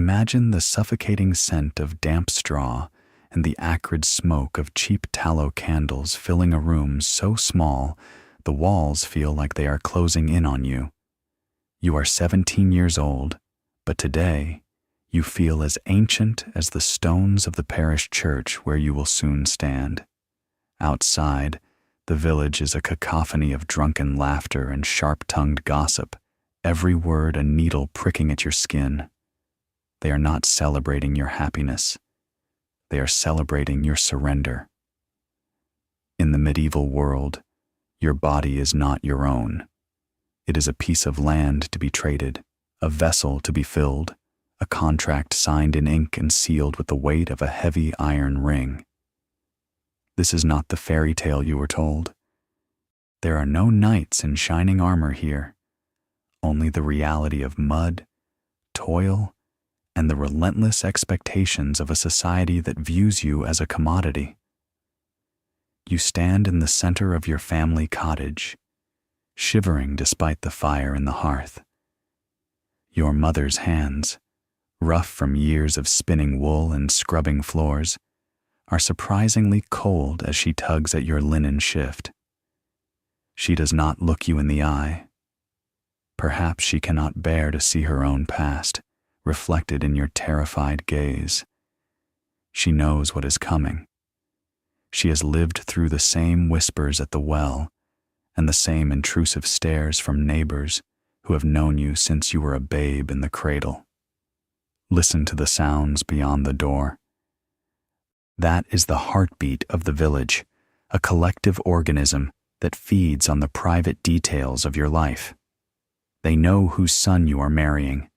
Imagine the suffocating scent of damp straw and the acrid smoke of cheap tallow candles filling a room so small the walls feel like they are closing in on you. You are 17 years old, but today you feel as ancient as the stones of the parish church where you will soon stand. Outside, the village is a cacophony of drunken laughter and sharp-tongued gossip, every word a needle pricking at your skin. They are not celebrating your happiness. They are celebrating your surrender. In the medieval world, your body is not your own. It is a piece of land to be traded, a vessel to be filled, a contract signed in ink and sealed with the weight of a heavy iron ring. This is not the fairy tale you were told. There are no knights in shining armor here, only the reality of mud, toil, and the relentless expectations of a society that views you as a commodity. You stand in the center of your family cottage, shivering despite the fire in the hearth. Your mother's hands, rough from years of spinning wool and scrubbing floors, are surprisingly cold as she tugs at your linen shift. She does not look you in the eye. Perhaps she cannot bear to see her own past reflected in your terrified gaze. She knows what is coming. She has lived through the same whispers at the well and the same intrusive stares from neighbors who have known you since you were a babe in the cradle. Listen to the sounds beyond the door. That is the heartbeat of the village, a collective organism that feeds on the private details of your life. They know whose son you are marrying.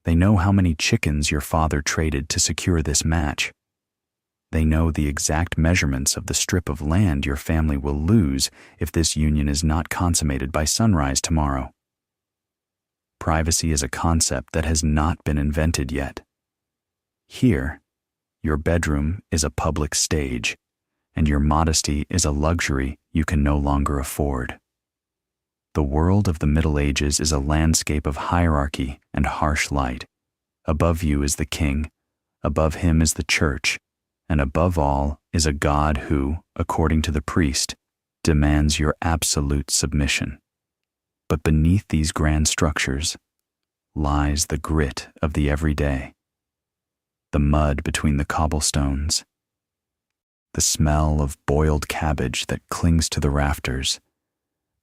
They know how many chickens your father traded to secure this match. They know the exact measurements of the strip of land your family will lose if this union is not consummated by sunrise tomorrow. Privacy is a concept that has not been invented yet. Here, your bedroom is a public stage, and your modesty is a luxury you can no longer afford. The world of the Middle Ages is a landscape of hierarchy and harsh light. Above you is the king, above him is the church, and above all is a God who, according to the priest, demands your absolute submission. But beneath these grand structures lies the grit of the everyday, the mud between the cobblestones, the smell of boiled cabbage that clings to the rafters,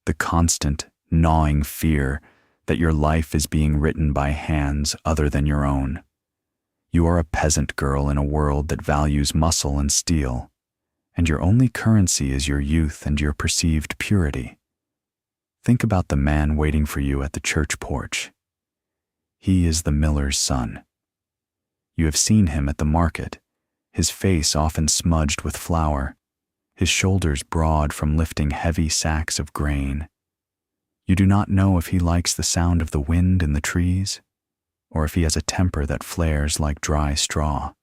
the constant, gnawing fear that your life is being written by hands other than your own. You are a peasant girl in a world that values muscle and steel, and your only currency is your youth and your perceived purity. Think about the man waiting for you at the church porch. He is the miller's son. You have seen him at the market, his face often smudged with flour, his shoulders broad from lifting heavy sacks of grain. You do not know if he likes the sound of the wind in the trees, or if he has a temper that flares like dry straw.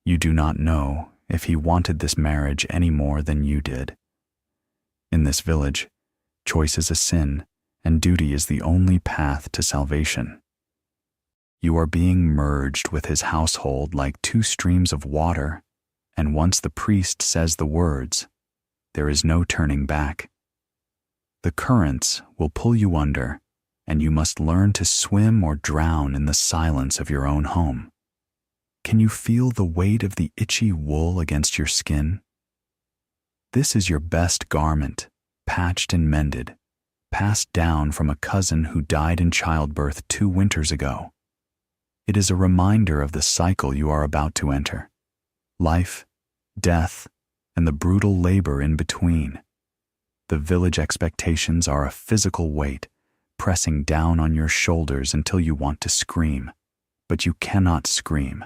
You do not know if he wanted this marriage any more than you did. In this village, choice is a sin, and duty is the only path to salvation. You are being merged with his household like two streams of water, and once the priest says the words, there is no turning back. The currents will pull you under, and you must learn to swim or drown in the silence of your own home. Can you feel the weight of the itchy wool against your skin? This is your best garment, patched and mended, passed down from a cousin who died in childbirth 2 winters ago. It is a reminder of the cycle you are about to enter. Life, death, and the brutal labor in between. The village expectations are a physical weight, pressing down on your shoulders until you want to scream, but you cannot scream.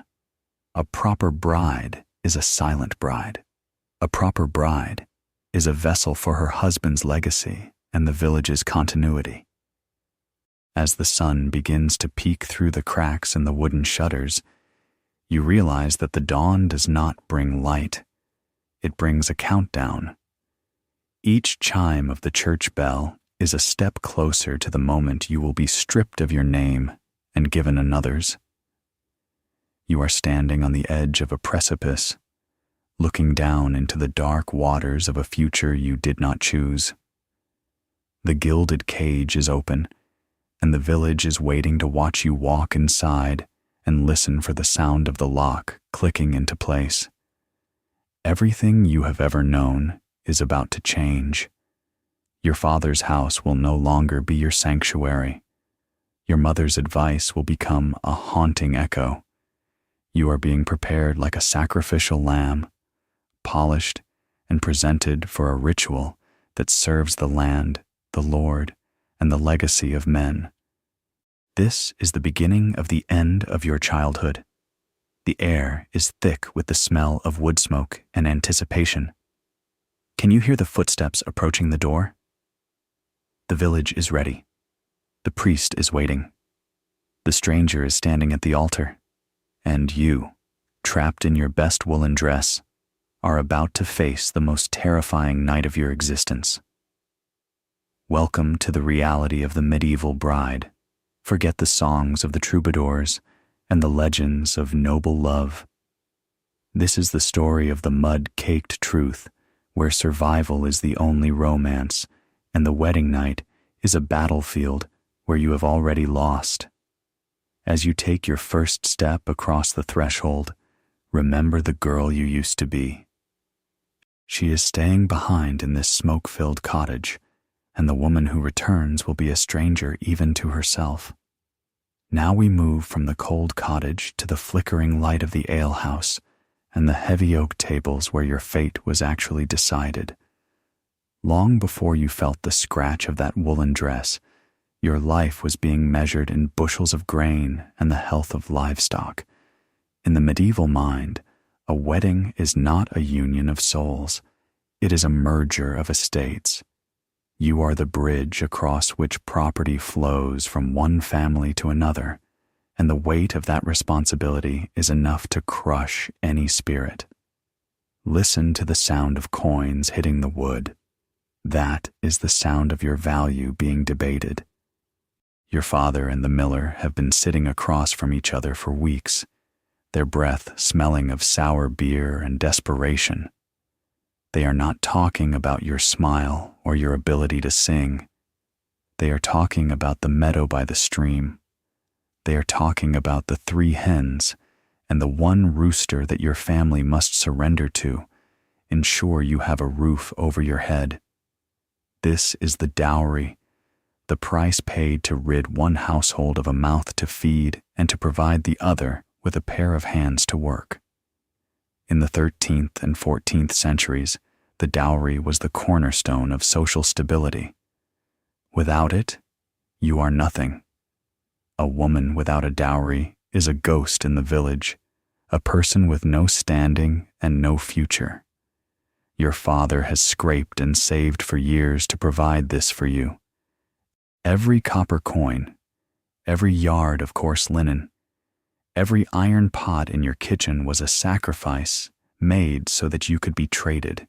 A proper bride is a silent bride. A proper bride is a vessel for her husband's legacy and the village's continuity. As the sun begins to peek through the cracks in the wooden shutters, you realize that the dawn does not bring light. It brings a countdown. Each chime of the church bell is a step closer to the moment you will be stripped of your name and given another's. You are standing on the edge of a precipice, looking down into the dark waters of a future you did not choose. The gilded cage is open, and the village is waiting to watch you walk inside and listen for the sound of the lock clicking into place. Everything you have ever known is about to change. Your father's house will no longer be your sanctuary. Your mother's advice will become a haunting echo. You are being prepared like a sacrificial lamb, polished and presented for a ritual that serves the land, the Lord, and the legacy of men. This is the beginning of the end of your childhood. The air is thick with the smell of wood smoke and anticipation. Can you hear the footsteps approaching the door? The village is ready. The priest is waiting. The stranger is standing at the altar. And you, trapped in your best woolen dress, are about to face the most terrifying night of your existence. Welcome to the reality of the medieval bride. Forget the songs of the troubadours and the legends of noble love. This is the story of the mud-caked truth, where survival is the only romance, and the wedding night is a battlefield where you have already lost. As you take your first step across the threshold, remember the girl you used to be. She is staying behind in this smoke-filled cottage, and the woman who returns will be a stranger even to herself. Now we move from the cold cottage to the flickering light of the alehouse and the heavy oak tables where your fate was actually decided. Long before you felt the scratch of that woolen dress, your life was being measured in bushels of grain and the health of livestock. In the medieval mind, a wedding is not a union of souls. It is a merger of estates. You are the bridge across which property flows from one family to another, and the weight of that responsibility is enough to crush any spirit. Listen to the sound of coins hitting the wood. That is the sound of your value being debated. Your father and the miller have been sitting across from each other for weeks, their breath smelling of sour beer and desperation. They are not talking about your smile or your ability to sing. They are talking about the meadow by the stream. They are talking about the 3 hens and the 1 rooster that your family must surrender to, ensure you have a roof over your head. This is the dowry, the price paid to rid one household of a mouth to feed and to provide the other with a pair of hands to work. In the 13th and 14th centuries, the dowry was the cornerstone of social stability. Without it, you are nothing. A woman without a dowry is a ghost in the village, a person with no standing and no future. Your father has scraped and saved for years to provide this for you. Every copper coin, every yard of coarse linen, every iron pot in your kitchen was a sacrifice made so that you could be traded.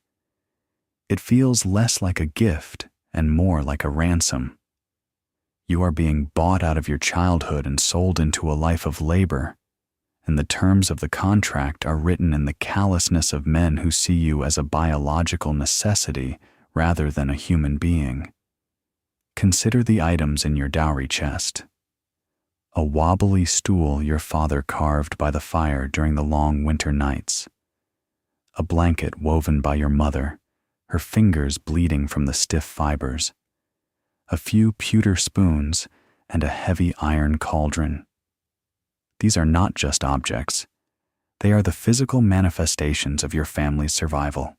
It feels less like a gift and more like a ransom. You are being bought out of your childhood and sold into a life of labor, and the terms of the contract are written in the callousness of men who see you as a biological necessity rather than a human being. Consider the items in your dowry chest. A wobbly stool your father carved by the fire during the long winter nights. A blanket woven by your mother, her fingers bleeding from the stiff fibers. A few pewter spoons and a heavy iron cauldron. These are not just objects. They are the physical manifestations of your family's survival.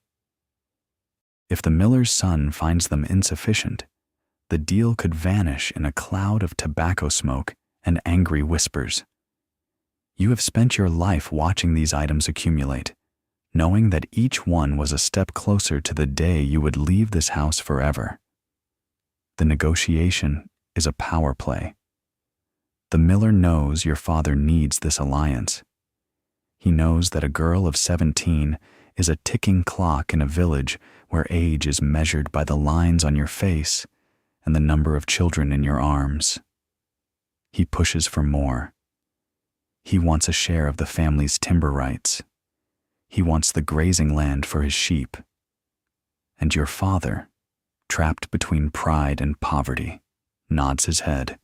If the miller's son finds them insufficient, the deal could vanish in a cloud of tobacco smoke and angry whispers. You have spent your life watching these items accumulate, knowing that each one was a step closer to the day you would leave this house forever. The negotiation is a power play. The miller knows your father needs this alliance. He knows that a girl of 17 is a ticking clock in a village where age is measured by the lines on your face and the number of children in your arms. He pushes for more. He wants a share of the family's timber rights. He wants the grazing land for his sheep. And your father, trapped between pride and poverty, nods his head.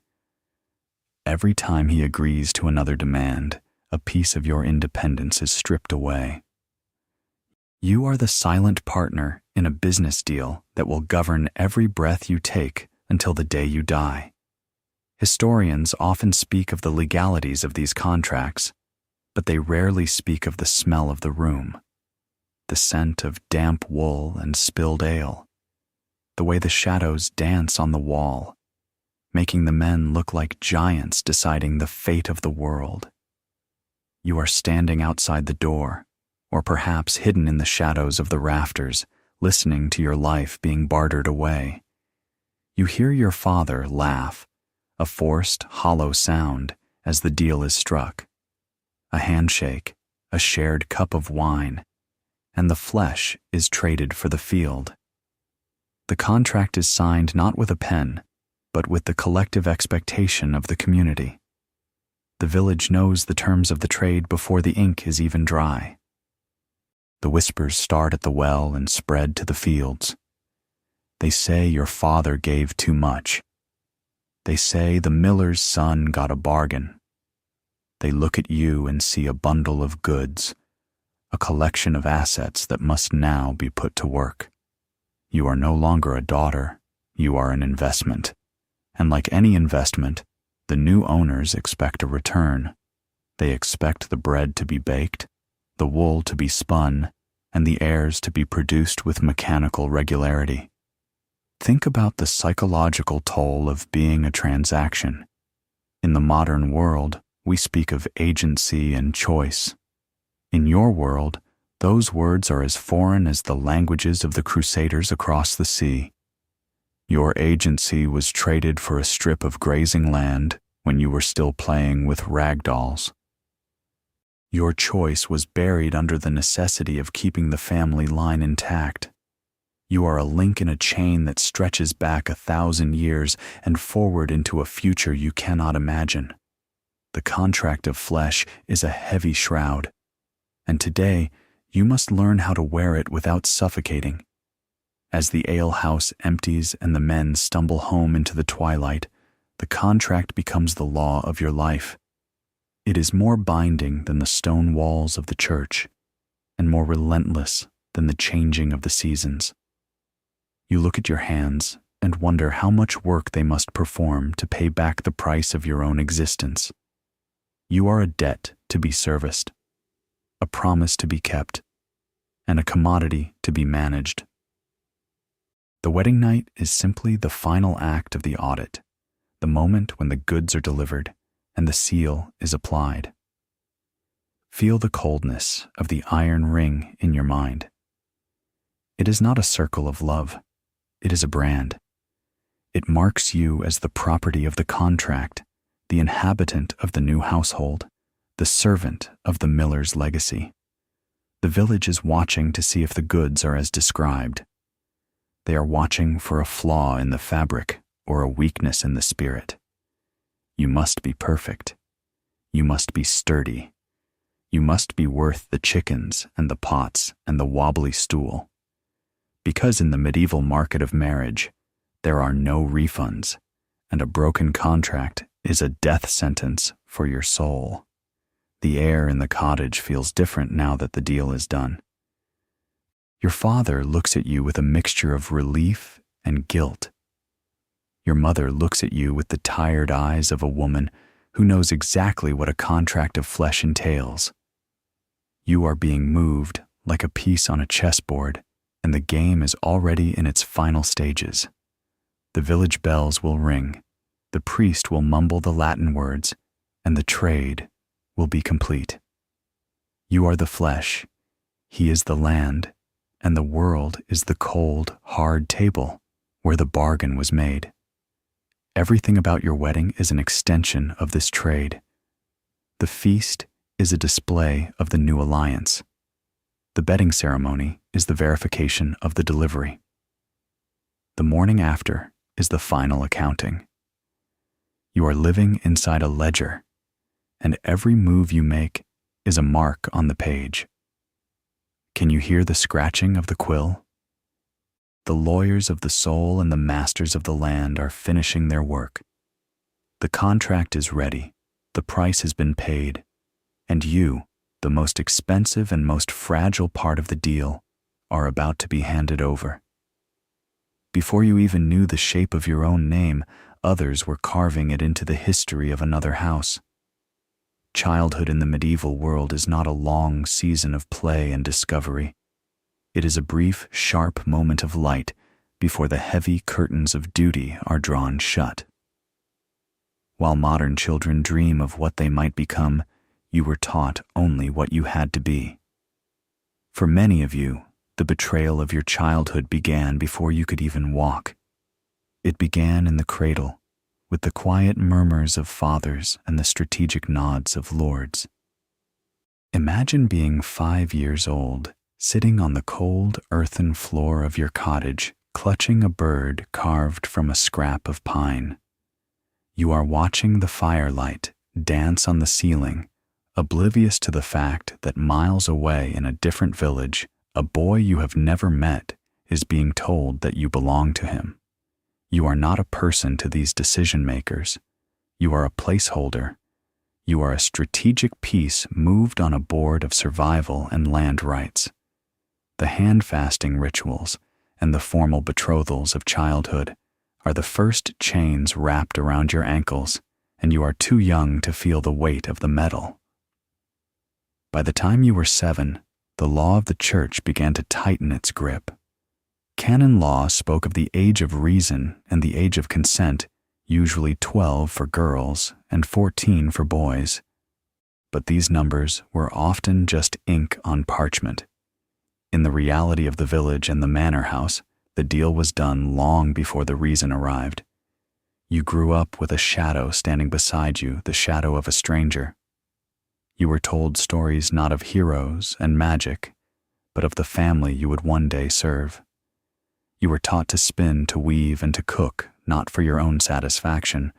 Every time he agrees to another demand, a piece of your independence is stripped away. You are the silent partner in a business deal that will govern every breath you take until the day you die. Historians often speak of the legalities of these contracts, but they rarely speak of the smell of the room, the scent of damp wool and spilled ale, the way the shadows dance on the wall, making the men look like giants deciding the fate of the world. You are standing outside the door, or perhaps hidden in the shadows of the rafters, listening to your life being bartered away. You hear your father laugh, a forced, hollow sound as the deal is struck. A handshake, a shared cup of wine, and the flesh is traded for the field. The contract is signed not with a pen, but with the collective expectation of the community. The village knows the terms of the trade before the ink is even dry. The whispers start at the well and spread to the fields. They say your father gave too much. They say the miller's son got a bargain. They look at you and see a bundle of goods, a collection of assets that must now be put to work. You are no longer a daughter, you are an investment. And like any investment, the new owners expect a return. They expect the bread to be baked, the wool to be spun, and the heirs to be produced with mechanical regularity. Think about the psychological toll of being a transaction. In the modern world, we speak of agency and choice. In your world, those words are as foreign as the languages of the crusaders across the sea. Your agency was traded for a strip of grazing land when you were still playing with rag dolls. Your choice was buried under the necessity of keeping the family line intact. You are a link in a chain that stretches back 1,000 years and forward into a future you cannot imagine. The contract of flesh is a heavy shroud, and today you must learn how to wear it without suffocating. As the alehouse empties and the men stumble home into the twilight, the contract becomes the law of your life. It is more binding than the stone walls of the church, and more relentless than the changing of the seasons. You look at your hands and wonder how much work they must perform to pay back the price of your own existence. You are a debt to be serviced, a promise to be kept, and a commodity to be managed. The wedding night is simply the final act of the audit, the moment when the goods are delivered and the seal is applied. Feel the coldness of the iron ring in your mind. It is not a circle of love, it is a brand. It marks you as the property of the contract, the inhabitant of the new household, the servant of the miller's legacy. The village is watching to see if the goods are as described. They are watching for a flaw in the fabric or a weakness in the spirit. You must be perfect. You must be sturdy. You must be worth the chickens and the pots and the wobbly stool. Because in the medieval market of marriage, there are no refunds, and a broken contract is a death sentence for your soul. The air in the cottage feels different now that the deal is done. Your father looks at you with a mixture of relief and guilt. Your mother looks at you with the tired eyes of a woman who knows exactly what a contract of flesh entails. You are being moved like a piece on a chessboard, and the game is already in its final stages. The village bells will ring, the priest will mumble the Latin words, and the trade will be complete. You are the flesh, he is the land, and the world is the cold, hard table where the bargain was made. Everything about your wedding is an extension of this trade. The feast is a display of the new alliance. The bedding ceremony is the verification of the delivery. The morning after is the final accounting. You are living inside a ledger, and every move you make is a mark on the page. Can you hear the scratching of the quill? The lawyers of the soul and the masters of the land are finishing their work. The contract is ready, the price has been paid, and you, the most expensive and most fragile part of the deal, are about to be handed over. Before you even knew the shape of your own name, others were carving it into the history of another house. Childhood in the medieval world is not a long season of play and discovery. It is a brief, sharp moment of light before the heavy curtains of duty are drawn shut. While modern children dream of what they might become, you were taught only what you had to be. For many of you, the betrayal of your childhood began before you could even walk. It began in the cradle, with the quiet murmurs of fathers and the strategic nods of lords. Imagine being 5 years old, sitting on the cold earthen floor of your cottage, clutching a bird carved from a scrap of pine. You are watching the firelight dance on the ceiling, oblivious to the fact that miles away in a different village, a boy you have never met is being told that you belong to him. You are not a person to these decision makers. You are a placeholder. You are a strategic piece moved on a board of survival and land rights. The hand-fasting rituals and the formal betrothals of childhood are the first chains wrapped around your ankles, and you are too young to feel the weight of the metal. By the time you were 7, the law of the church began to tighten its grip. Canon law spoke of the age of reason and the age of consent, usually 12 for girls and 14 for boys. But these numbers were often just ink on parchment. In the reality of the village and the manor house, the deal was done long before the reason arrived. You grew up with a shadow standing beside you, the shadow of a stranger. You were told stories not of heroes and magic, but of the family you would one day serve. You were taught to spin, to weave, and to cook, not for your own satisfaction,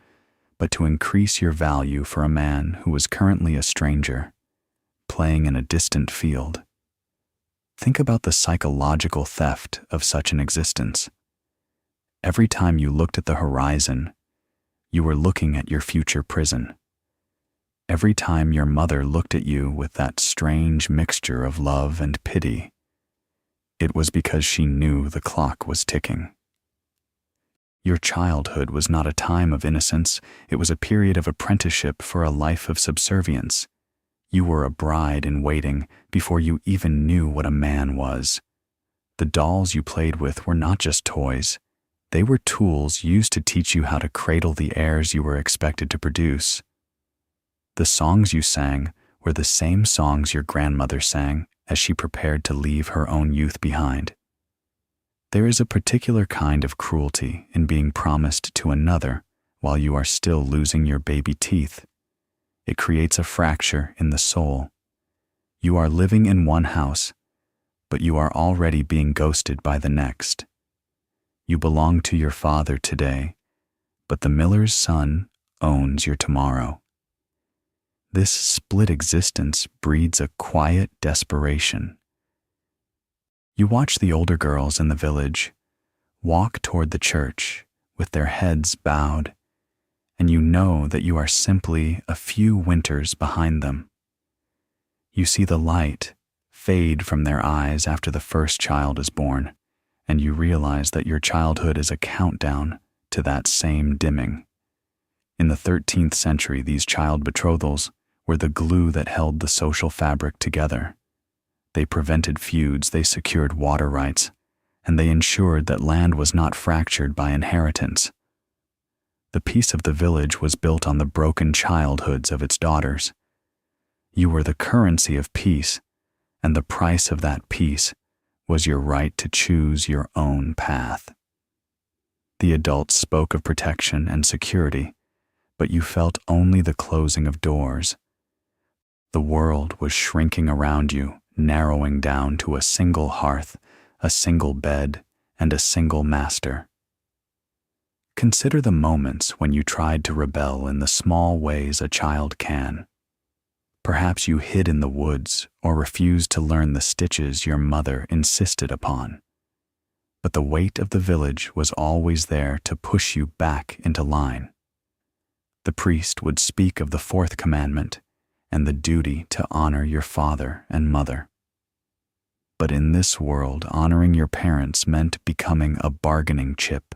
but to increase your value for a man who was currently a stranger, playing in a distant field. Think about the psychological theft of such an existence. Every time you looked at the horizon, you were looking at your future prison. Every time your mother looked at you with that strange mixture of love and pity, it was because she knew the clock was ticking. Your childhood was not a time of innocence, it was a period of apprenticeship for a life of subservience. You were a bride in waiting before you even knew what a man was. The dolls you played with were not just toys. They were tools used to teach you how to cradle the heirs you were expected to produce. The songs you sang were the same songs your grandmother sang as she prepared to leave her own youth behind. There is a particular kind of cruelty in being promised to another while you are still losing your baby teeth. It creates a fracture in the soul. You are living in one house, but you are already being ghosted by the next. You belong to your father today, but the miller's son owns your tomorrow. This split existence breeds a quiet desperation. You watch the older girls in the village walk toward the church with their heads bowed, and you know that you are simply a few winters behind them. You see the light fade from their eyes after the first child is born, and you realize that your childhood is a countdown to that same dimming. In the 13th century, these child betrothals were the glue that held the social fabric together. They prevented feuds, they secured water rights, and they ensured that land was not fractured by inheritance. The peace of the village was built on the broken childhoods of its daughters. You were the currency of peace, and the price of that peace was your right to choose your own path. The adults spoke of protection and security, but you felt only the closing of doors. The world was shrinking around you, narrowing down to a single hearth, a single bed, and a single master. Consider the moments when you tried to rebel in the small ways a child can. Perhaps you hid in the woods or refused to learn the stitches your mother insisted upon. But the weight of the village was always there to push you back into line. The priest would speak of the fourth commandment and the duty to honor your father and mother. But in this world, honoring your parents meant becoming a bargaining chip.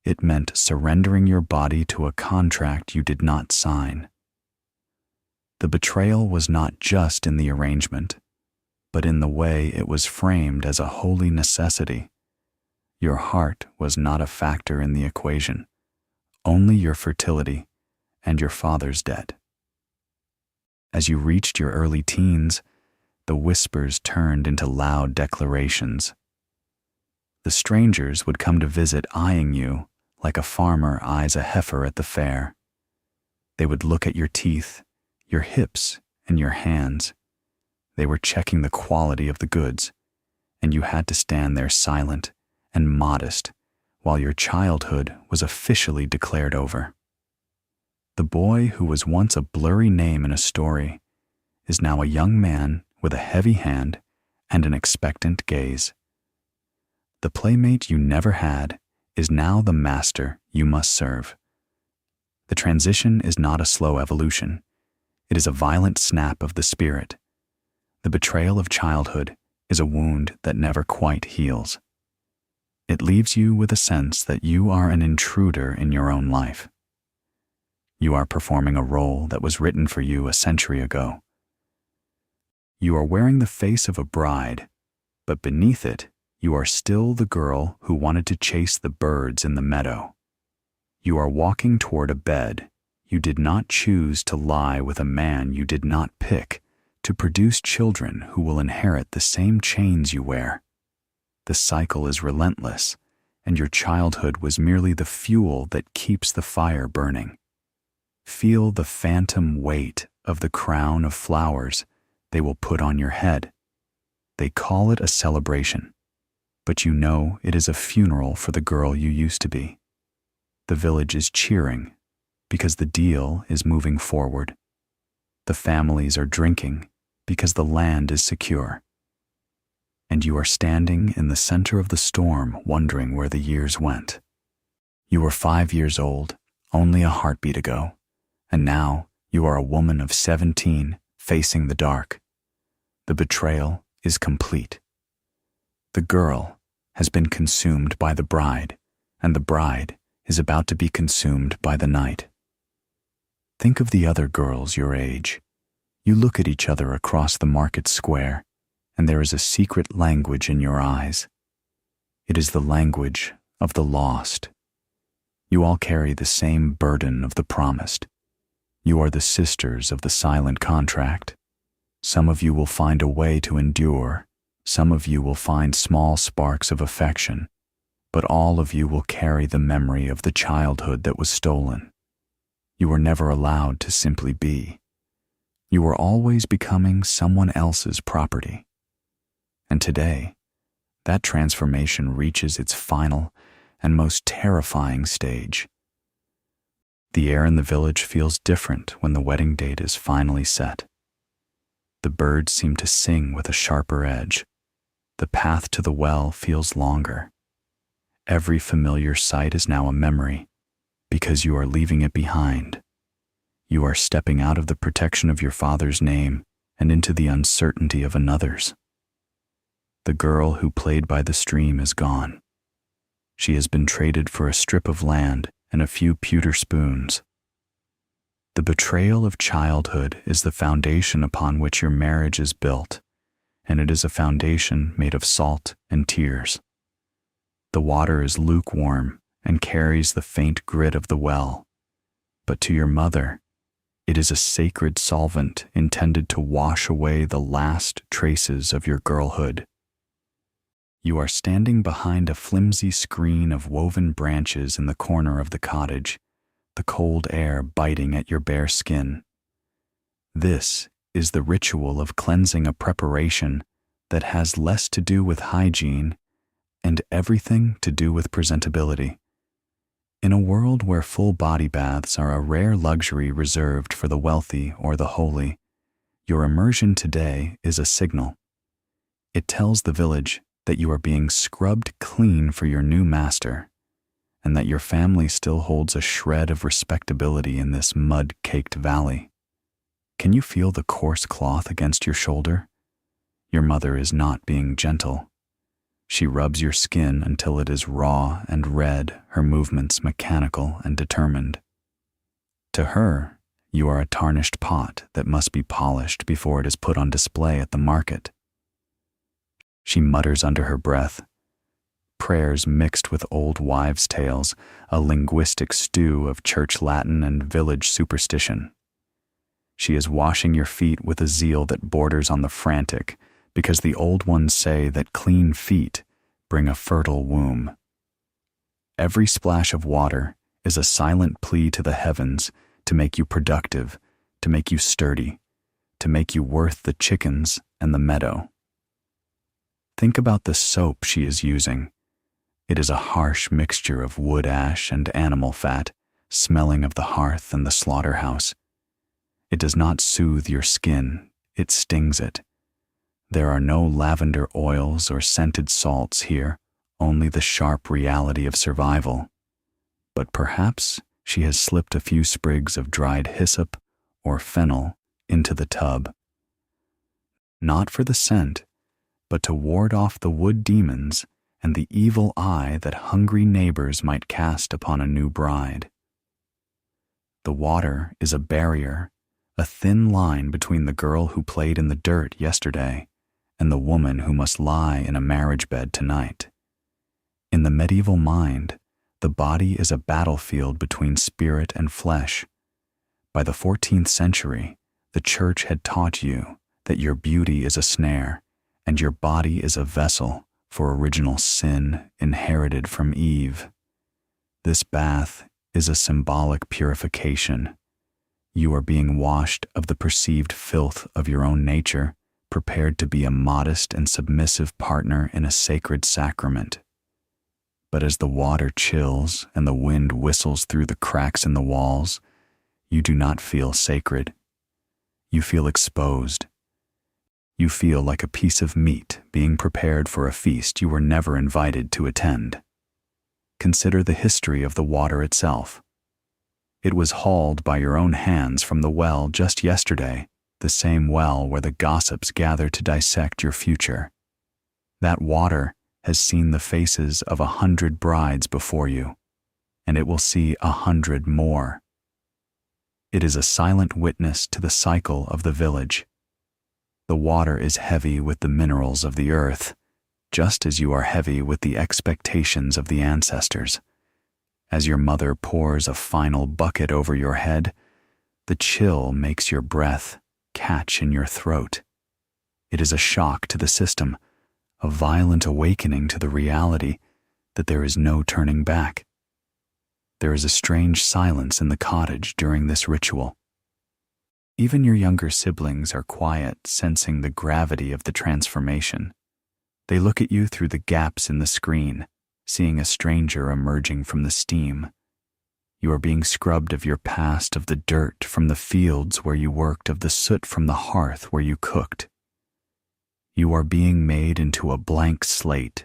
It meant surrendering your body to a contract you did not sign. The betrayal was not just in the arrangement, but in the way it was framed as a holy necessity. Your heart was not a factor in the equation, only your fertility and your father's debt. As you reached your early teens, the whispers turned into loud declarations. The strangers would come to visit, eyeing you like a farmer eyes a heifer at the fair. They would look at your teeth, your hips, and your hands. They were checking the quality of the goods, and you had to stand there silent and modest while your childhood was officially declared over. The boy who was once a blurry name in a story is now a young man with a heavy hand and an expectant gaze. The playmate you never had is now the master you must serve. The transition is not a slow evolution. It is a violent snap of the spirit. The betrayal of childhood is a wound that never quite heals. It leaves you with a sense that you are an intruder in your own life. You are performing a role that was written for you a century ago. You are wearing the face of a bride, but beneath it, you are still the girl who wanted to chase the birds in the meadow. You are walking toward a bed you did not choose to lie with a man you did not pick, to produce children who will inherit the same chains you wear. The cycle is relentless, and your childhood was merely the fuel that keeps the fire burning. Feel the phantom weight of the crown of flowers they will put on your head. They call it a celebration, but you know it is a funeral for the girl you used to be. The village is cheering because the deal is moving forward. The families are drinking because the land is secure. And you are standing in the center of the storm wondering where the years went. You were 5 years old, only a heartbeat ago, and now you are a woman of 17 facing the dark. The betrayal is complete. The girl has been consumed by the bride, and the bride is about to be consumed by the night. Think of the other girls your age. You look at each other across the market square, and there is a secret language in your eyes. It is the language of the lost. You all carry the same burden of the promised. You are the sisters of the silent contract. Some of you will find a way to endure. Some of you will find small sparks of affection, but all of you will carry the memory of the childhood that was stolen. You were never allowed to simply be. You were always becoming someone else's property. And today, that transformation reaches its final and most terrifying stage. The air in the village feels different when the wedding date is finally set. The birds seem to sing with a sharper edge. The path to the well feels longer. Every familiar sight is now a memory, because you are leaving it behind. You are stepping out of the protection of your father's name and into the uncertainty of another's. The girl who played by the stream is gone. She has been traded for a strip of land and a few pewter spoons. The betrayal of childhood is the foundation upon which your marriage is built, and it is a foundation made of salt and tears. The water is lukewarm and carries the faint grit of the well, but to your mother, it is a sacred solvent intended to wash away the last traces of your girlhood. You are standing behind a flimsy screen of woven branches in the corner of the cottage, the cold air biting at your bare skin. This is the ritual of cleansing, a preparation that has less to do with hygiene and everything to do with presentability. In a world where full body baths are a rare luxury reserved for the wealthy or the holy, Your immersion today is a signal. It tells the village that you are being scrubbed clean for your new master, and that your family still holds a shred of respectability in this mud-caked valley. Can you feel the coarse cloth against your shoulder? Your mother is not being gentle. She rubs your skin until it is raw and red, her movements mechanical and determined. To her, you are a tarnished pot that must be polished before it is put on display at the market. She mutters under her breath, prayers mixed with old wives' tales, a linguistic stew of church Latin and village superstition. She is washing your feet with a zeal that borders on the frantic, because the old ones say that clean feet bring a fertile womb. Every splash of water is a silent plea to the heavens to make you productive, to make you sturdy, to make you worth the chickens and the meadow. Think about the soap she is using. It is a harsh mixture of wood ash and animal fat, smelling of the hearth and the slaughterhouse. It does not soothe your skin, it stings it. There are no lavender oils or scented salts here, only the sharp reality of survival. But perhaps she has slipped a few sprigs of dried hyssop or fennel into the tub. Not for the scent, but to ward off the wood demons and the evil eye that hungry neighbors might cast upon a new bride. The water is a barrier, a thin line between the girl who played in the dirt yesterday and the woman who must lie in a marriage bed tonight. In the medieval mind, the body is a battlefield between spirit and flesh. By the 14th century, the church had taught you that your beauty is a snare and your body is a vessel for original sin inherited from Eve. This bath is a symbolic purification. You are being washed of the perceived filth of your own nature, prepared to be a modest and submissive partner in a sacred sacrament. But as the water chills and the wind whistles through the cracks in the walls, you do not feel sacred. You feel exposed. You feel like a piece of meat being prepared for a feast you were never invited to attend. Consider the history of the water itself. It was hauled by your own hands from the well just yesterday, the same well where the gossips gather to dissect your future. That water has seen the faces of 100 brides before you, and it will see 100 more. It is a silent witness to the cycle of the village. The water is heavy with the minerals of the earth, just as you are heavy with the expectations of the ancestors. As your mother pours a final bucket over your head, the chill makes your breath catch in your throat. It is a shock to the system, a violent awakening to the reality that there is no turning back. There is a strange silence in the cottage during this ritual. Even your younger siblings are quiet, sensing the gravity of the transformation. They look at you through the gaps in the screen, seeing a stranger emerging from the steam. You are being scrubbed of your past, of the dirt from the fields where you worked, of the soot from the hearth where you cooked. You are being made into a blank slate,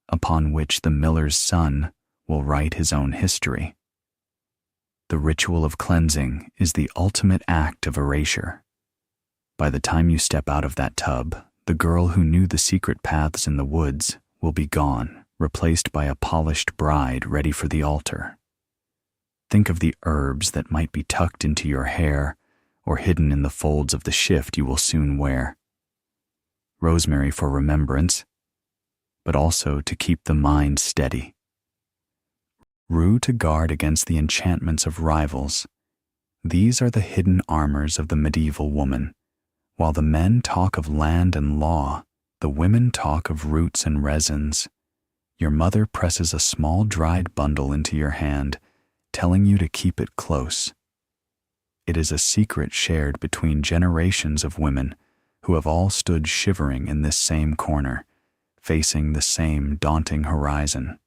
upon which the miller's son will write his own history. The ritual of cleansing is the ultimate act of erasure. By the time you step out of that tub, the girl who knew the secret paths in the woods will be gone, replaced by a polished bride ready for the altar. Think of the herbs that might be tucked into your hair or hidden in the folds of the shift you will soon wear. Rosemary for remembrance, but also to keep the mind steady. Rue to guard against the enchantments of rivals. These are the hidden armors of the medieval woman. While the men talk of land and law, the women talk of roots and resins. Your mother presses a small dried bundle into your hand, telling you to keep it close. It is a secret shared between generations of women who have all stood shivering in this same corner, facing the same daunting horizon.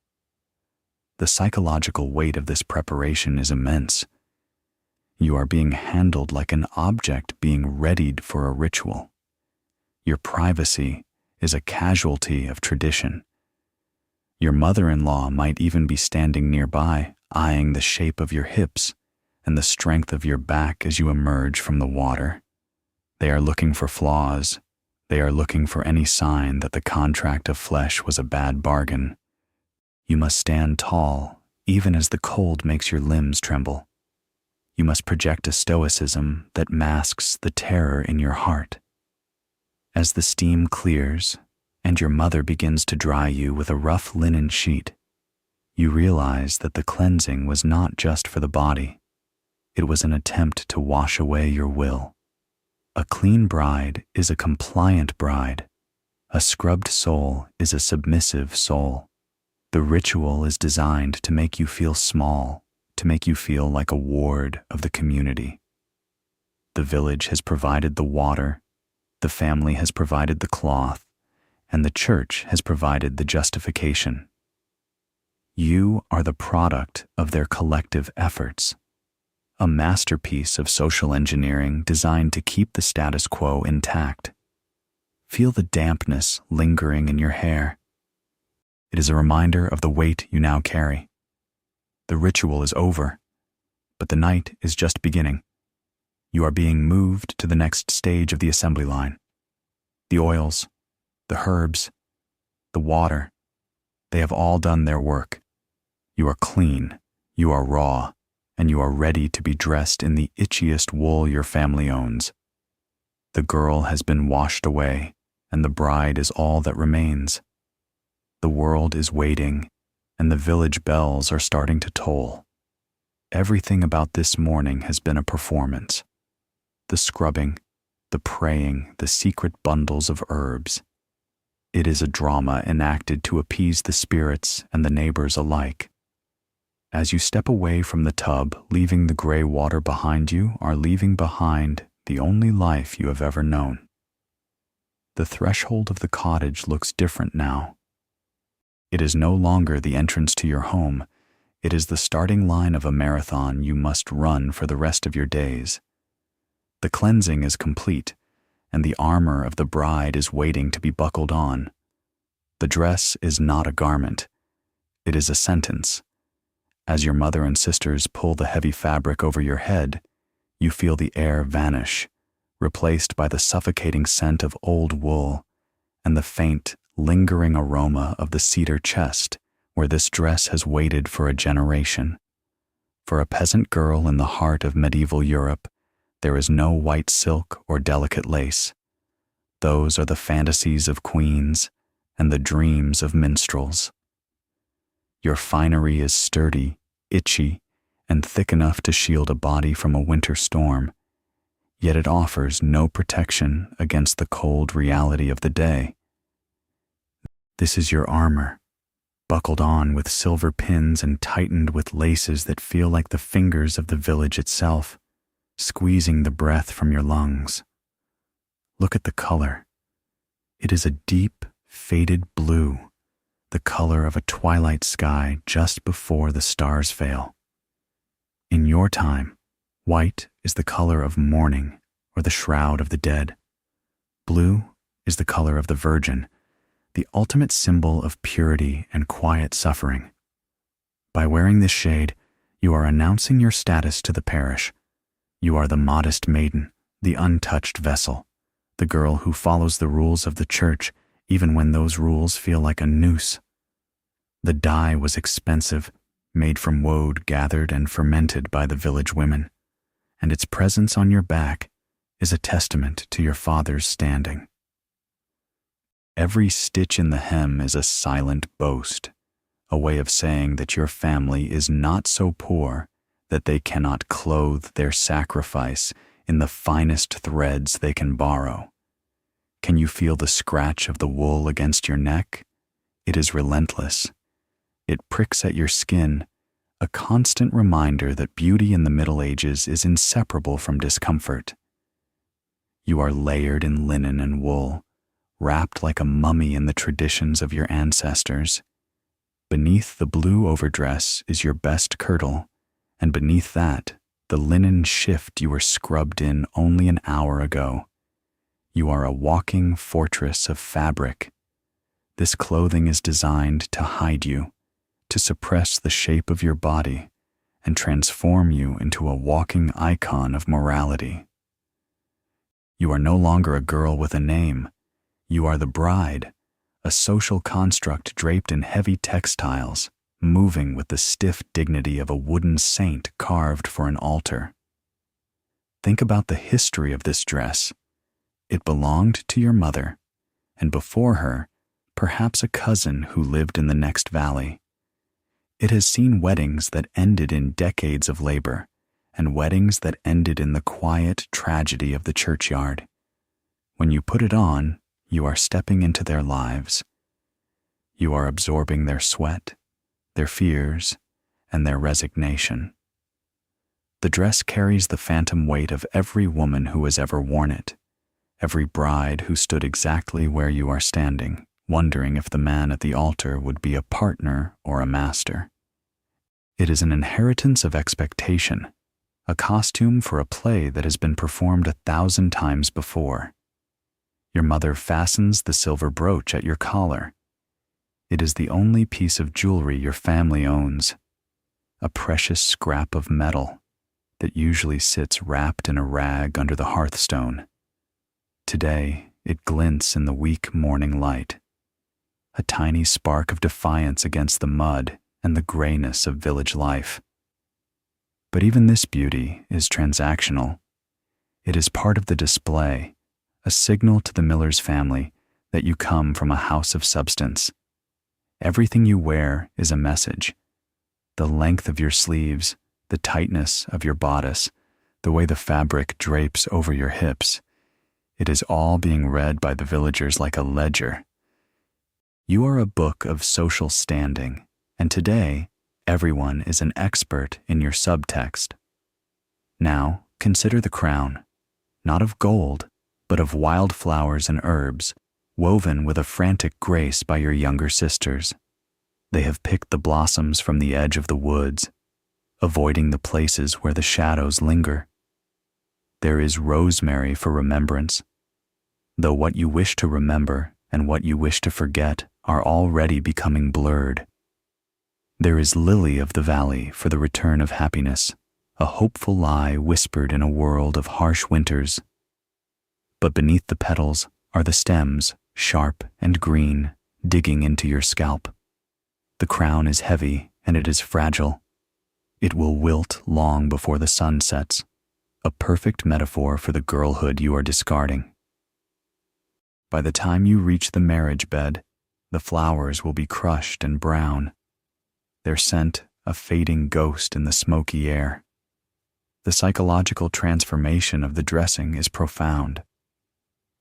The psychological weight of this preparation is immense. You are being handled like an object being readied for a ritual. Your privacy is a casualty of tradition. Your mother-in-law might even be standing nearby, eyeing the shape of your hips and the strength of your back as you emerge from the water. They are looking for flaws. They are looking for any sign that the contract of flesh was a bad bargain. You must stand tall, even as the cold makes your limbs tremble. You must project a stoicism that masks the terror in your heart. As the steam clears and your mother begins to dry you with a rough linen sheet, you realize that the cleansing was not just for the body. It was an attempt to wash away your will. A clean bride is a compliant bride. A scrubbed soul is a submissive soul. The ritual is designed to make you feel small, to make you feel like a ward of the community. The village has provided the water, the family has provided the cloth, and the church has provided the justification. You are the product of their collective efforts, a masterpiece of social engineering designed to keep the status quo intact. Feel the dampness lingering in your hair. It is a reminder of the weight you now carry. The ritual is over, but the night is just beginning. You are being moved to the next stage of the assembly line. The oils, the herbs, the water, they have all done their work. You are clean, you are raw, and you are ready to be dressed in the itchiest wool your family owns. The girl has been washed away, and the bride is all that remains. The world is waiting, and the village bells are starting to toll. Everything about this morning has been a performance. The scrubbing, the praying, the secret bundles of herbs. It is a drama enacted to appease the spirits and the neighbors alike. As you step away from the tub, leaving the gray water behind you are leaving behind the only life you have ever known. The threshold of the cottage looks different now. It is no longer the entrance to your home. It is the starting line of a marathon you must run for the rest of your days. The cleansing is complete, and the armor of the bride is waiting to be buckled on. The dress is not a garment. It is a sentence. As your mother and sisters pull the heavy fabric over your head, you feel the air vanish, replaced by the suffocating scent of old wool and the faint, lingering aroma of the cedar chest where this dress has waited for a generation. For a peasant girl in the heart of medieval Europe, there is no white silk or delicate lace. Those are the fantasies of queens and the dreams of minstrels. Your finery is sturdy, itchy, and thick enough to shield a body from a winter storm, yet it offers no protection against the cold reality of the day. This is your armor, buckled on with silver pins and tightened with laces that feel like the fingers of the village itself, squeezing the breath from your lungs. Look at the color. It is a deep, faded blue, the color of a twilight sky just before the stars fail. In your time, white is the color of mourning or the shroud of the dead. Blue is the color of the virgin, the ultimate symbol of purity and quiet suffering. By wearing this shade, you are announcing your status to the parish. You are the modest maiden, the untouched vessel, the girl who follows the rules of the church even when those rules feel like a noose. The dye was expensive, made from woad gathered and fermented by the village women, and its presence on your back is a testament to your father's standing. Every stitch in the hem is a silent boast, a way of saying that your family is not so poor that they cannot clothe their sacrifice in the finest threads they can borrow. Can you feel the scratch of the wool against your neck? It is relentless. It pricks at your skin, a constant reminder that beauty in the Middle Ages is inseparable from discomfort. You are layered in linen and wool, wrapped like a mummy in the traditions of your ancestors. Beneath the blue overdress is your best kirtle, and beneath that, the linen shift you were scrubbed in only an hour ago. You are a walking fortress of fabric. This clothing is designed to hide you, to suppress the shape of your body, and transform you into a walking icon of morality. You are no longer a girl with a name. You are the bride, a social construct draped in heavy textiles, moving with the stiff dignity of a wooden saint carved for an altar. Think about the history of this dress. It belonged to your mother, and before her, perhaps a cousin who lived in the next valley. It has seen weddings that ended in decades of labor, and weddings that ended in the quiet tragedy of the churchyard. When you put it on, you are stepping into their lives. You are absorbing their sweat, their fears, and their resignation. The dress carries the phantom weight of every woman who has ever worn it, every bride who stood exactly where you are standing, wondering if the man at the altar would be a partner or a master. It is an inheritance of expectation, a costume for a play that has been performed 1,000 times before. Your mother fastens the silver brooch at your collar. It is the only piece of jewelry your family owns, a precious scrap of metal that usually sits wrapped in a rag under the hearthstone. Today, it glints in the weak morning light, a tiny spark of defiance against the mud and the grayness of village life. But even this beauty is transactional. It is part of the display, a signal to the miller's family that you come from a house of substance. Everything you wear is a message. The length of your sleeves, the tightness of your bodice, the way the fabric drapes over your hips, it is all being read by the villagers like a ledger. You are a book of social standing, and today, everyone is an expert in your subtext. Now, consider the crown, not of gold, but of wildflowers and herbs, woven with a frantic grace by your younger sisters. They have picked the blossoms from the edge of the woods, avoiding the places where the shadows linger. There is rosemary for remembrance, though what you wish to remember and what you wish to forget are already becoming blurred. There is lily of the valley for the return of happiness, a hopeful lie whispered in a world of harsh winters. But beneath the petals are the stems, sharp and green, digging into your scalp. The crown is heavy and it is fragile. It will wilt long before the sun sets, a perfect metaphor for the girlhood you are discarding. By the time you reach the marriage bed, the flowers will be crushed and brown, their scent a fading ghost in the smoky air. The psychological transformation of the dressing is profound.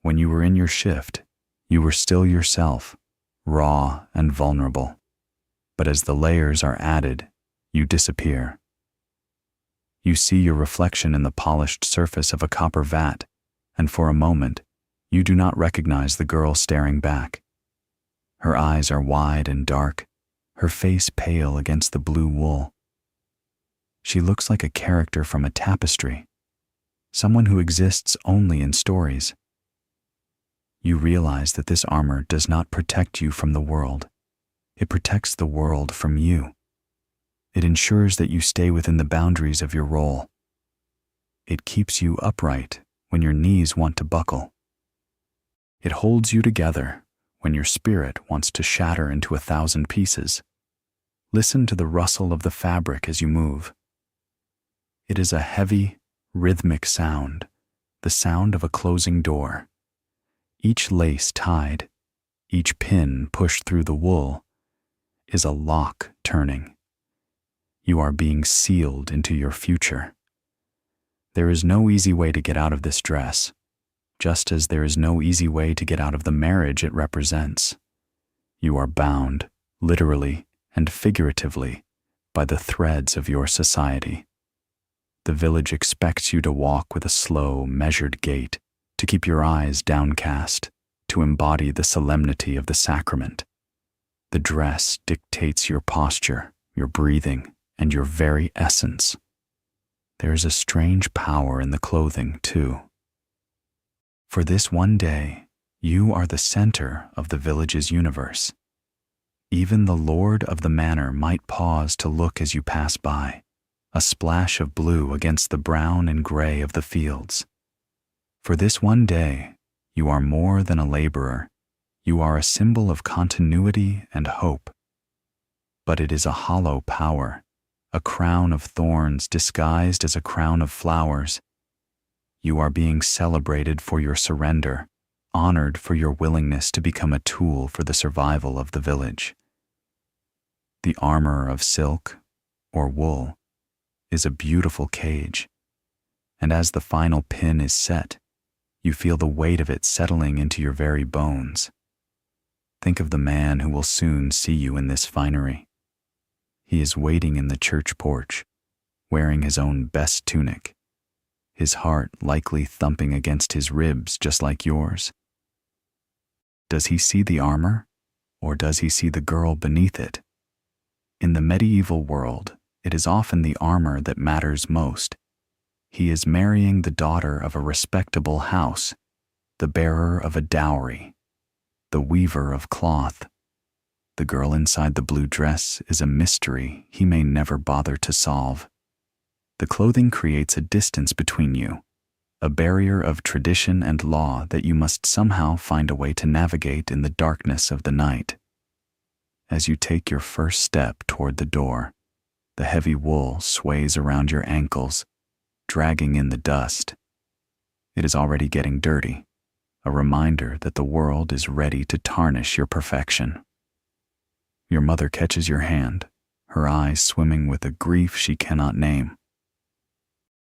When you were in your shift, you were still yourself, raw and vulnerable. But as the layers are added, you disappear. You see your reflection in the polished surface of a copper vat, and for a moment, you do not recognize the girl staring back. Her eyes are wide and dark, her face pale against the blue wool. She looks like a character from a tapestry, someone who exists only in stories. You realize that this armor does not protect you from the world. It protects the world from you. It ensures that you stay within the boundaries of your role. It keeps you upright when your knees want to buckle. It holds you together when your spirit wants to shatter into 1,000 pieces. Listen to the rustle of the fabric as you move. It is a heavy, rhythmic sound, the sound of a closing door. Each lace tied, each pin pushed through the wool, is a lock turning. You are being sealed into your future. There is no easy way to get out of this dress, just as there is no easy way to get out of the marriage it represents. You are bound, literally and figuratively, by the threads of your society. The village expects you to walk with a slow, measured gait, to keep your eyes downcast, to embody the solemnity of the sacrament. The dress dictates your posture, your breathing, and your very essence. There is a strange power in the clothing, too. For this one day, you are the center of the village's universe. Even the lord of the manor might pause to look as you pass by, a splash of blue against the brown and gray of the fields. For this one day, you are more than a laborer. You are a symbol of continuity and hope. But it is a hollow power, a crown of thorns disguised as a crown of flowers. You are being celebrated for your surrender, honored for your willingness to become a tool for the survival of the village. The armor of silk, or wool, is a beautiful cage, and as the final pin is set, you feel the weight of it settling into your very bones. Think of the man who will soon see you in this finery. He is waiting in the church porch, wearing his own best tunic, his heart likely thumping against his ribs just like yours. Does he see the armor, or does he see the girl beneath it? In the medieval world, it is often the armor that matters most. He is marrying the daughter of a respectable house, the bearer of a dowry, the weaver of cloth. The girl inside the blue dress is a mystery he may never bother to solve. The clothing creates a distance between you, a barrier of tradition and law that you must somehow find a way to navigate in the darkness of the night. As you take your first step toward the door, the heavy wool sways around your ankles, dragging in the dust. It is already getting dirty, a reminder that the world is ready to tarnish your perfection. Your mother catches your hand, her eyes swimming with a grief she cannot name.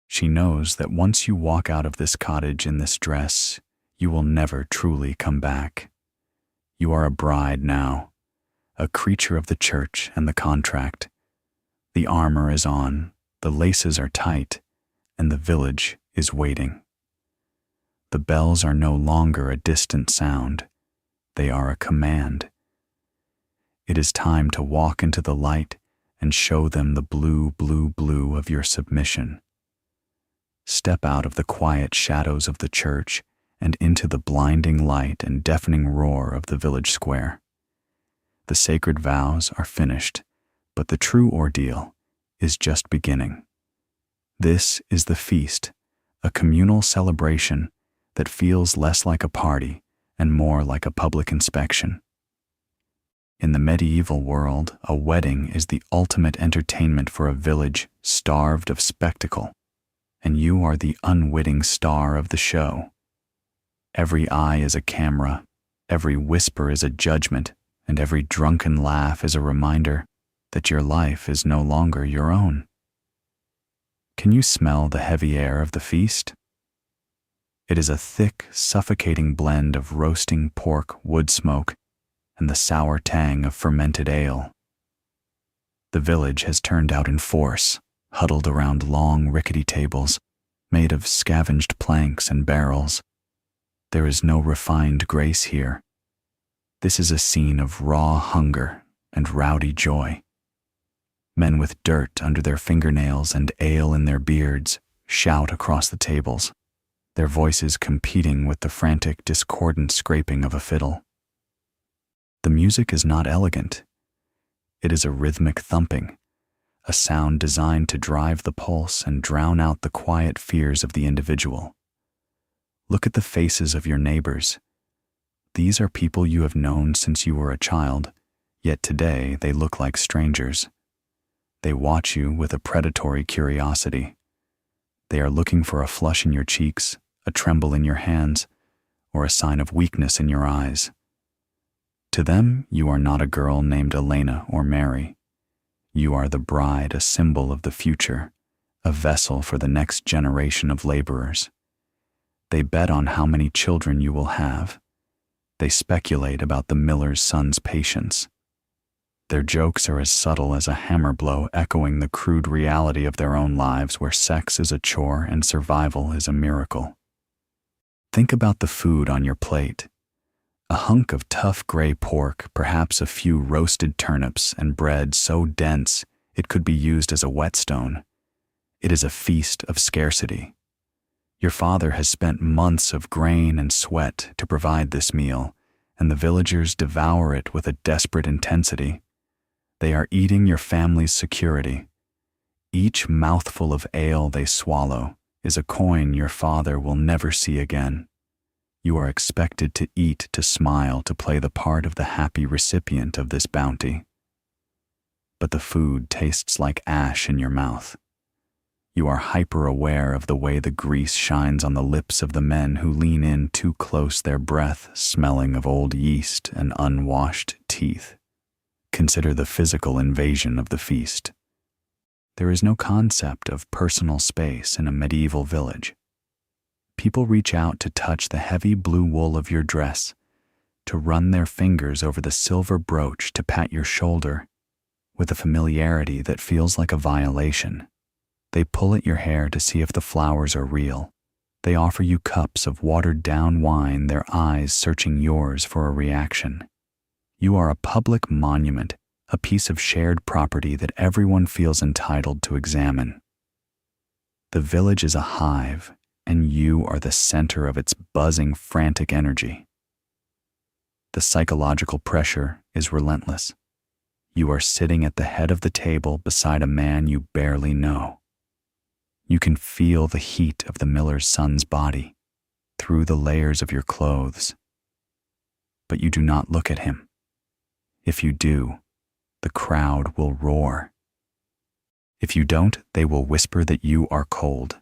She knows that once you walk out of this cottage in this dress, you will never truly come back. You are a bride now, a creature of the church and the contract. The armor is on, the laces are tight, and the village is waiting. The bells are no longer a distant sound. They are a command. It is time to walk into the light and show them the blue, blue, blue of your submission. Step out of the quiet shadows of the church and into the blinding light and deafening roar of the village square. The sacred vows are finished, but the true ordeal is just beginning. This is the feast, a communal celebration that feels less like a party and more like a public inspection. In the medieval world, a wedding is the ultimate entertainment for a village starved of spectacle, and you are the unwitting star of the show. Every eye is a camera, every whisper is a judgment, and every drunken laugh is a reminder that your life is no longer your own. Can you smell the heavy air of the feast? It is a thick, suffocating blend of roasting pork, wood smoke, and the sour tang of fermented ale. The village has turned out in force, huddled around long, rickety tables, made of scavenged planks and barrels. There is no refined grace here. This is a scene of raw hunger and rowdy joy. Men with dirt under their fingernails and ale in their beards shout across the tables, their voices competing with the frantic, discordant scraping of a fiddle. The music is not elegant. It is a rhythmic thumping, a sound designed to drive the pulse and drown out the quiet fears of the individual. Look at the faces of your neighbors. These are people you have known since you were a child, yet today they look like strangers. They watch you with a predatory curiosity. They are looking for a flush in your cheeks, a tremble in your hands, or a sign of weakness in your eyes. To them, you are not a girl named Elena or Mary. You are the bride, a symbol of the future, a vessel for the next generation of laborers. They bet on how many children you will have. They speculate about the miller's son's patience. Their jokes are as subtle as a hammer blow echoing the crude reality of their own lives where sex is a chore and survival is a miracle. Think about the food on your plate. A hunk of tough gray pork, perhaps a few roasted turnips, and bread so dense it could be used as a whetstone. It is a feast of scarcity. Your father has spent months of grain and sweat to provide this meal, and the villagers devour it with a desperate intensity. They are eating your family's security. Each mouthful of ale they swallow is a coin your father will never see again. You are expected to eat, to smile, to play the part of the happy recipient of this bounty. But the food tastes like ash in your mouth. You are hyper-aware of the way the grease shines on the lips of the men who lean in too close, their breath smelling of old yeast and unwashed teeth. Consider the physical invasion of the feast. There is no concept of personal space in a medieval village. People reach out to touch the heavy blue wool of your dress, to run their fingers over the silver brooch, to pat your shoulder, with a familiarity that feels like a violation. They pull at your hair to see if the flowers are real. They offer you cups of watered-down wine, their eyes searching yours for a reaction. You are a public monument, a piece of shared property that everyone feels entitled to examine. The village is a hive, and you are the center of its buzzing, frantic energy. The psychological pressure is relentless. You are sitting at the head of the table beside a man you barely know. You can feel the heat of the miller's son's body through the layers of your clothes. But you do not look at him. If you do, the crowd will roar. If you don't, they will whisper that you are cold.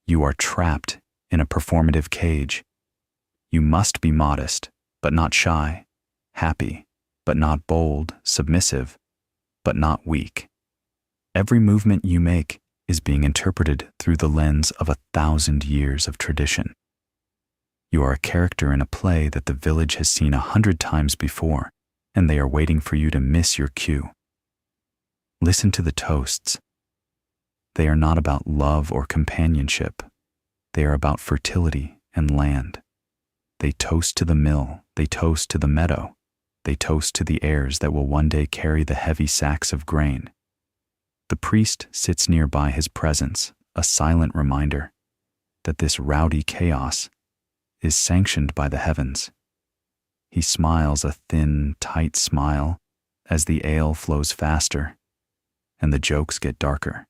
You are trapped in a performative cage. You must be modest, but not shy, happy, but not bold, submissive, but not weak. Every movement you make is being interpreted through the lens of 1,000 years of tradition. You are a character in a play that the village has seen 100 times before, and they are waiting for you to miss your cue. Listen to the toasts. They are not about love or companionship. They are about fertility and land. They toast to the mill. They toast to the meadow. They toast to the heirs that will one day carry the heavy sacks of grain. The priest sits nearby, his presence a silent reminder that this rowdy chaos is sanctioned by the heavens. He smiles a thin, tight smile as the ale flows faster and the jokes get darker.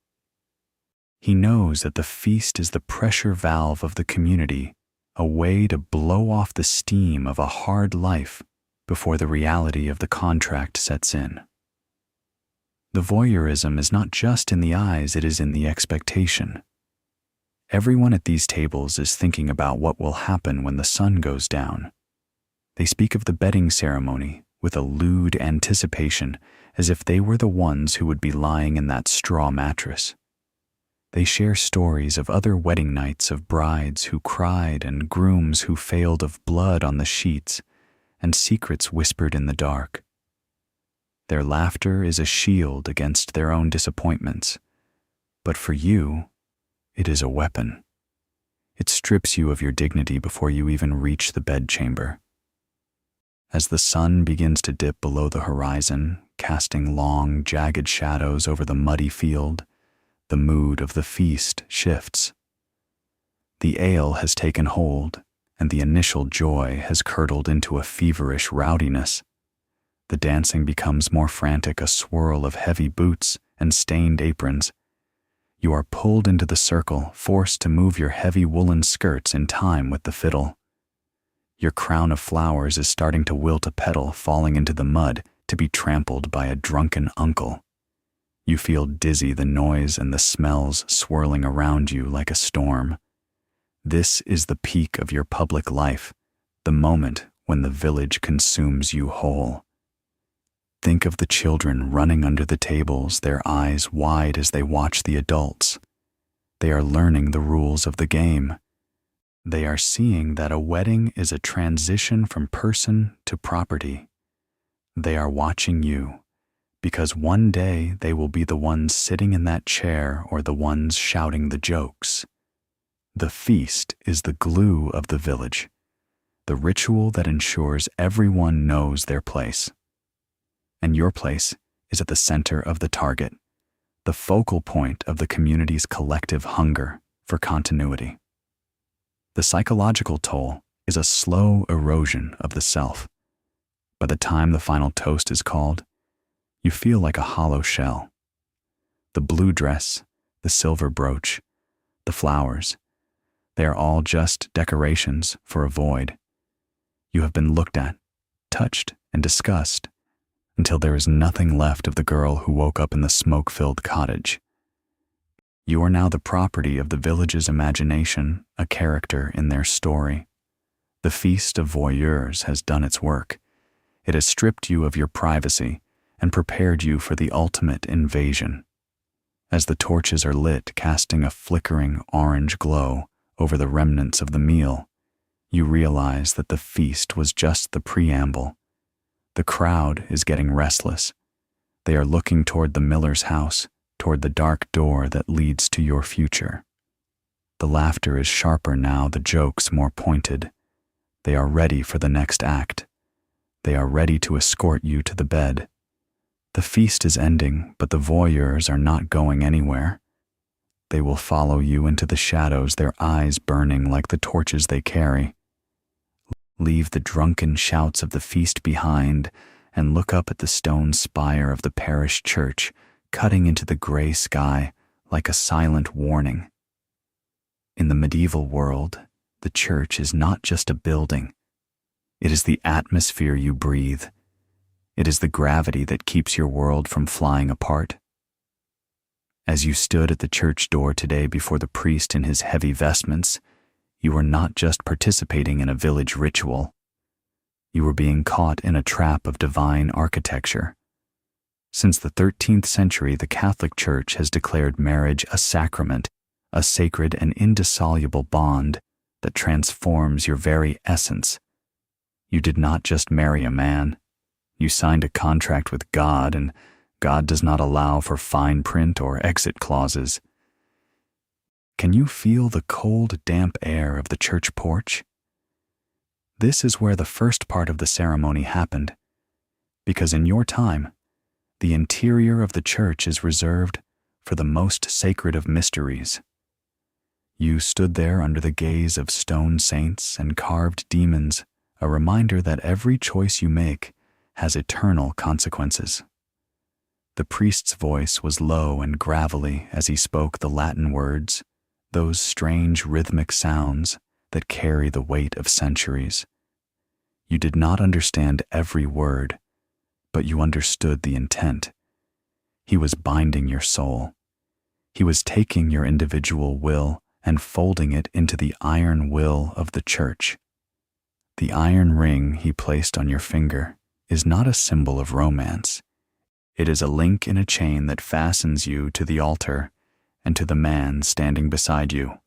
He knows that the feast is the pressure valve of the community, a way to blow off the steam of a hard life before the reality of the contract sets in. The voyeurism is not just in the eyes, it is in the expectation. Everyone at these tables is thinking about what will happen when the sun goes down. They speak of the bedding ceremony with a lewd anticipation, as if they were the ones who would be lying in that straw mattress. They share stories of other wedding nights, of brides who cried and grooms who failed, of blood on the sheets and secrets whispered in the dark. Their laughter is a shield against their own disappointments, but for you, it is a weapon. It strips you of your dignity before you even reach the bedchamber. As the sun begins to dip below the horizon, casting long, jagged shadows over the muddy field, the mood of the feast shifts. The ale has taken hold, and the initial joy has curdled into a feverish rowdiness. The dancing becomes more frantic, a swirl of heavy boots and stained aprons. You are pulled into the circle, forced to move your heavy woolen skirts in time with the fiddle. Your crown of flowers is starting to wilt a petal, falling into the mud to be trampled by a drunken uncle. You feel dizzy, the noise and the smells swirling around you like a storm. This is the peak of your public life, the moment when the village consumes you whole. Think of the children running under the tables, their eyes wide as they watch the adults. They are learning the rules of the game. They are seeing that a wedding is a transition from person to property. They are watching you, because one day they will be the ones sitting in that chair or the ones shouting the jokes. The feast is the glue of the village, the ritual that ensures everyone knows their place. And your place is at the center of the target, the focal point of the community's collective hunger for continuity. The psychological toll is a slow erosion of the self. By the time the final toast is called, you feel like a hollow shell. The blue dress, the silver brooch, the flowers, they are all just decorations for a void. You have been looked at, touched, and discussed until there is nothing left of the girl who woke up in the smoke-filled cottage. You are now the property of the village's imagination, a character in their story. The feast of Voyeurs has done its work. It has stripped you of your privacy and prepared you for the ultimate invasion. As the torches are lit, casting a flickering orange glow over the remnants of the meal, you realize that the feast was just the preamble. The crowd is getting restless. They are looking toward the miller's house, toward the dark door that leads to your future. The laughter is sharper now, the jokes more pointed. They are ready for the next act. They are ready to escort you to the bed. The feast is ending, but the voyeurs are not going anywhere. They will follow you into the shadows, their eyes burning like the torches they carry. Leave the drunken shouts of the feast behind and look up at the stone spire of the parish church, cutting into the gray sky like a silent warning. In the medieval world, the church is not just a building. It is the atmosphere you breathe. It is the gravity that keeps your world from flying apart. As you stood at the church door today before the priest in his heavy vestments, you were not just participating in a village ritual. You were being caught in a trap of divine architecture. Since the 13th century, the Catholic Church has declared marriage a sacrament, a sacred and indissoluble bond that transforms your very essence. You did not just marry a man. You signed a contract with God, and God does not allow for fine print or exit clauses. Can you feel the cold, damp air of the church porch? This is where the first part of the ceremony happened, because in your time, the interior of the church is reserved for the most sacred of mysteries. You stood there under the gaze of stone saints and carved demons, a reminder that every choice you make has eternal consequences. The priest's voice was low and gravelly as he spoke the Latin words, those strange rhythmic sounds that carry the weight of centuries. You did not understand every word, but you understood the intent. He was binding your soul. He was taking your individual will and folding it into the iron will of the church. The iron ring he placed on your finger is not a symbol of romance. It is a link in a chain that fastens you to the altar and to the man standing beside you,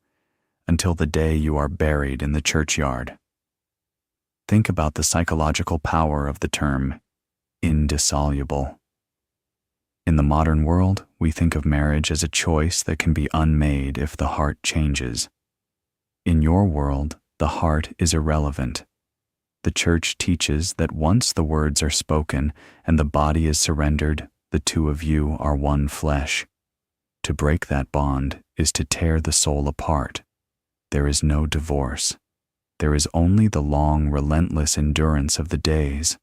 until the day you are buried in the churchyard. Think about the psychological power of the term indissoluble. In the modern world, we think of marriage as a choice that can be unmade if the heart changes. In your world, the heart is irrelevant. The church teaches that once the words are spoken and the body is surrendered, the two of you are one flesh. To break that bond is to tear the soul apart. There is no divorce. There is only the long, relentless endurance of the days.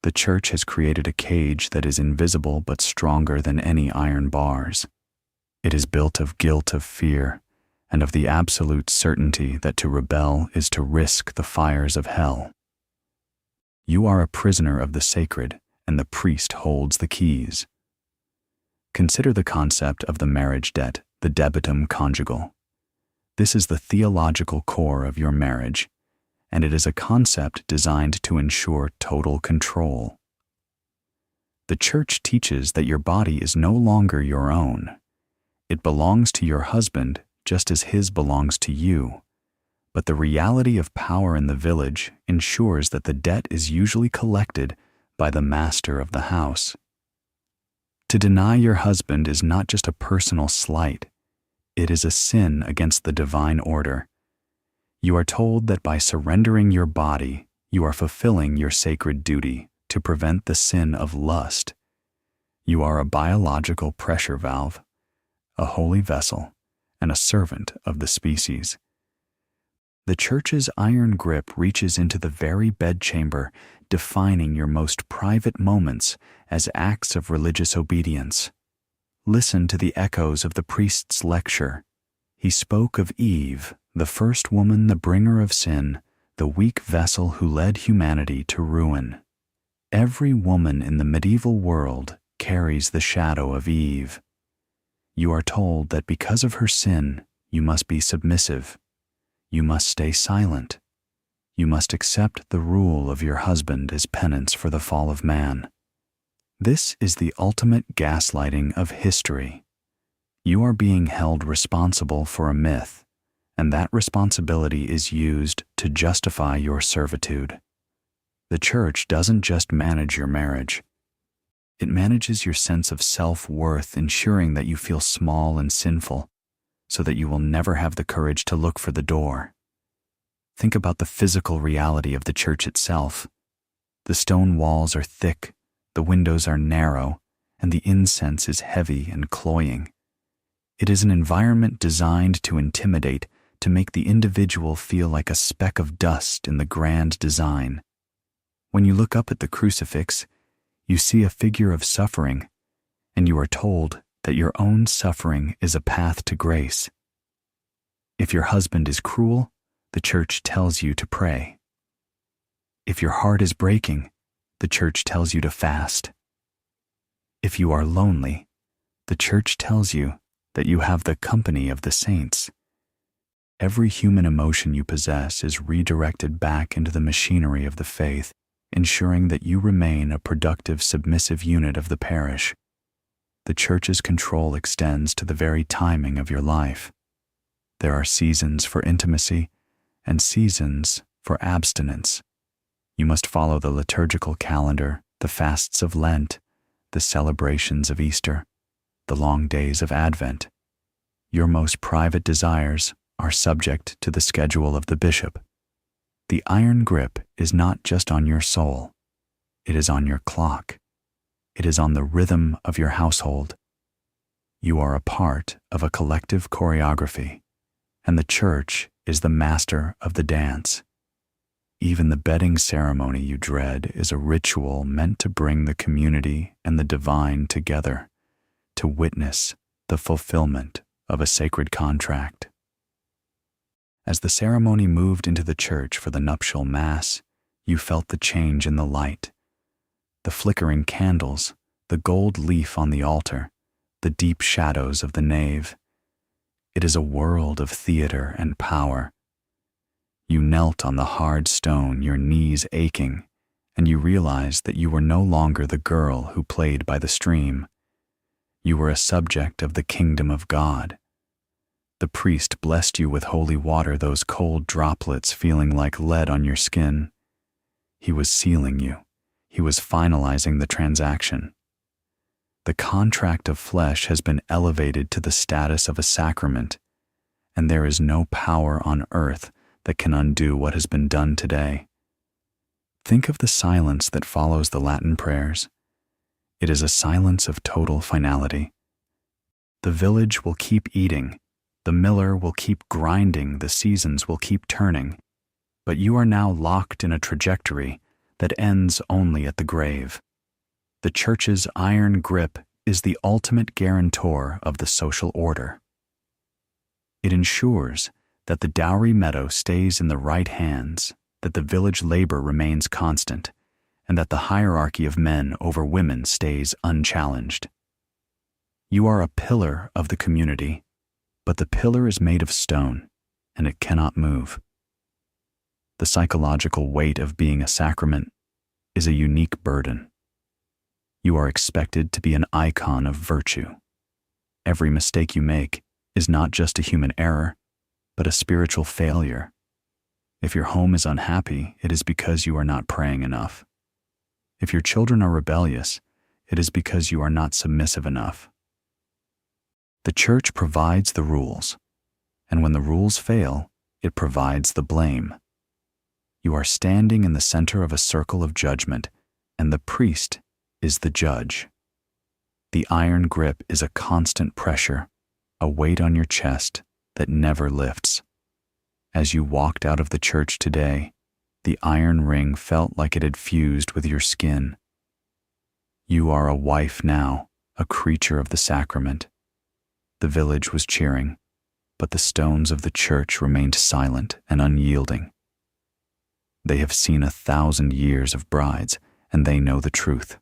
The church has created a cage that is invisible but stronger than any iron bars. It is built of guilt of fear and of the absolute certainty that to rebel is to risk the fires of hell. You are a prisoner of the sacred, and the priest holds the keys. Consider the concept of the marriage debt, the debitum conjugal. This is the theological core of your marriage, and it is a concept designed to ensure total control. The church teaches that your body is no longer your own. It belongs to your husband just as his belongs to you. But the reality of power in the village ensures that the debt is usually collected by the master of the house. To deny your husband is not just a personal slight, it is a sin against the divine order. You are told that by surrendering your body, you are fulfilling your sacred duty to prevent the sin of lust. You are a biological pressure valve, a holy vessel, and a servant of the species. The church's iron grip reaches into the very bedchamber, defining your most private moments as acts of religious obedience. Listen to the echoes of the priest's lecture. He spoke of Eve, the first woman, the bringer of sin, the weak vessel who led humanity to ruin. Every woman in the medieval world carries the shadow of Eve. You are told that because of her sin, you must be submissive. You must stay silent. You must accept the rule of your husband as penance for the fall of man. This is the ultimate gaslighting of history. You are being held responsible for a myth, and that responsibility is used to justify your servitude. The church doesn't just manage your marriage. It manages your sense of self-worth, ensuring that you feel small and sinful, so that you will never have the courage to look for the door. Think about the physical reality of the church itself. The stone walls are thick, the windows are narrow, and the incense is heavy and cloying. It is an environment designed to intimidate, to make the individual feel like a speck of dust in the grand design. When you look up at the crucifix, you see a figure of suffering, and you are told that your own suffering is a path to grace. If your husband is cruel, the church tells you to pray. If your heart is breaking, the church tells you to fast. If you are lonely, the church tells you that you have the company of the saints. Every human emotion you possess is redirected back into the machinery of the faith, ensuring that you remain a productive, submissive unit of the parish. The church's control extends to the very timing of your life. There are seasons for intimacy and seasons for abstinence. You must follow the liturgical calendar, the fasts of Lent, the celebrations of Easter, the long days of Advent. Your most private desires are subject to the schedule of the bishop. The iron grip is not just on your soul. It is on your clock. It is on the rhythm of your household. You are a part of a collective choreography, and the church is the master of the dance. Even the bedding ceremony you dread is a ritual meant to bring the community and the divine together, to witness the fulfillment of a sacred contract. As the ceremony moved into the church for the nuptial mass, you felt the change in the light. The flickering candles, the gold leaf on the altar, the deep shadows of the nave. It is a world of theater and power. You knelt on the hard stone, your knees aching, and you realized that you were no longer the girl who played by the stream. You were a subject of the kingdom of God. The priest blessed you with holy water, those cold droplets feeling like lead on your skin. He was sealing you. He was finalizing the transaction. The contract of flesh has been elevated to the status of a sacrament, and there is no power on earth that can undo what has been done today. Think of the silence that follows the Latin prayers. It is a silence of total finality. The village will keep eating, the miller will keep grinding, the seasons will keep turning, but you are now locked in a trajectory that ends only at the grave. The church's iron grip is the ultimate guarantor of the social order. It ensures that the dowry meadow stays in the right hands, that the village labor remains constant, and that the hierarchy of men over women stays unchallenged. You are a pillar of the community, but the pillar is made of stone, and it cannot move. The psychological weight of being a sacrament is a unique burden. You are expected to be an icon of virtue. Every mistake you make is not just a human error, but a spiritual failure. If your home is unhappy, it is because you are not praying enough. If your children are rebellious, it is because you are not submissive enough. The church provides the rules, and when the rules fail, it provides the blame. You are standing in the center of a circle of judgment, and the priest is the judge. The iron grip is a constant pressure. a weight on your chest that never lifts. As you walked out of the church today, the iron ring felt like it had fused with your skin. You are a wife now, a creature of the sacrament. The village was cheering, but the stones of the church remained silent and unyielding. They have seen 1,000 years of brides, and they know the truth.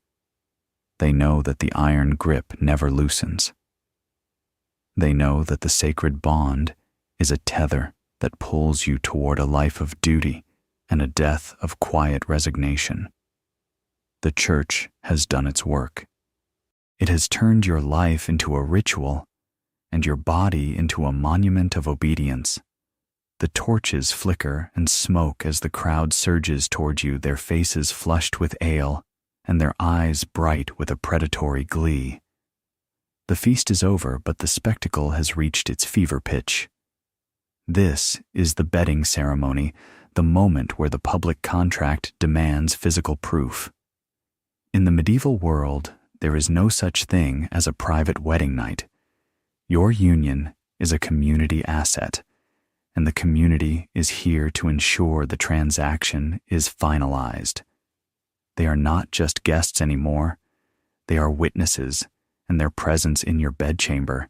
They know that the iron grip never loosens. They know that the sacred bond is a tether that pulls you toward a life of duty and a death of quiet resignation. The church has done its work. It has turned your life into a ritual and your body into a monument of obedience. The torches flicker and smoke as the crowd surges toward you, their faces flushed with ale and their eyes bright with a predatory glee. The feast is over, but the spectacle has reached its fever pitch. This is the bedding ceremony, the moment where the public contract demands physical proof. In the medieval world, there is no such thing as a private wedding night. Your union is a community asset, and the community is here to ensure the transaction is finalized. They are not just guests anymore. They are witnesses, and their presence in your bedchamber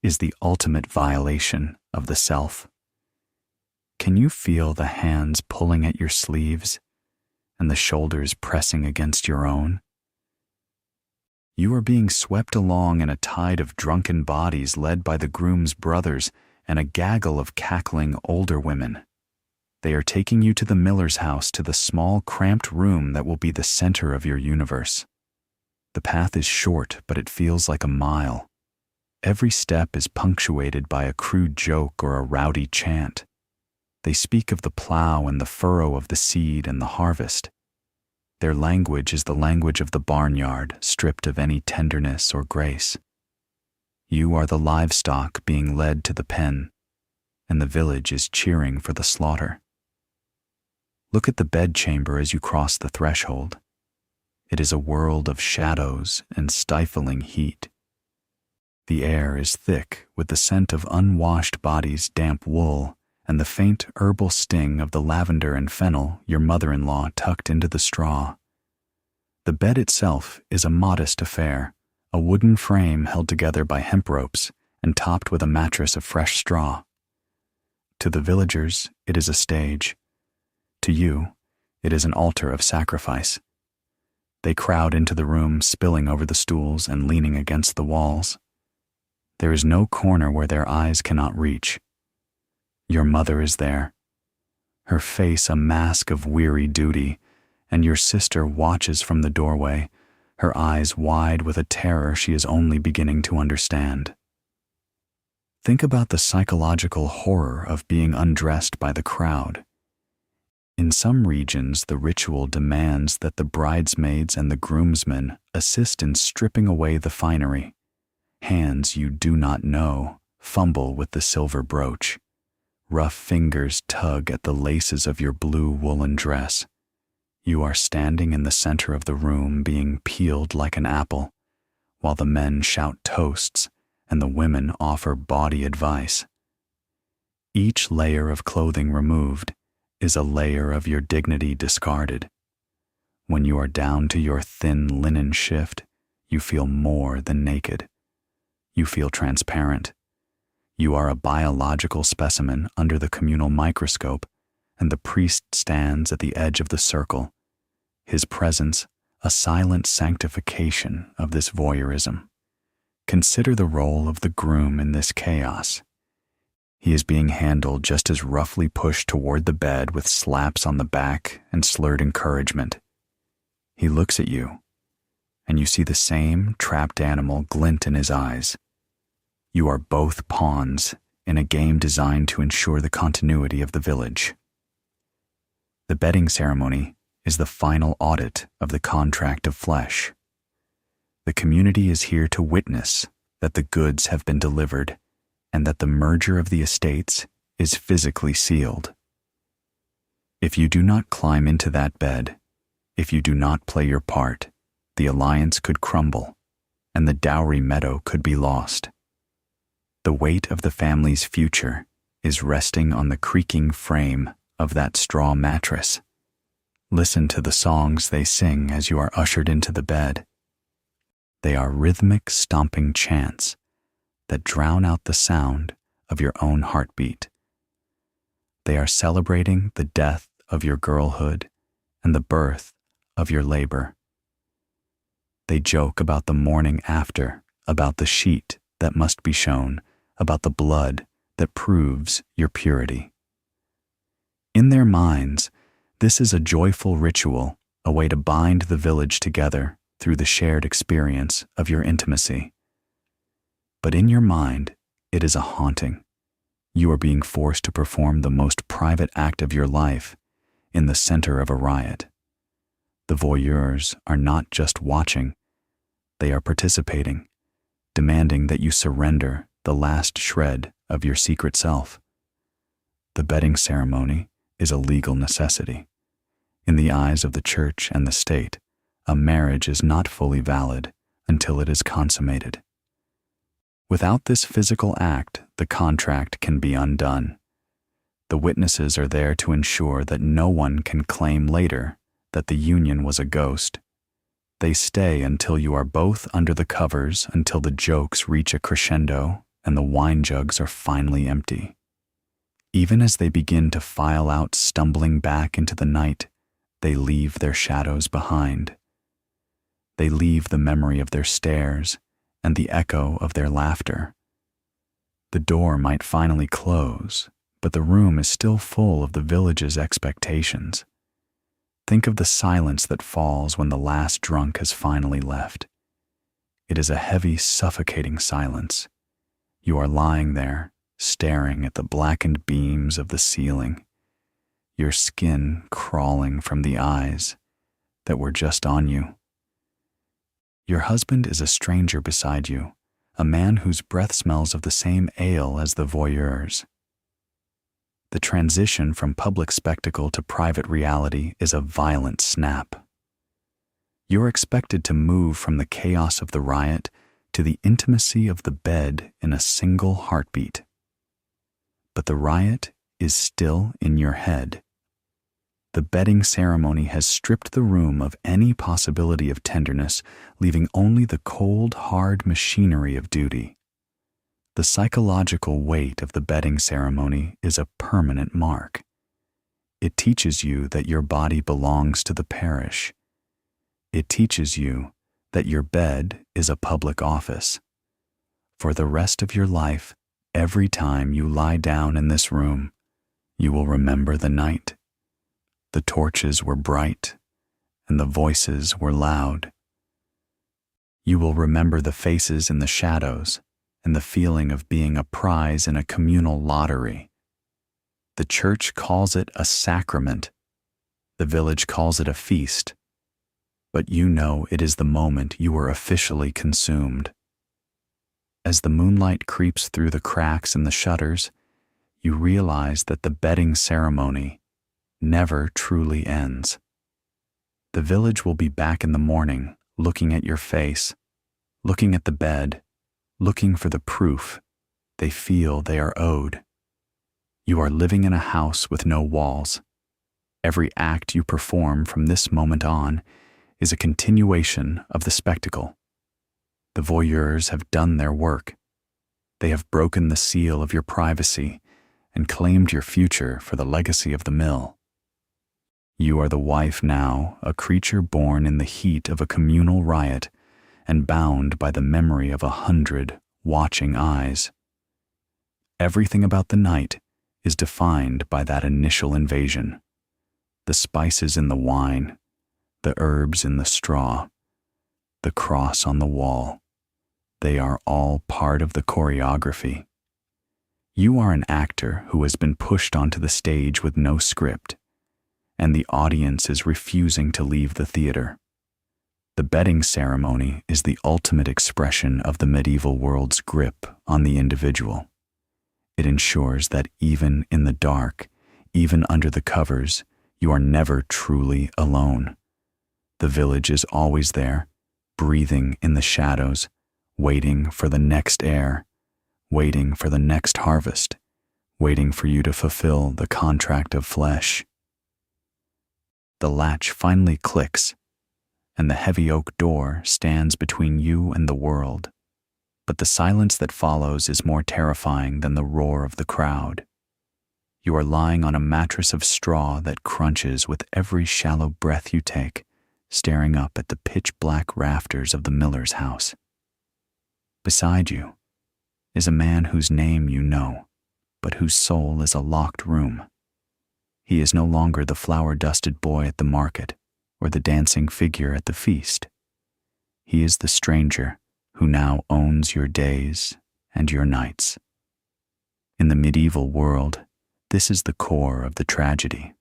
is the ultimate violation of the self. Can you feel the hands pulling at your sleeves and the shoulders pressing against your own? You are being swept along in a tide of drunken bodies led by the groom's brothers and a gaggle of cackling older women. They are taking you to the miller's house, to the small, cramped room that will be the center of your universe. The path is short, but it feels like a mile. Every step is punctuated by a crude joke or a rowdy chant. They speak of the plow and the furrow of the seed and the harvest. Their language is the language of the barnyard, stripped of any tenderness or grace. You are the livestock being led to the pen, and the village is cheering for the slaughter. Look at the bedchamber as you cross the threshold. It is a world of shadows and stifling heat. The air is thick with the scent of unwashed bodies, damp wool, and the faint herbal sting of the lavender and fennel your mother-in-law tucked into the straw. The bed itself is a modest affair, a wooden frame held together by hemp ropes and topped with a mattress of fresh straw. To the villagers, it is a stage. To you, it is an altar of sacrifice. They crowd into the room, spilling over the stools and leaning against the walls. There is no corner where their eyes cannot reach. Your mother is there, her face a mask of weary duty, and your sister watches from the doorway, her eyes wide with a terror she is only beginning to understand. Think about the psychological horror of being undressed by the crowd. In some regions, the ritual demands that the bridesmaids and the groomsmen assist in stripping away the finery. Hands you do not know fumble with the silver brooch. Rough fingers tug at the laces of your blue woolen dress. You are standing in the center of the room, being peeled like an apple, while the men shout toasts and the women offer bawdy advice. Each layer of clothing removed is a layer of your dignity discarded. When you are down to your thin linen shift, you feel more than naked. You feel transparent. You are a biological specimen under the communal microscope, and the priest stands at the edge of the circle, his presence a silent sanctification of this voyeurism. Consider the role of the groom in this chaos. He is being handled just as roughly pushed toward the bed with slaps on the back and slurred encouragement. He looks at you, and you see the same trapped animal glint in his eyes. You are both pawns in a game designed to ensure the continuity of the village. The bedding ceremony is the final audit of the contract of flesh. The community is here to witness that the goods have been delivered and that the merger of the estates is physically sealed. If you do not climb into that bed, if you do not play your part, the alliance could crumble and the dowry meadow could be lost. The weight of the family's future is resting on the creaking frame of that straw mattress. Listen to the songs they sing as you are ushered into the bed. They are rhythmic, stomping chants that drown out the sound of your own heartbeat. They are celebrating the death of your girlhood and the birth of your labor. They joke about the morning after, about the sheet that must be shown, about the blood that proves your purity. In their minds, this is a joyful ritual, a way to bind the village together through the shared experience of your intimacy. But in your mind, it is a haunting. You are being forced to perform the most private act of your life in the center of a riot. The voyeurs are not just watching, they are participating, demanding that you surrender the last shred of your secret self. The bedding ceremony is a legal necessity. In the eyes of the church and the state, a marriage is not fully valid until it is consummated. Without this physical act, the contract can be undone. The witnesses are there to ensure that no one can claim later that the union was a ghost. They stay until you are both under the covers, until the jokes reach a crescendo and the wine jugs are finally empty. Even as they begin to file out, stumbling back into the night, they leave their shadows behind. They leave the memory of their stares and the echo of their laughter. The door might finally close, but the room is still full of the village's expectations. Think of the silence that falls when the last drunk has finally left. It is a heavy, suffocating silence. You are lying there, staring at the blackened beams of the ceiling, your skin crawling from the eyes that were just on you. Your husband is a stranger beside you, a man whose breath smells of the same ale as the voyeurs. The transition from public spectacle to private reality is a violent snap. You're expected to move from the chaos of the riot to the intimacy of the bed in a single heartbeat. But the riot is still in your head. The bedding ceremony has stripped the room of any possibility of tenderness, leaving only the cold, hard machinery of duty. The psychological weight of the bedding ceremony is a permanent mark. It teaches you that your body belongs to the parish. It teaches you that your bed is a public office. For the rest of your life, every time you lie down in this room, you will remember the night. The torches were bright, and the voices were loud. You will remember the faces in the shadows and the feeling of being a prize in a communal lottery. The church calls it a sacrament. The village calls it a feast. But you know it is the moment you were officially consumed. As the moonlight creeps through the cracks in the shutters, you realize that the bedding ceremony never truly ends. The village will be back in the morning, looking at your face, looking at the bed, looking for the proof they feel they are owed. You are living in a house with no walls. Every act you perform from this moment on is a continuation of the spectacle. The voyeurs have done their work. They have broken the seal of your privacy and claimed your future for the legacy of the mill. You are the wife now, a creature born in the heat of a communal riot and bound by the memory of 100 watching eyes. Everything about the night is defined by that initial invasion. The spices in the wine, the herbs in the straw, the cross on the wall. They are all part of the choreography. You are an actor who has been pushed onto the stage with no script, and the audience is refusing to leave the theater. The bedding ceremony is the ultimate expression of the medieval world's grip on the individual. It ensures that even in the dark, even under the covers, you are never truly alone. The village is always there, breathing in the shadows, waiting for the next air, waiting for the next harvest, waiting for you to fulfill the contract of flesh. The latch finally clicks, and the heavy oak door stands between you and the world. But the silence that follows is more terrifying than the roar of the crowd. You are lying on a mattress of straw that crunches with every shallow breath you take, staring up at the pitch-black rafters of the miller's house. Beside you is a man whose name you know, but whose soul is a locked room. He is no longer the flour-dusted boy at the market or the dancing figure at the feast. He is the stranger who now owns your days and your nights. In the medieval world, this is the core of the tragedy.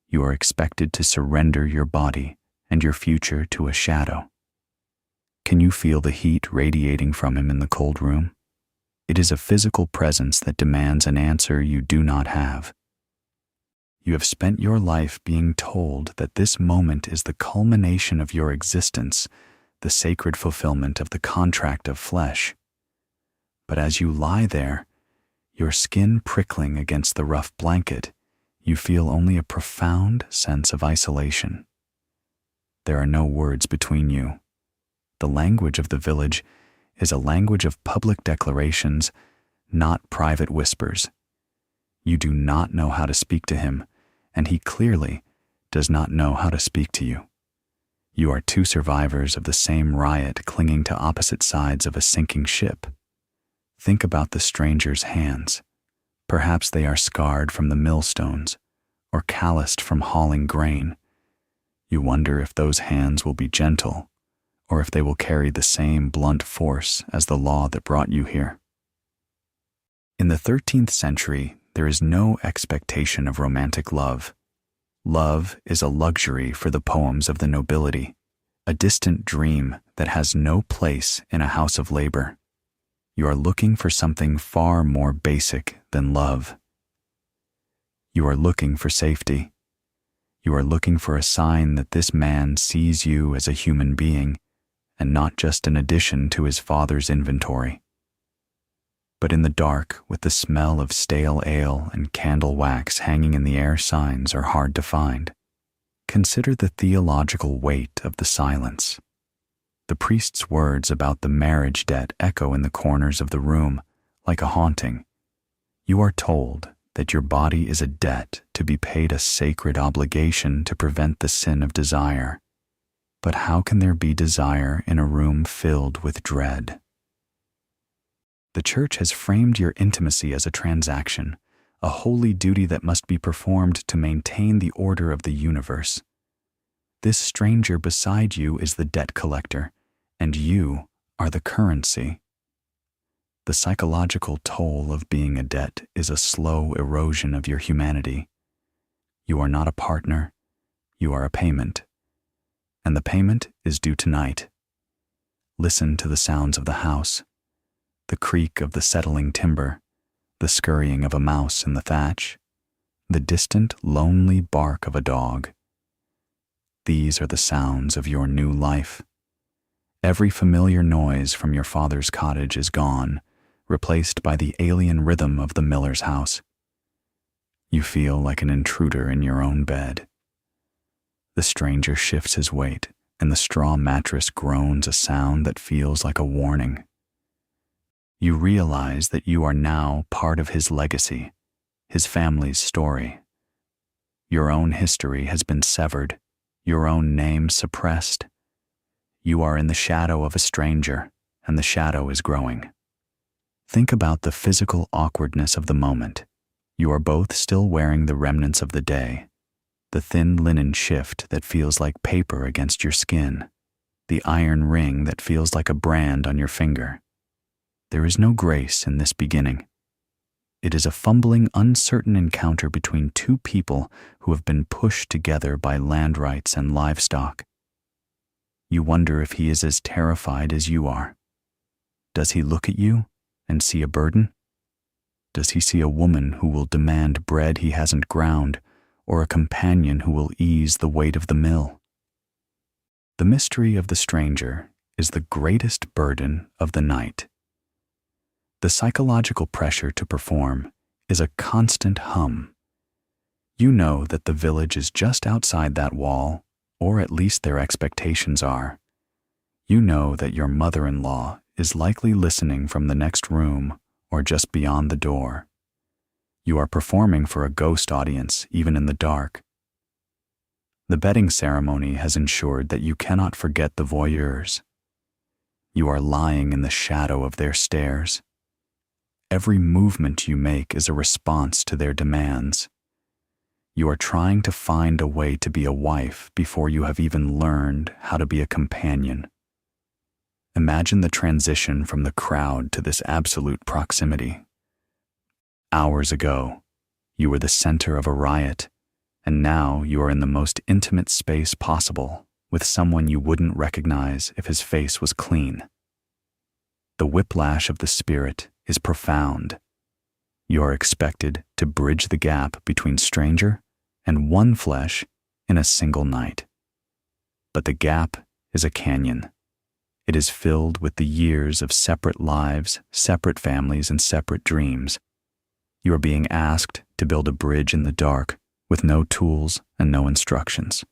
You are expected to surrender your body and your future to a shadow. Can you feel the heat radiating from him in the cold room? It is a physical presence that demands an answer you do not have. You have spent your life being told that this moment is the culmination of your existence, the sacred fulfillment of the contract of flesh. But as you lie there, your skin prickling against the rough blanket, you feel only a profound sense of isolation. There are no words between you. The language of the village is a language of public declarations, not private whispers. You do not know how to speak to him, and he clearly does not know how to speak to you. You are two survivors of the same riot clinging to opposite sides of a sinking ship. Think about the stranger's hands. Perhaps they are scarred from the millstones or calloused from hauling grain. You wonder if those hands will be gentle or if they will carry the same blunt force as the law that brought you here. In the 13th century, there is no expectation of romantic love. Love is a luxury for the poems of the nobility, a distant dream that has no place in a house of labor. You are looking for something far more basic than love. You are looking for safety. You are looking for a sign that this man sees you as a human being and not just an addition to his father's inventory. But in the dark, with the smell of stale ale and candle wax hanging in the air, signs are hard to find. Consider the theological weight of the silence. The priest's words about the marriage debt echo in the corners of the room like a haunting. You are told that your body is a debt to be paid, a sacred obligation to prevent the sin of desire. But how can there be desire in a room filled with dread? The church has framed your intimacy as a transaction, a holy duty that must be performed to maintain the order of the universe. This stranger beside you is the debt collector, and you are the currency. The psychological toll of being a debt is a slow erosion of your humanity. You are not a partner, you are a payment, and the payment is due tonight. Listen to the sounds of the house. The creak of the settling timber, the scurrying of a mouse in the thatch, the distant, lonely bark of a dog. These are the sounds of your new life. Every familiar noise from your father's cottage is gone, replaced by the alien rhythm of the miller's house. You feel like an intruder in your own bed. The stranger shifts his weight, and the straw mattress groans a sound that feels like a warning. You realize that you are now part of his legacy, his family's story. Your own history has been severed, your own name suppressed. You are in the shadow of a stranger, and the shadow is growing. Think about the physical awkwardness of the moment. You are both still wearing the remnants of the day, the thin linen shift that feels like paper against your skin, the iron ring that feels like a brand on your finger. There is no grace in this beginning. It is a fumbling, uncertain encounter between two people who have been pushed together by land rights and livestock. You wonder if he is as terrified as you are. Does he look at you and see a burden? Does he see a woman who will demand bread he hasn't ground, or a companion who will ease the weight of the mill? The mystery of the stranger is the greatest burden of the night. The psychological pressure to perform is a constant hum. You know that the village is just outside that wall, or at least their expectations are. You know that your mother-in-law is likely listening from the next room or just beyond the door. You are performing for a ghost audience, even in the dark. The bedding ceremony has ensured that you cannot forget the voyeurs. You are lying in the shadow of their stares. Every movement you make is a response to their demands. You are trying to find a way to be a wife before you have even learned how to be a companion. Imagine the transition from the crowd to this absolute proximity. Hours ago, you were the center of a riot, and now you are in the most intimate space possible with someone you wouldn't recognize if his face was clean. The whiplash of the spirit is profound. You are expected to bridge the gap between stranger and one flesh in a single night. But the gap is a canyon. It is filled with the years of separate lives, separate families, and separate dreams. You are being asked to build a bridge in the dark with no tools and no instructions.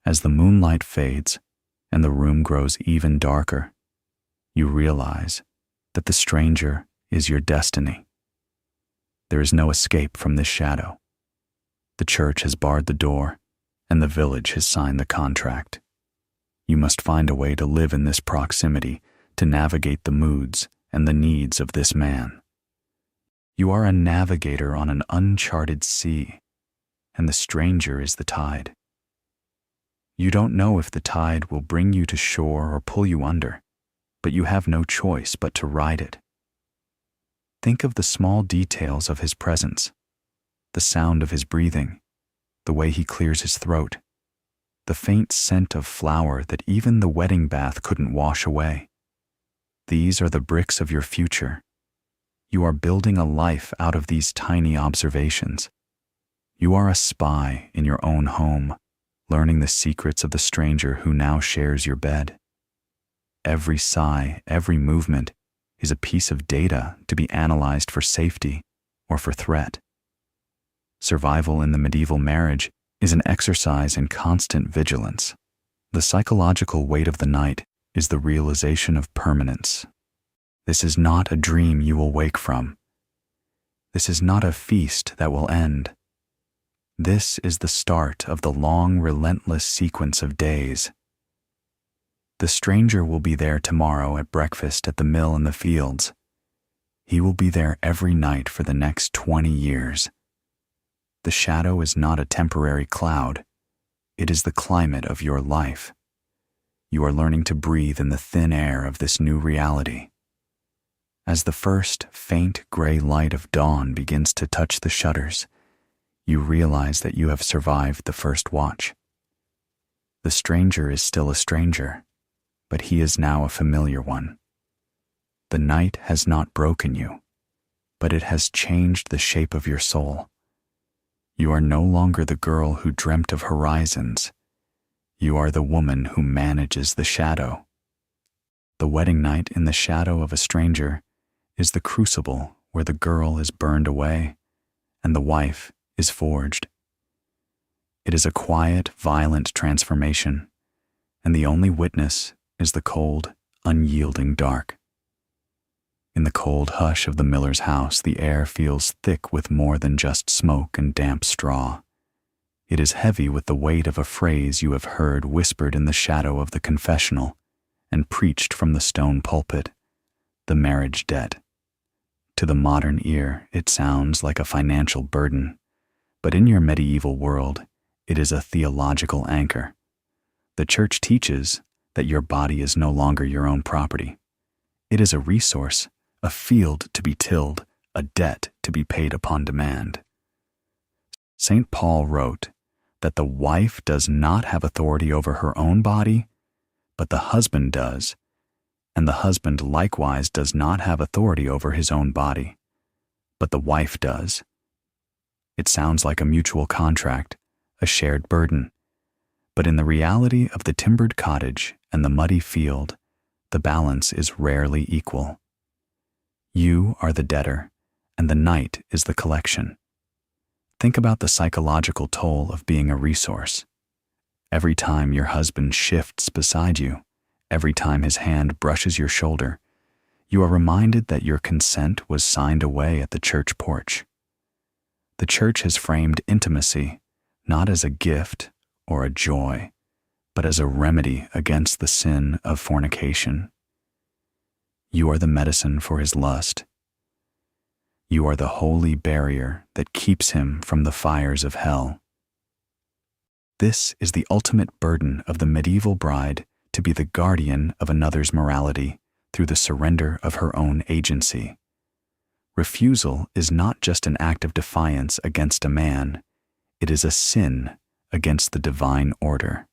As the moonlight fades and the room grows even darker, you realize that the stranger is your destiny. There is no escape from this shadow. The church has barred the door, and the village has signed the contract. You must find a way to live in this proximity, to navigate the moods and the needs of this man. You are a navigator on an uncharted sea, and the stranger is the tide. You don't know if the tide will bring you to shore or pull you under, but you have no choice but to ride it. Think of the small details of his presence, the sound of his breathing, the way he clears his throat, the faint scent of flower that even the wedding bath couldn't wash away. These are the bricks of your future. You are building a life out of these tiny observations. You are a spy in your own home, learning the secrets of the stranger who now shares your bed. Every sigh, every movement is a piece of data to be analyzed for safety or for threat. Survival in the medieval marriage is an exercise in constant vigilance. The psychological weight of the night is the realization of permanence. This is not a dream you will wake from. This is not a feast that will end. This is the start of the long, relentless sequence of days. The stranger will be there tomorrow at breakfast at the mill in the fields. He will be there every night for the next 20 years. The shadow is not a temporary cloud. It is the climate of your life. You are learning to breathe in the thin air of this new reality. As the first faint gray light of dawn begins to touch the shutters, you realize that you have survived the first watch. The stranger is still a stranger, but he is now a familiar one. The night has not broken you, but it has changed the shape of your soul. You are no longer the girl who dreamt of horizons. You are the woman who manages the shadow. The wedding night in the shadow of a stranger is the crucible where the girl is burned away and the wife is forged. It is a quiet, violent transformation, and the only witness is the cold, unyielding dark. In the cold hush of the miller's house, the air feels thick with more than just smoke and damp straw. It is heavy with the weight of a phrase you have heard whispered in the shadow of the confessional and preached from the stone pulpit: the marriage debt. To the modern ear, it sounds like a financial burden, but in your medieval world, it is a theological anchor. The church teaches that your body is no longer your own property. It is a resource, a field to be tilled, a debt to be paid upon demand. St. Paul wrote that the wife does not have authority over her own body, but the husband does, and the husband likewise does not have authority over his own body, but the wife does. It sounds like a mutual contract, a shared burden, but in the reality of the timbered cottage and the muddy field, the balance is rarely equal. You are the debtor, and the night is the collection. Think about the psychological toll of being a resource. Every time your husband shifts beside you, every time his hand brushes your shoulder, you are reminded that your consent was signed away at the church porch. The church has framed intimacy not as a gift or a joy, but as a remedy against the sin of fornication. You are the medicine for his lust. You are the holy barrier that keeps him from the fires of hell. This is the ultimate burden of the medieval bride, to be the guardian of another's morality through the surrender of her own agency. Refusal is not just an act of defiance against a man, it is a sin against the divine order.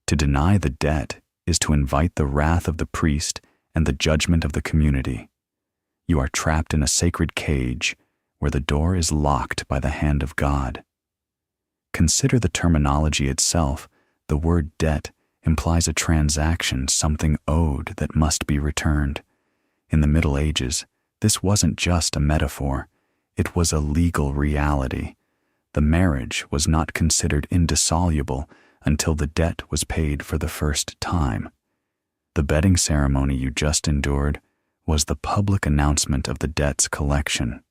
To deny the debt is to invite the wrath of the priest and the judgment of the community. You are trapped in a sacred cage where the door is locked by the hand of God. Consider the terminology itself. The word debt implies a transaction, something owed that must be returned. In the Middle Ages, this wasn't just a metaphor, it was a legal reality. The marriage was not considered indissoluble until the debt was paid for the first time. The bedding ceremony you just endured was the public announcement of the debt's collection.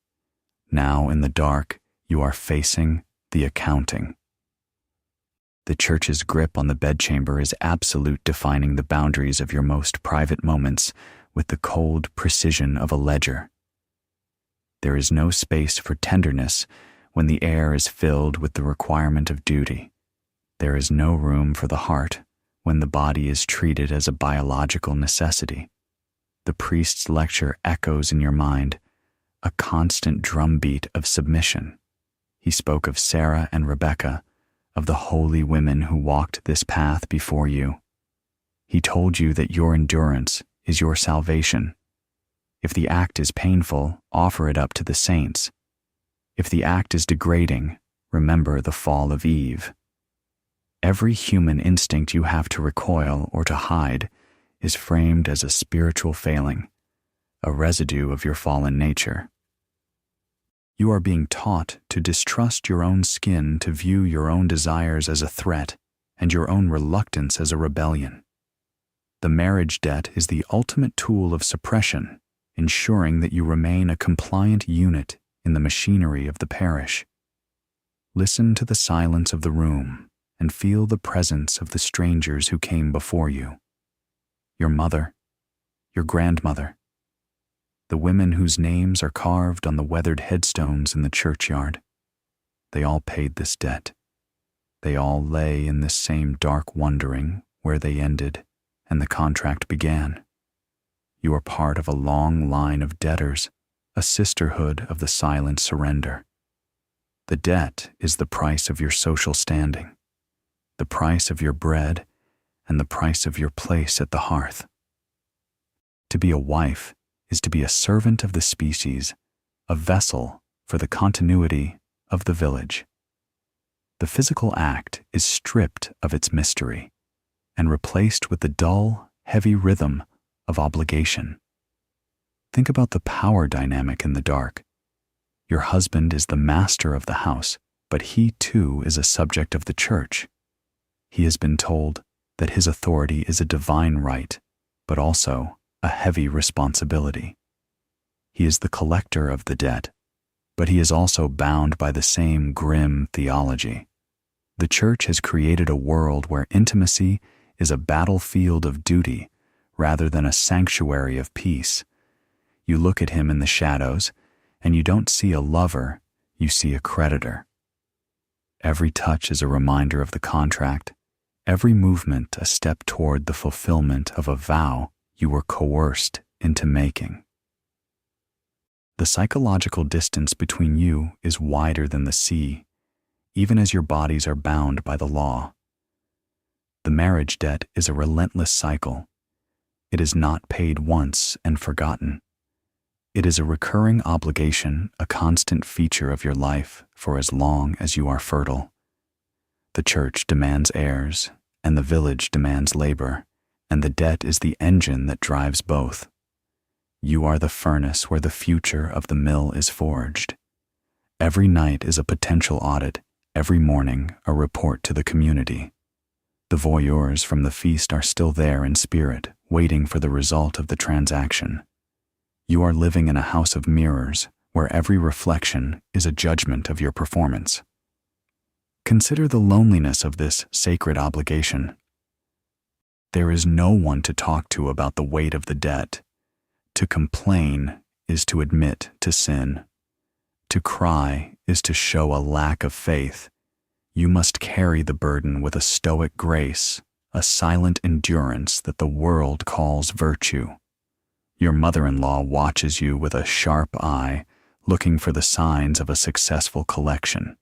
Now in the dark, you are facing the accounting. The church's grip on the bedchamber is absolute, defining the boundaries of your most private moments with the cold precision of a ledger. There is no space for tenderness when the air is filled with the requirement of duty. There is no room for the heart when the body is treated as a biological necessity. The priest's lecture echoes in your mind, a constant drumbeat of submission. He spoke of Sarah and Rebecca, of the holy women who walked this path before you. He told you that your endurance is your salvation. If the act is painful, offer it up to the saints. If the act is degrading, remember the fall of Eve. Every human instinct you have to recoil or to hide is framed as a spiritual failing, a residue of your fallen nature. You are being taught to distrust your own skin, to view your own desires as a threat and your own reluctance as a rebellion. The marriage debt is the ultimate tool of suppression, ensuring that you remain a compliant unit in the machinery of the parish. Listen to the silence of the room and feel the presence of the strangers who came before you. Your mother, your grandmother, the women whose names are carved on the weathered headstones in the churchyard. They all paid this debt. They all lay in this same dark wondering where they ended and the contract began. You are part of a long line of debtors, a sisterhood of the silent surrender. The debt is the price of your social standing, the price of your bread, and the price of your place at the hearth. To be a wife is to be a servant of the species, a vessel for the continuity of the village. The physical act is stripped of its mystery and replaced with the dull, heavy rhythm of obligation. Think about the power dynamic in the dark. Your husband is the master of the house, but he too is a subject of the church. He has been told that his authority is a divine right, but also a heavy responsibility. He is the collector of the debt, but he is also bound by the same grim theology. The church has created a world where intimacy is a battlefield of duty rather than a sanctuary of peace. You look at him in the shadows, and you don't see a lover, you see a creditor. Every touch is a reminder of the contract, every movement a step toward the fulfillment of a vow you were coerced into making. The psychological distance between you is wider than the sea, even as your bodies are bound by the law. The marriage debt is a relentless cycle. It is not paid once and forgotten. It is a recurring obligation, a constant feature of your life for as long as you are fertile. The church demands heirs, and the village demands labor, and the debt is the engine that drives both. You are the furnace where the future of the mill is forged. Every night is a potential audit, every morning a report to the community. The voyeurs from the feast are still there in spirit, waiting for the result of the transaction. You are living in a house of mirrors, where every reflection is a judgment of your performance. Consider the loneliness of this sacred obligation. There is no one to talk to about the weight of the debt. To complain is to admit to sin. To cry is to show a lack of faith. You must carry the burden with a stoic grace, a silent endurance that the world calls virtue. Your mother-in-law watches you with a sharp eye, looking for the signs of a successful collection.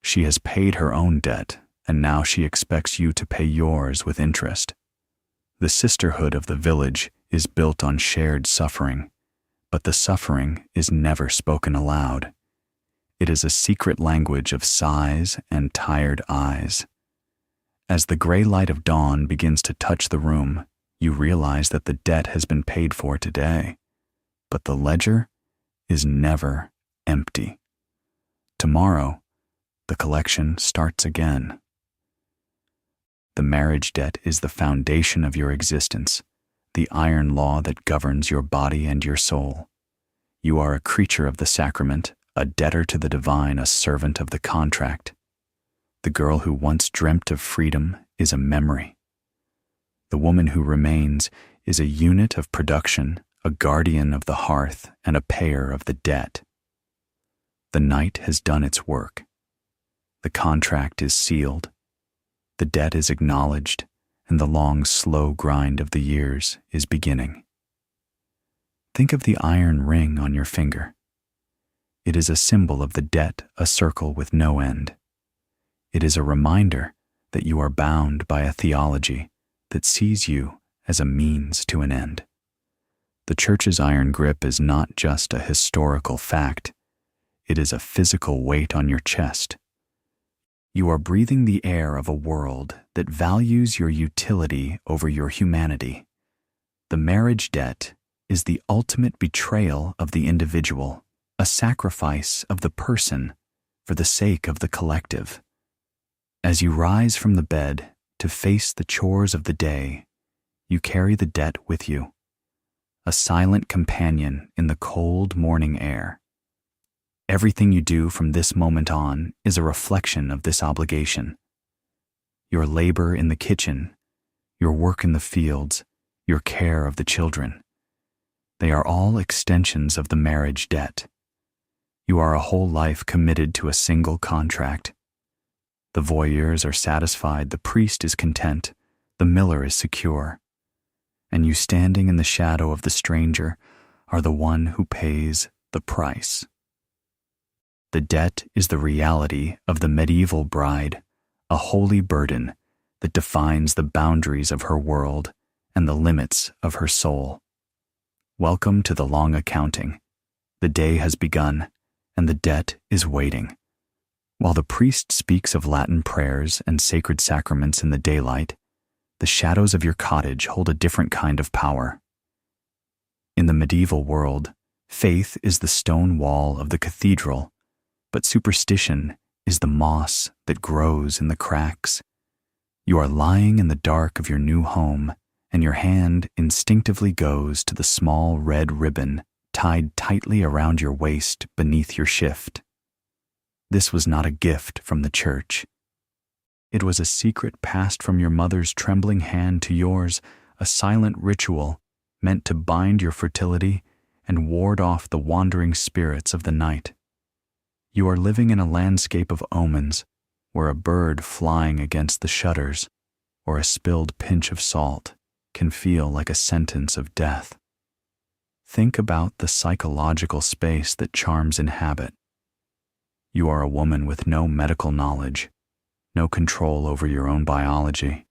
She has paid her own debt, and now she expects you to pay yours with interest. The sisterhood of the village is built on shared suffering, but the suffering is never spoken aloud. It is a secret language of sighs and tired eyes. As the gray light of dawn begins to touch the room, you realize that the debt has been paid for today, but the ledger is never empty. Tomorrow, the collection starts again. The marriage debt is the foundation of your existence, the iron law that governs your body and your soul. You are a creature of the sacrament, a debtor to the divine, a servant of the contract. The girl who once dreamt of freedom is a memory. The woman who remains is a unit of production, a guardian of the hearth, and a payer of the debt. The night has done its work. The contract is sealed. The debt is acknowledged, and the long, slow grind of the years is beginning. Think of the iron ring on your finger. It is a symbol of the debt, a circle with no end. It is a reminder that you are bound by a theology that sees you as a means to an end. The Church's iron grip is not just a historical fact. It is a physical weight on your chest. You are breathing the air of a world that values your utility over your humanity. The marriage debt is the ultimate betrayal of the individual, a sacrifice of the person for the sake of the collective. As you rise from the bed to face the chores of the day, you carry the debt with you, a silent companion in the cold morning air. Everything you do from this moment on is a reflection of this obligation. Your labor in the kitchen, your work in the fields, your care of the children. They are all extensions of the marriage debt. You are a whole life committed to a single contract. The voyeurs are satisfied, the priest is content, the miller is secure. And you standing in the shadow of the stranger are the one who pays the price. The debt is the reality of the medieval bride, a holy burden that defines the boundaries of her world and the limits of her soul. Welcome to the long accounting. The day has begun, and the debt is waiting. While the priest speaks of Latin prayers and sacred sacraments in the daylight, the shadows of your cottage hold a different kind of power. In the medieval world, faith is the stone wall of the cathedral, but superstition is the moss that grows in the cracks. You are lying in the dark of your new home, and your hand instinctively goes to the small red ribbon tied tightly around your waist beneath your shift. This was not a gift from the church. It was a secret passed from your mother's trembling hand to yours, a silent ritual meant to bind your fertility and ward off the wandering spirits of the night. You are living in a landscape of omens, where a bird flying against the shutters or a spilled pinch of salt can feel like a sentence of death. Think about the psychological space that charms inhabit. You are a woman with no medical knowledge, no control over your own biology,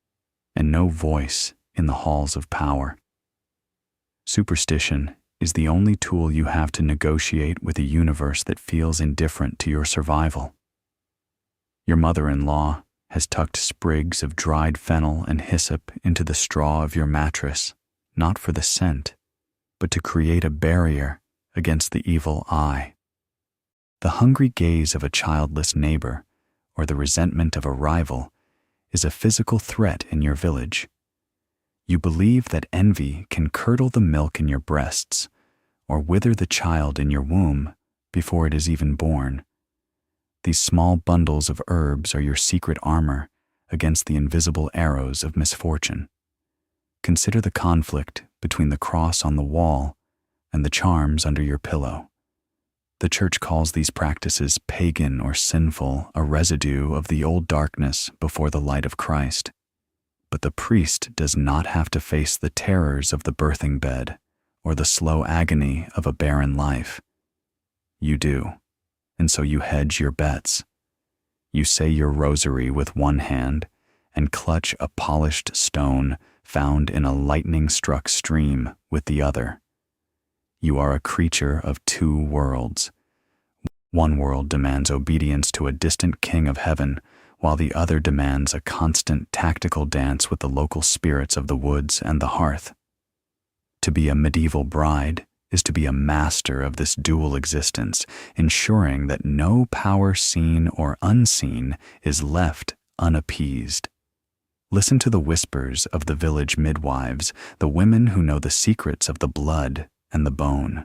and no voice in the halls of power. Superstition is the only tool you have to negotiate with a universe that feels indifferent to your survival. Your mother-in-law has tucked sprigs of dried fennel and hyssop into the straw of your mattress, not for the scent, but to create a barrier against the evil eye. The hungry gaze of a childless neighbor or the resentment of a rival is a physical threat in your village. You believe that envy can curdle the milk in your breasts or wither the child in your womb before it is even born. These small bundles of herbs are your secret armor against the invisible arrows of misfortune. Consider the conflict between the cross on the wall and the charms under your pillow. The Church calls these practices pagan or sinful, a residue of the old darkness before the light of Christ. But the priest does not have to face the terrors of the birthing bed or the slow agony of a barren life. You do, and so you hedge your bets. You say your rosary with one hand and clutch a polished stone found in a lightning-struck stream with the other. You are a creature of two worlds. One world demands obedience to a distant king of heaven, while the other demands a constant tactical dance with the local spirits of the woods and the hearth. To be a medieval bride is to be a master of this dual existence, ensuring that no power seen or unseen is left unappeased. Listen to the whispers of the village midwives, the women who know the secrets of the blood and the bone.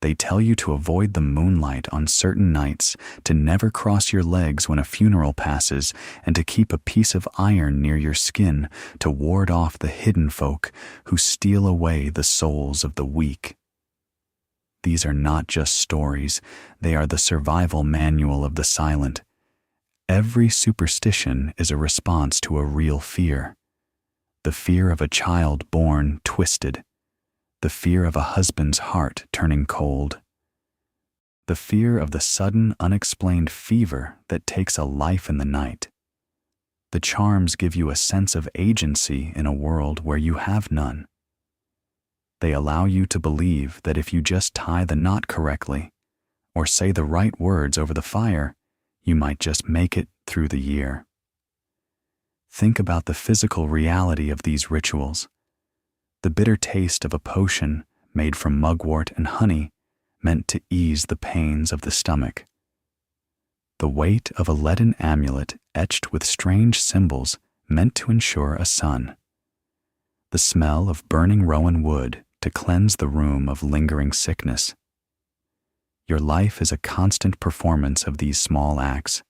They tell you to avoid the moonlight on certain nights, to never cross your legs when a funeral passes, and to keep a piece of iron near your skin to ward off the hidden folk who steal away the souls of the weak. These are not just stories, they are the survival manual of the silent. Every superstition is a response to a real fear. The fear of a child born twisted. The fear of a husband's heart turning cold. The fear of the sudden, unexplained fever that takes a life in the night. The charms give you a sense of agency in a world where you have none. They allow you to believe that if you just tie the knot correctly, or say the right words over the fire, you might just make it through the year. Think about the physical reality of these rituals. The bitter taste of a potion made from mugwort and honey meant to ease the pains of the stomach. The weight of a leaden amulet etched with strange symbols meant to ensure a son. The smell of burning rowan wood to cleanse the room of lingering sickness. Your life is a constant performance of these small acts.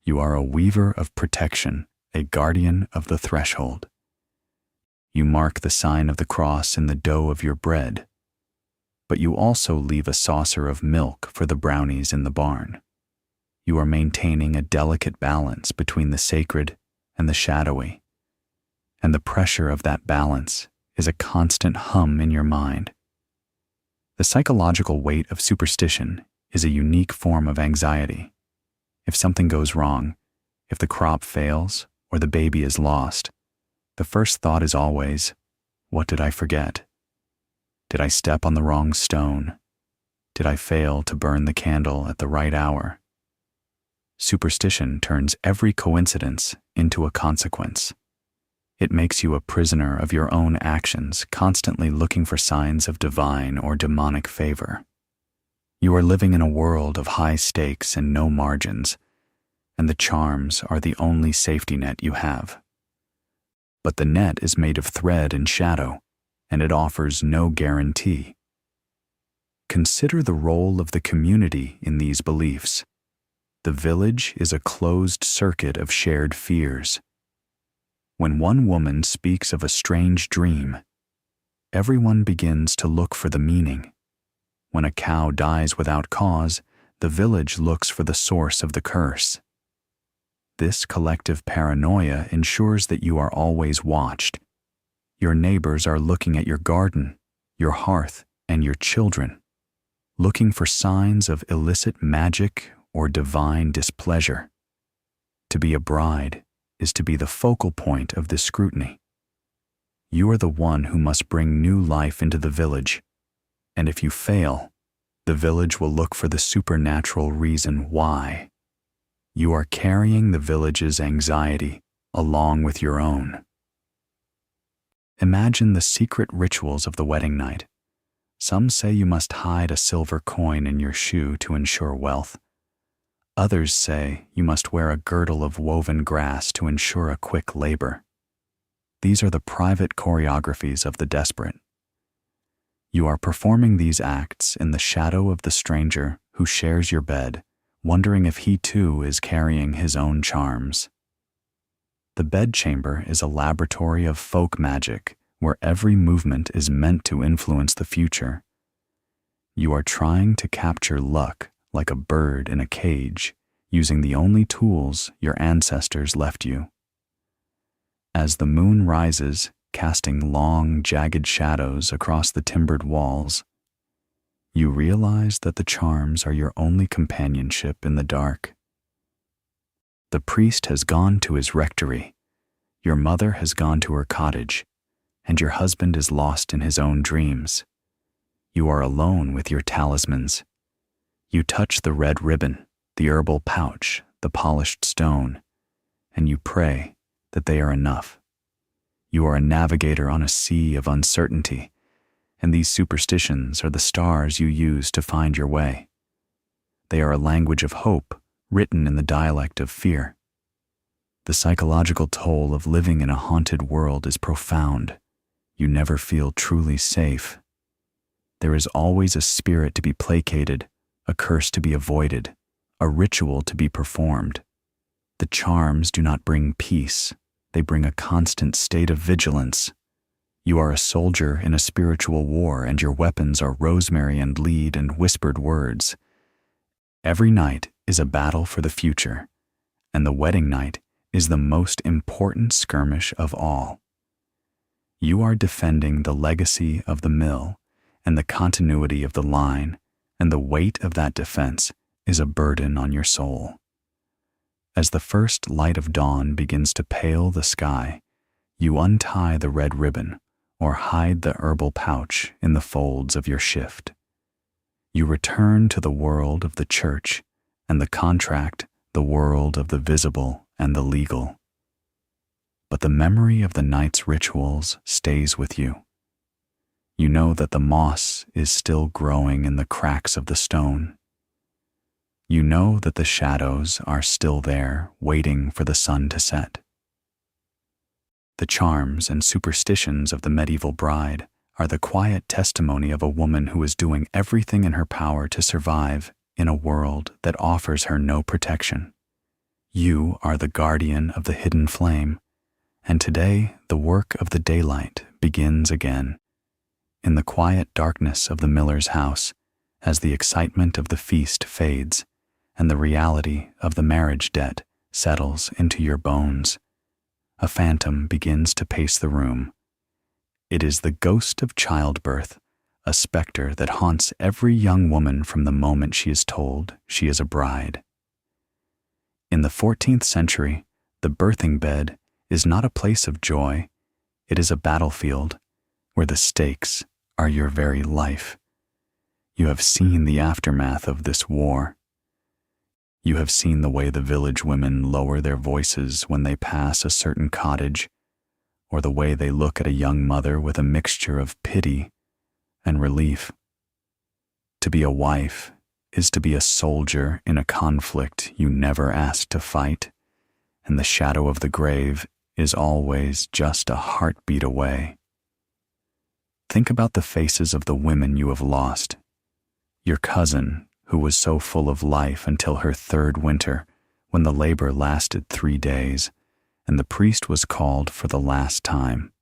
You are a weaver of protection, a guardian of the threshold. You mark the sign of the cross in the dough of your bread, but you also leave a saucer of milk for the brownies in the barn. You are maintaining a delicate balance between the sacred and the shadowy, and the pressure of that balance is a constant hum in your mind. The psychological weight of superstition is a unique form of anxiety. If something goes wrong, if the crop fails or the baby is lost, the first thought is always, what did I forget? Did I step on the wrong stone? Did I fail to burn the candle at the right hour? Superstition turns every coincidence into a consequence. It makes you a prisoner of your own actions, constantly looking for signs of divine or demonic favor. You are living in a world of high stakes and no margins, and the charms are the only safety net you have. But the net is made of thread and shadow, and it offers no guarantee. Consider the role of the community in these beliefs. The village is a closed circuit of shared fears. When one woman speaks of a strange dream, everyone begins to look for the meaning. When a cow dies without cause, the village looks for the source of the curse. This collective paranoia ensures that you are always watched. Your neighbors are looking at your garden, your hearth, and your children, looking for signs of illicit magic or divine displeasure. To be a bride is to be the focal point of this scrutiny. You are the one who must bring new life into the village, and if you fail, the village will look for the supernatural reason why. You are carrying the village's anxiety along with your own. Imagine the secret rituals of the wedding night, Some say you must hide a silver coin in your shoe to ensure wealth. Others say you must wear a girdle of woven grass to ensure a quick labor. These are the private choreographies of the desperate. You are performing these acts in the shadow of the stranger who shares your bed, wondering if he too is carrying his own charms. The bedchamber is a laboratory of folk magic where every movement is meant to influence the future. You are trying to capture luck like a bird in a cage, using the only tools your ancestors left you. As the moon rises, casting long, jagged shadows across the timbered walls, you realize that the charms are your only companionship in the dark. The priest has gone to his rectory, your mother has gone to her cottage, and your husband is lost in his own dreams. You are alone with your talismans. You touch the red ribbon, the herbal pouch, the polished stone, and you pray that they are enough. You are a navigator on a sea of uncertainty, and these superstitions are the stars you use to find your way. They are a language of hope, written in the dialect of fear. The psychological toll of living in a haunted world is profound. You never feel truly safe. There is always a spirit to be placated, a curse to be avoided, a ritual to be performed. The charms do not bring peace. They bring a constant state of vigilance. You are a soldier in a spiritual war, and your weapons are rosemary and lead and whispered words. Every night is a battle for the future, and the wedding night is the most important skirmish of all. You are defending the legacy of the mill and the continuity of the line, and the weight of that defense is a burden on your soul. As the first light of dawn begins to pale the sky, you untie the red ribbon or hide the herbal pouch in the folds of your shift. You return to the world of the church and the contract, the world of the visible and the legal. But the memory of the night's rituals stays with you. You know that the moss is still growing in the cracks of the stone. You know that the shadows are still there, waiting for the sun to set. The charms and superstitions of the medieval bride are the quiet testimony of a woman who is doing everything in her power to survive in a world that offers her no protection. You are the guardian of the hidden flame, and today the work of the daylight begins again. In the quiet darkness of the miller's house, as the excitement of the feast fades, and the reality of the marriage debt settles into your bones, a phantom begins to pace the room. It is the ghost of childbirth, a specter that haunts every young woman from the moment she is told she is a bride. In the 14th century, the birthing bed is not a place of joy, it is a battlefield where the stakes are your very life. You have seen the aftermath of this war. You have seen the way the village women lower their voices when they pass a certain cottage, or the way they look at a young mother with a mixture of pity and relief. To be a wife is to be a soldier in a conflict you never asked to fight, and the shadow of the grave is always just a heartbeat away. Think about the faces of the women you have lost. Your cousin, who was so full of life until her third winter, when the labor lasted 3 days, and the priest was called for the last time.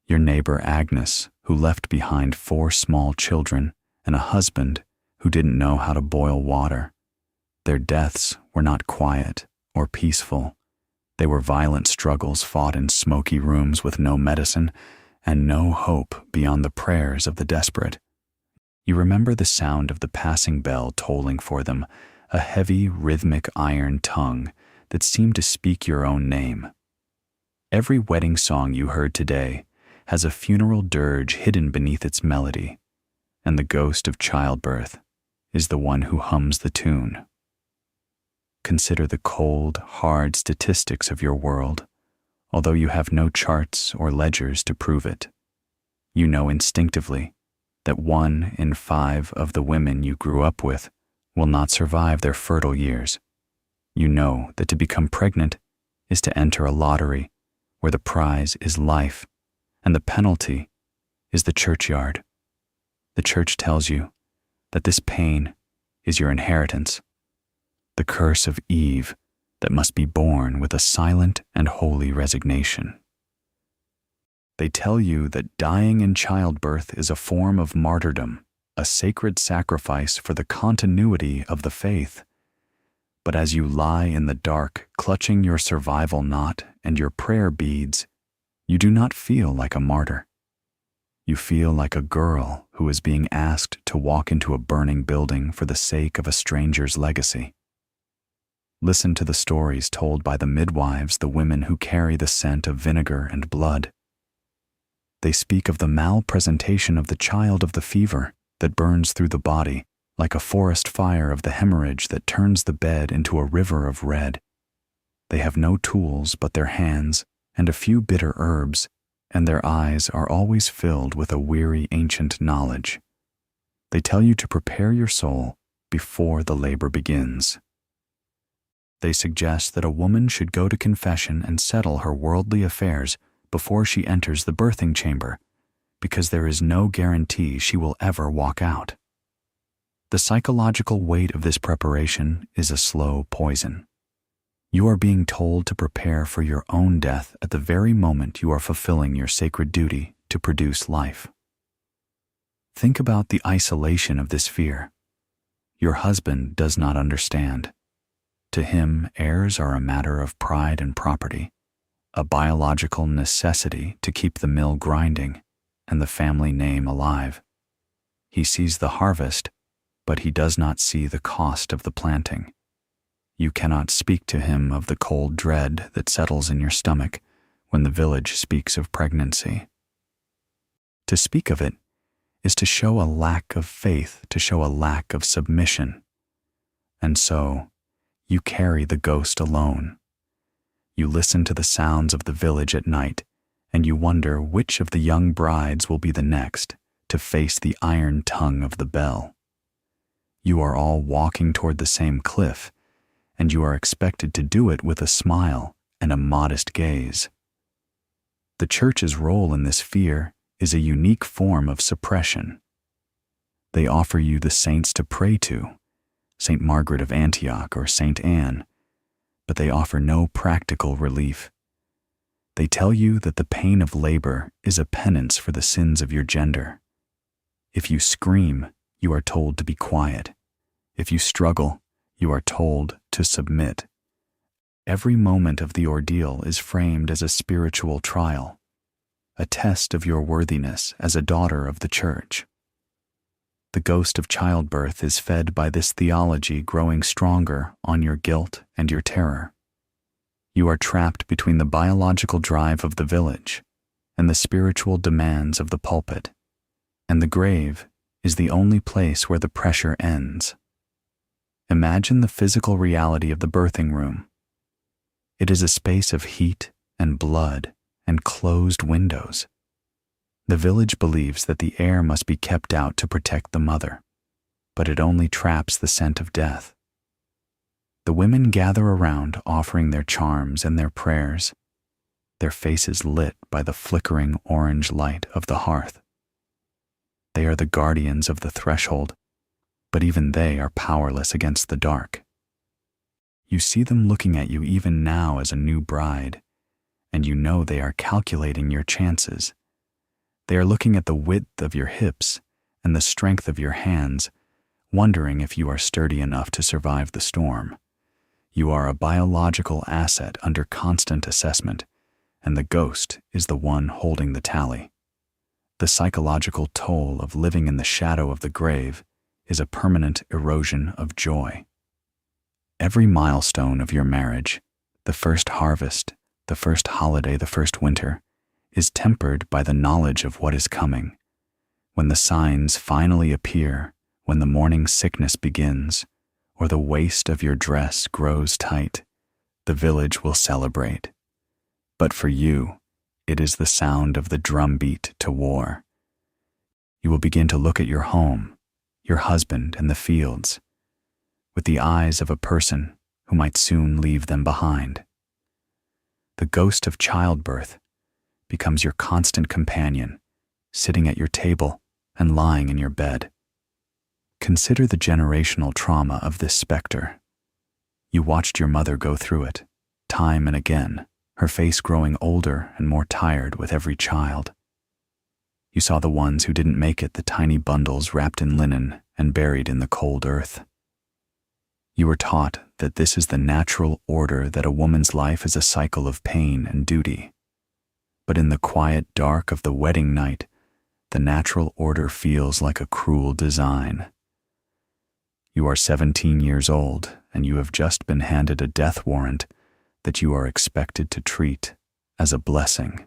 Your neighbor Agnes, who left behind 4 small children and a husband who didn't know how to boil water. Their deaths were not quiet or peaceful. They were violent struggles fought in smoky rooms with no medicine and no hope beyond the prayers of the desperate. You remember the sound of the passing bell tolling for them, a heavy, rhythmic iron tongue that seemed to speak your own name. Every wedding song you heard today has a funeral dirge hidden beneath its melody, and the ghost of childbirth is the one who hums the tune. Consider the cold, hard statistics of your world, although you have no charts or ledgers to prove it. You know instinctively that 1 in 5 of the women you grew up with will not survive their fertile years. You know that to become pregnant is to enter a lottery where the prize is life and the penalty is the churchyard. The church tells you that this pain is your inheritance, the curse of Eve that must be borne with a silent and holy resignation. They tell you that dying in childbirth is a form of martyrdom, a sacred sacrifice for the continuity of the faith. But as you lie in the dark, clutching your survival knot and your prayer beads, you do not feel like a martyr. You feel like a girl who is being asked to walk into a burning building for the sake of a stranger's legacy. Listen to the stories told by the midwives, the women who carry the scent of vinegar and blood. They speak of the malpresentation of the child of the fever that burns through the body, like a forest fire of the hemorrhage that turns the bed into a river of red. They have no tools but their hands and a few bitter herbs, and their eyes are always filled with a weary ancient knowledge. They tell you to prepare your soul before the labor begins. They suggest that a woman should go to confession and settle her worldly affairs before she enters the birthing chamber, because there is no guarantee she will ever walk out. The psychological weight of this preparation is a slow poison. You are being told to prepare for your own death at the very moment you are fulfilling your sacred duty to produce life. Think about the isolation of this fear. Your husband does not understand. To him, heirs are a matter of pride and property, a biological necessity to keep the mill grinding and the family name alive. He sees the harvest, but he does not see the cost of the planting. You cannot speak to him of the cold dread that settles in your stomach when the village speaks of pregnancy. To speak of it is to show a lack of faith, to show a lack of submission. And so, you carry the ghost alone. You listen to the sounds of the village at night, and you wonder which of the young brides will be the next to face the iron tongue of the bell. You are all walking toward the same cliff, and you are expected to do it with a smile and a modest gaze. The church's role in this fear is a unique form of suppression. They offer you the saints to pray to, St. Margaret of Antioch or St. Anne, but they offer no practical relief. They tell you that the pain of labor is a penance for the sins of your gender. If you scream, you are told to be quiet. If you struggle, you are told to submit. Every moment of the ordeal is framed as a spiritual trial, a test of your worthiness as a daughter of the church. The ghost of childbirth is fed by this theology growing stronger on your guilt and your terror. You are trapped between the biological drive of the village and the spiritual demands of the pulpit, and the grave is the only place where the pressure ends. Imagine the physical reality of the birthing room. It is a space of heat and blood and closed windows. The village believes that the air must be kept out to protect the mother, but it only traps the scent of death. The women gather around offering their charms and their prayers, their faces lit by the flickering orange light of the hearth. They are the guardians of the threshold, but even they are powerless against the dark. You see them looking at you even now as a new bride, and you know they are calculating your chances. They are looking at the width of your hips and the strength of your hands, wondering if you are sturdy enough to survive the storm. You are a biological asset under constant assessment, and the ghost is the one holding the tally. The psychological toll of living in the shadow of the grave is a permanent erosion of joy. Every milestone of your marriage, the first harvest, the first holiday, the first winter, is tempered by the knowledge of what is coming. When the signs finally appear, when the morning sickness begins, or the waist of your dress grows tight, the village will celebrate. But for you, it is the sound of the drumbeat to war. You will begin to look at your home, your husband, and the fields with the eyes of a person who might soon leave them behind. The ghost of childbirth becomes your constant companion, sitting at your table and lying in your bed. Consider the generational trauma of this specter. You watched your mother go through it, time and again, her face growing older and more tired with every child. You saw the ones who didn't make it, the tiny bundles wrapped in linen and buried in the cold earth. You were taught that this is the natural order, that a woman's life is a cycle of pain and duty. But in the quiet dark of the wedding night, the natural order feels like a cruel design. You are 17 years old, and you have just been handed a death warrant that you are expected to treat as a blessing.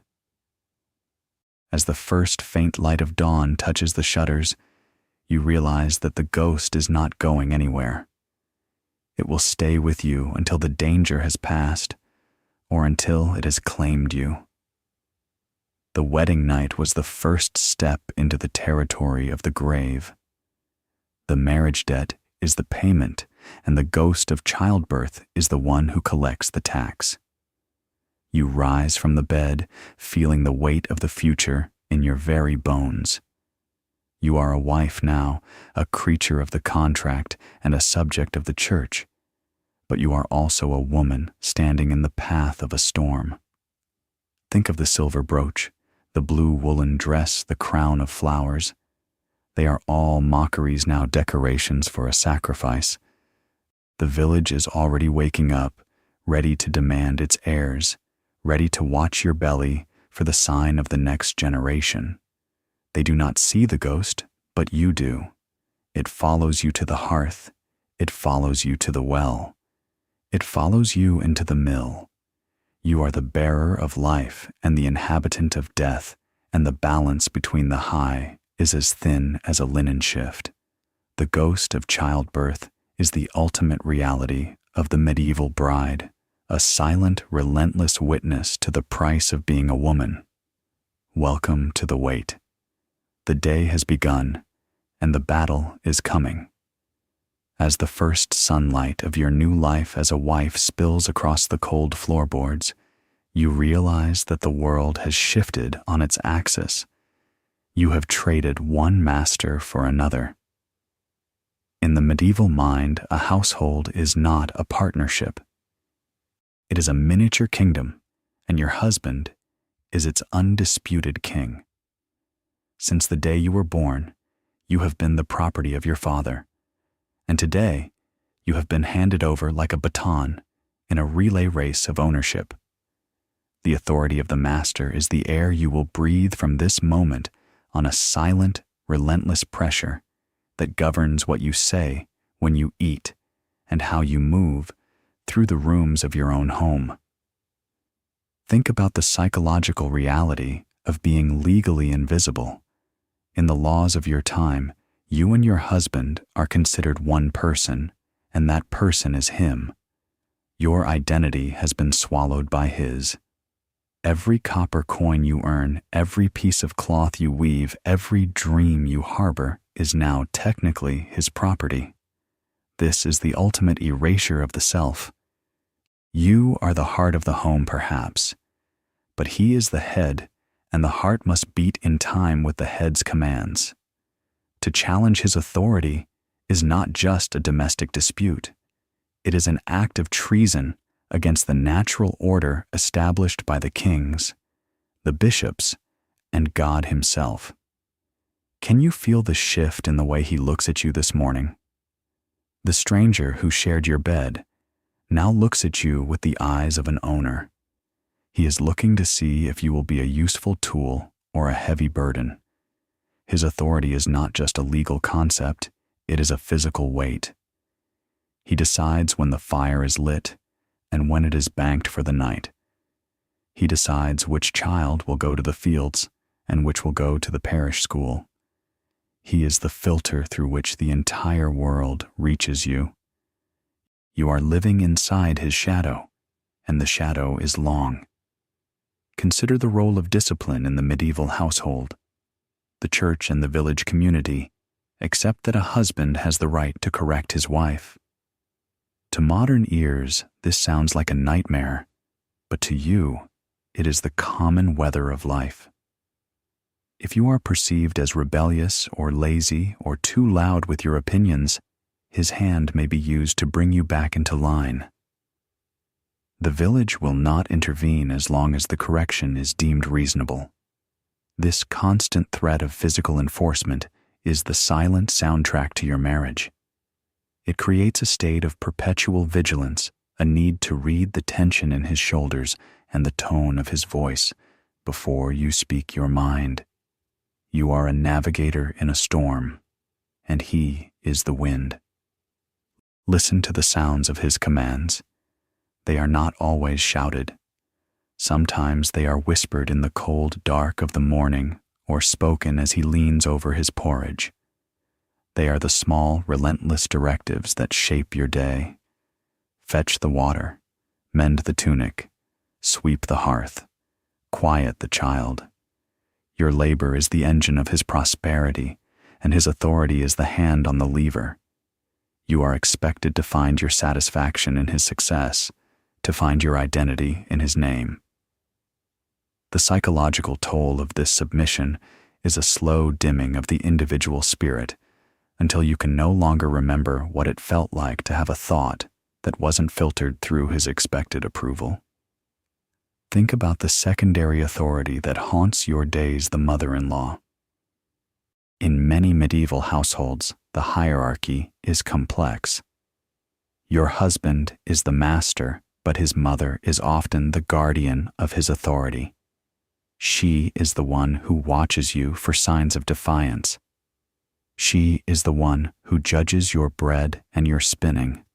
As the first faint light of dawn touches the shutters, you realize that the ghost is not going anywhere. It will stay with you until the danger has passed, or until it has claimed you. The wedding night was the first step into the territory of the grave. The marriage debt is the payment, and the ghost of childbirth is the one who collects the tax. You rise from the bed, feeling the weight of the future in your very bones. You are a wife now, a creature of the contract and a subject of the church, but you are also a woman standing in the path of a storm. Think of the silver brooch, the blue woolen dress, the crown of flowers. They are all mockeries now, decorations for a sacrifice. The village is already waking up, ready to demand its heirs, ready to watch your belly for the sign of the next generation. They do not see the ghost, but you do. It follows you to the hearth. It follows you to the well. It follows you into the mill. You are the bearer of life and the inhabitant of death, and the balance between the high is as thin as a linen shift. The ghost of childbirth is the ultimate reality of the medieval bride, a silent, relentless witness to the price of being a woman. Welcome to the wait. The day has begun, and the battle is coming. As the first sunlight of your new life as a wife spills across the cold floorboards, you realize that the world has shifted on its axis. You have traded one master for another. In the medieval mind, a household is not a partnership. It is a miniature kingdom, and your husband is its undisputed king. Since the day you were born, you have been the property of your father, and today you have been handed over like a baton in a relay race of ownership. The authority of the master is the air you will breathe from this moment on a silent, relentless pressure that governs what you say when you eat and how you move through the rooms of your own home. Think about the psychological reality of being legally invisible. In the laws of your time, you and your husband are considered one person, and that person is him. Your identity has been swallowed by his. Every copper coin you earn, every piece of cloth you weave, every dream you harbor is now technically his property. This is the ultimate erasure of the self. You are the heart of the home, perhaps, but he is the head, and the heart must beat in time with the head's commands. To challenge his authority is not just a domestic dispute. It is an act of treason against the natural order established by the kings, the bishops, and God himself. Can you feel the shift in the way he looks at you this morning? The stranger who shared your bed now looks at you with the eyes of an owner. He is looking to see if you will be a useful tool or a heavy burden. His authority is not just a legal concept, it is a physical weight. He decides when the fire is lit and when it is banked for the night. He decides which child will go to the fields and which will go to the parish school. He is the filter through which the entire world reaches you. You are living inside his shadow, and the shadow is long. Consider the role of discipline in the medieval household. the church and the village community accept that a husband has the right to correct his wife. To modern ears, this sounds like a nightmare, but to you, it is the common weather of life. If you are perceived as rebellious or lazy or too loud with your opinions, his hand may be used to bring you back into line. The village will not intervene as long as the correction is deemed reasonable. This constant threat of physical enforcement is the silent soundtrack to your marriage. It creates a state of perpetual vigilance, a need to read the tension in his shoulders and the tone of his voice before you speak your mind. You are a navigator in a storm, and he is the wind. Listen to the sounds of his commands. They are not always shouted. Sometimes they are whispered in the cold dark of the morning or spoken as he leans over his porridge. They are the small, relentless directives that shape your day. Fetch the water, mend the tunic, sweep the hearth, quiet the child. Your labor is the engine of his prosperity, and his authority is the hand on the lever. You are expected to find your satisfaction in his success, to find your identity in his name. The psychological toll of this submission is a slow dimming of the individual spirit until you can no longer remember what it felt like to have a thought that wasn't filtered through his expected approval. Think about the secondary authority that haunts your days, the mother-in-law. In many medieval households, the hierarchy is complex. Your husband is the master, but his mother is often the guardian of his authority. She is the one who watches you for signs of defiance. She is the one who judges your bread and your spinning.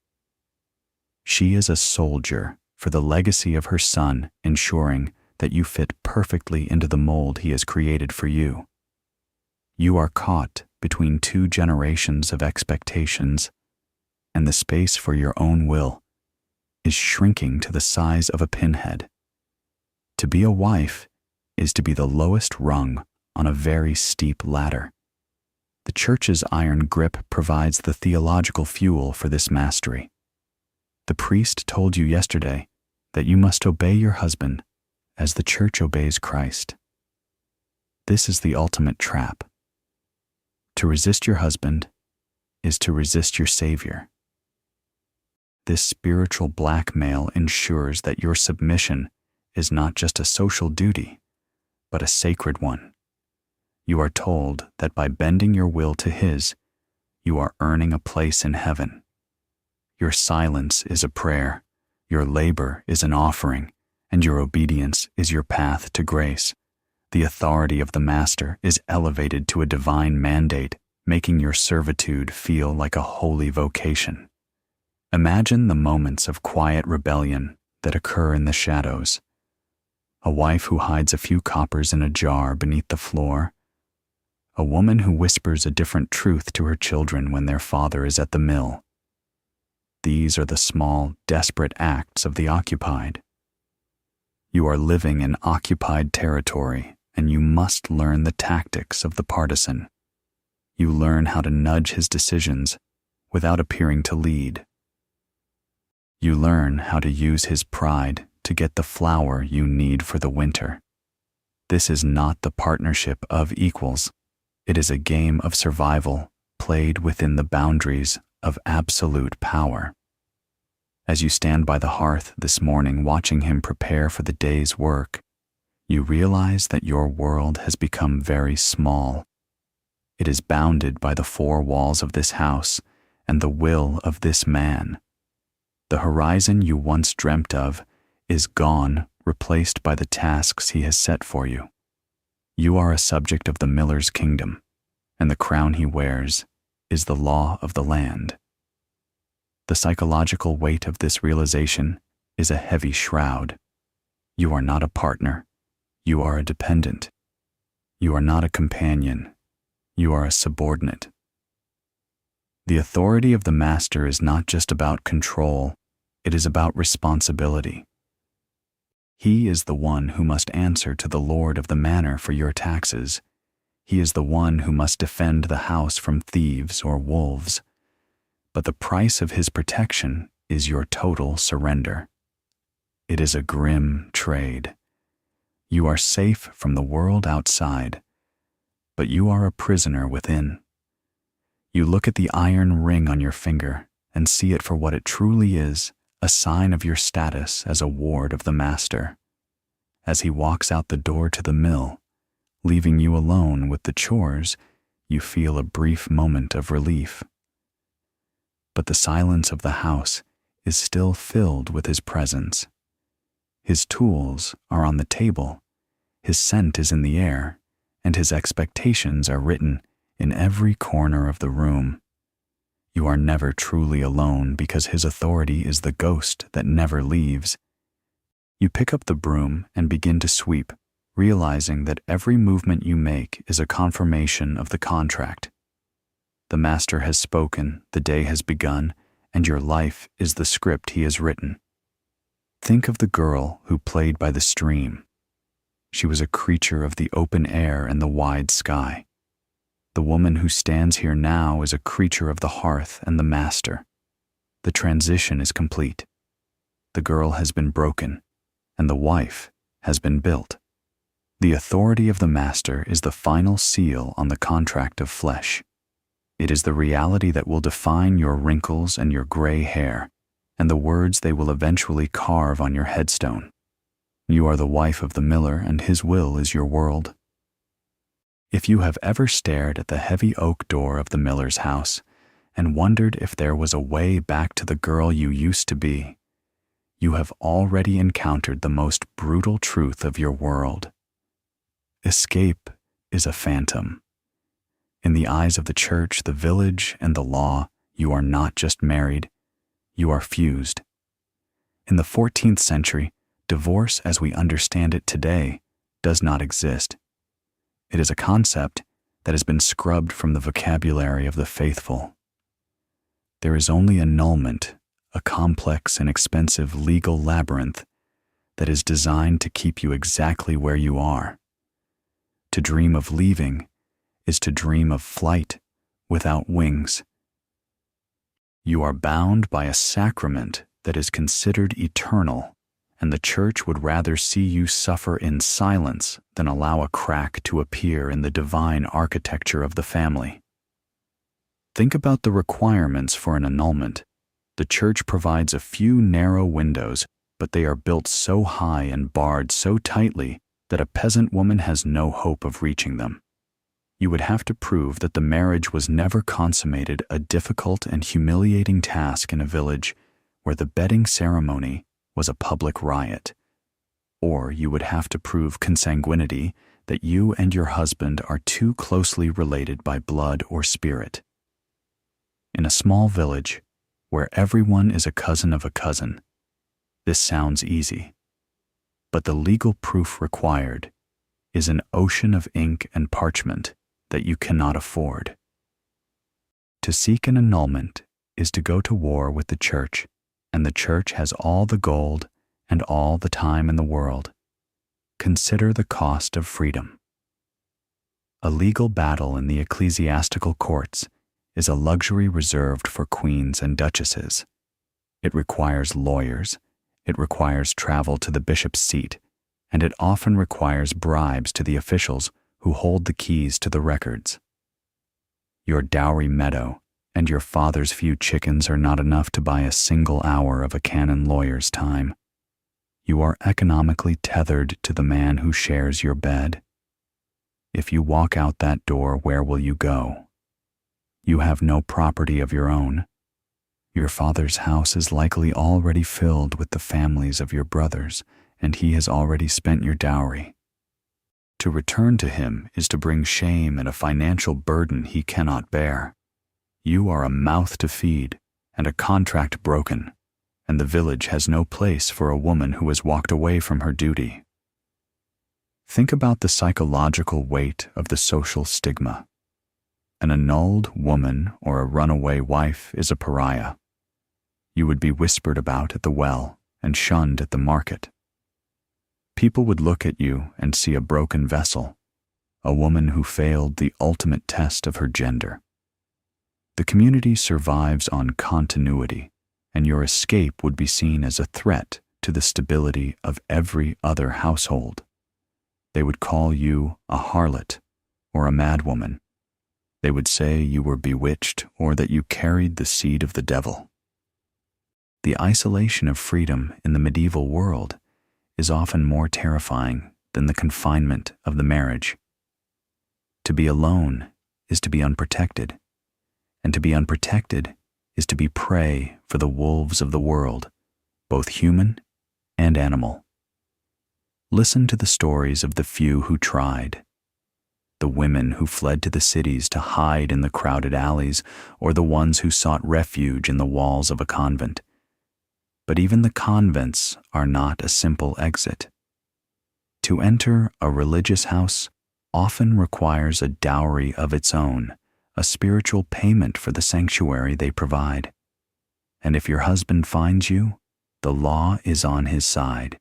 She is a soldier for the legacy of her son, ensuring that you fit perfectly into the mold he has created for you. You are caught between two generations of expectations, and the space for your own will is shrinking to the size of a pinhead. To be a wife is to be the lowest rung on a very steep ladder. The church's iron grip provides the theological fuel for this mastery. The priest told you yesterday that you must obey your husband as the church obeys Christ. This is the ultimate trap. To resist your husband is to resist your Savior. This spiritual blackmail ensures that your submission is not just a social duty, but a sacred one. You are told that by bending your will to his, you are earning a place in heaven. Your silence is a prayer, your labor is an offering, and your obedience is your path to grace. The authority of the master is elevated to a divine mandate, making your servitude feel like a holy vocation. Imagine the moments of quiet rebellion that occur in the shadows. A wife who hides a few coppers in a jar beneath the floor. A woman who whispers a different truth to her children when their father is at the mill. These are the small, desperate acts of the occupied. You are living in occupied territory, and you must learn the tactics of the partisan. You learn how to nudge his decisions without appearing to lead. You learn how to use his pride to get the flour you need for the winter. This is not the partnership of equals. It is a game of survival played within the boundaries of absolute power. As you stand by the hearth this morning watching him prepare for the day's work, you realize that your world has become very small. It is bounded by the four walls of this house and the will of this man. The horizon you once dreamt of is gone, replaced by the tasks he has set for you. You are a subject of the miller's kingdom, and the crown he wears is the law of the land. The psychological weight of this realization is a heavy shroud. You are not a partner. You are a dependent. You are not a companion. You are a subordinate. The authority of the master is not just about control, it is about responsibility. He is the one who must answer to the lord of the manor for your taxes. He is the one who must defend the house from thieves or wolves. But the price of his protection is your total surrender. It is a grim trade. You are safe from the world outside, but you are a prisoner within. You look at the iron ring on your finger and see it for what it truly is, a sign of your status as a ward of the master. As he walks out the door to the mill, leaving you alone with the chores, you feel a brief moment of relief. But the silence of the house is still filled with his presence. His tools are on the table, his scent is in the air, and his expectations are written in every corner of the room. You are never truly alone because his authority is the ghost that never leaves. You pick up the broom and begin to sweep, realizing that every movement you make is a confirmation of the contract. The master has spoken, the day has begun, and your life is the script he has written. Think of the girl who played by the stream. She was a creature of the open air and the wide sky. The woman who stands here now is a creature of the hearth and the master. The transition is complete. The girl has been broken, and the wife has been built. The authority of the master is the final seal on the contract of flesh. It is the reality that will define your wrinkles and your gray hair, and the words they will eventually carve on your headstone. You are the wife of the miller, and his will is your world. If you have ever stared at the heavy oak door of the miller's house and wondered if there was a way back to the girl you used to be, you have already encountered the most brutal truth of your world. Escape is a phantom. In the eyes of the church, the village, and the law, you are not just married, you are fused. In the 14th century, divorce as we understand it today does not exist. It is a concept that has been scrubbed from the vocabulary of the faithful. There is only annulment, a complex and expensive legal labyrinth that is designed to keep you exactly where you are. To dream of leaving is to dream of flight without wings. You are bound by a sacrament that is considered eternal, and the church would rather see you suffer in silence than allow a crack to appear in the divine architecture of the family. Think about the requirements for an annulment. The church provides a few narrow windows, but they are built so high and barred so tightly that a peasant woman has no hope of reaching them. You would have to prove that the marriage was never consummated, a difficult and humiliating task in a village where the bedding ceremony was a public riot. Or you would have to prove consanguinity, that you and your husband are too closely related by blood or spirit. In a small village, where everyone is a cousin of a cousin, this sounds easy. But the legal proof required is an ocean of ink and parchment that you cannot afford. To seek an annulment is to go to war with the church, and the church has all the gold and all the time in the world. Consider the cost of freedom. A legal battle in the ecclesiastical courts is a luxury reserved for queens and duchesses. It requires lawyers, it requires travel to the bishop's seat, and it often requires bribes to the officials who hold the keys to the records. Your dowry meadow and your father's few chickens are not enough to buy a single hour of a canon lawyer's time. You are economically tethered to the man who shares your bed. If you walk out that door, where will you go? You have no property of your own. Your father's house is likely already filled with the families of your brothers, and he has already spent your dowry. To return to him is to bring shame and a financial burden he cannot bear. You are a mouth to feed and a contract broken, and the village has no place for a woman who has walked away from her duty. Think about the psychological weight of the social stigma. An annulled woman or a runaway wife is a pariah. You would be whispered about at the well and shunned at the market. People would look at you and see a broken vessel, a woman who failed the ultimate test of her gender. The community survives on continuity, and your escape would be seen as a threat to the stability of every other household. They would call you a harlot or a madwoman. They would say you were bewitched or that you carried the seed of the devil. The isolation of freedom in the medieval world is often more terrifying than the confinement of the marriage. To be alone is to be unprotected, and to be unprotected is to be prey for the wolves of the world, both human and animal. Listen to the stories of the few who tried, the women who fled to the cities to hide in the crowded alleys, or the ones who sought refuge in the walls of a convent. But even the convents are not a simple exit. To enter a religious house often requires a dowry of its own, a spiritual payment for the sanctuary they provide. And if your husband finds you, the law is on his side.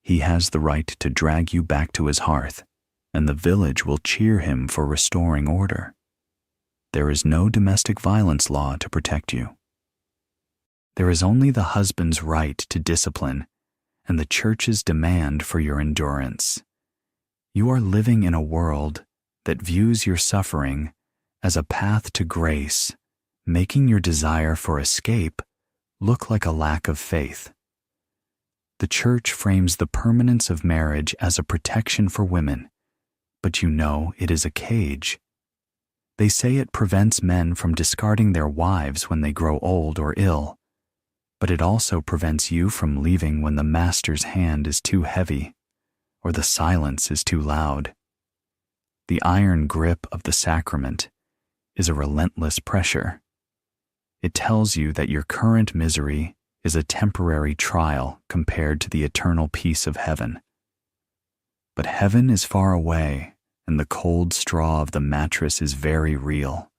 He has the right to drag you back to his hearth, and the village will cheer him for restoring order. There is no domestic violence law to protect you. There is only the husband's right to discipline and the church's demand for your endurance. You are living in a world that views your suffering as a path to grace, making your desire for escape look like a lack of faith. The church frames the permanence of marriage as a protection for women, but you know it is a cage. They say it prevents men from discarding their wives when they grow old or ill, but it also prevents you from leaving when the master's hand is too heavy or the silence is too loud. The iron grip of the sacrament is a relentless pressure. It tells you that your current misery is a temporary trial compared to the eternal peace of heaven. But heaven is far away, and the cold straw of the mattress is very real.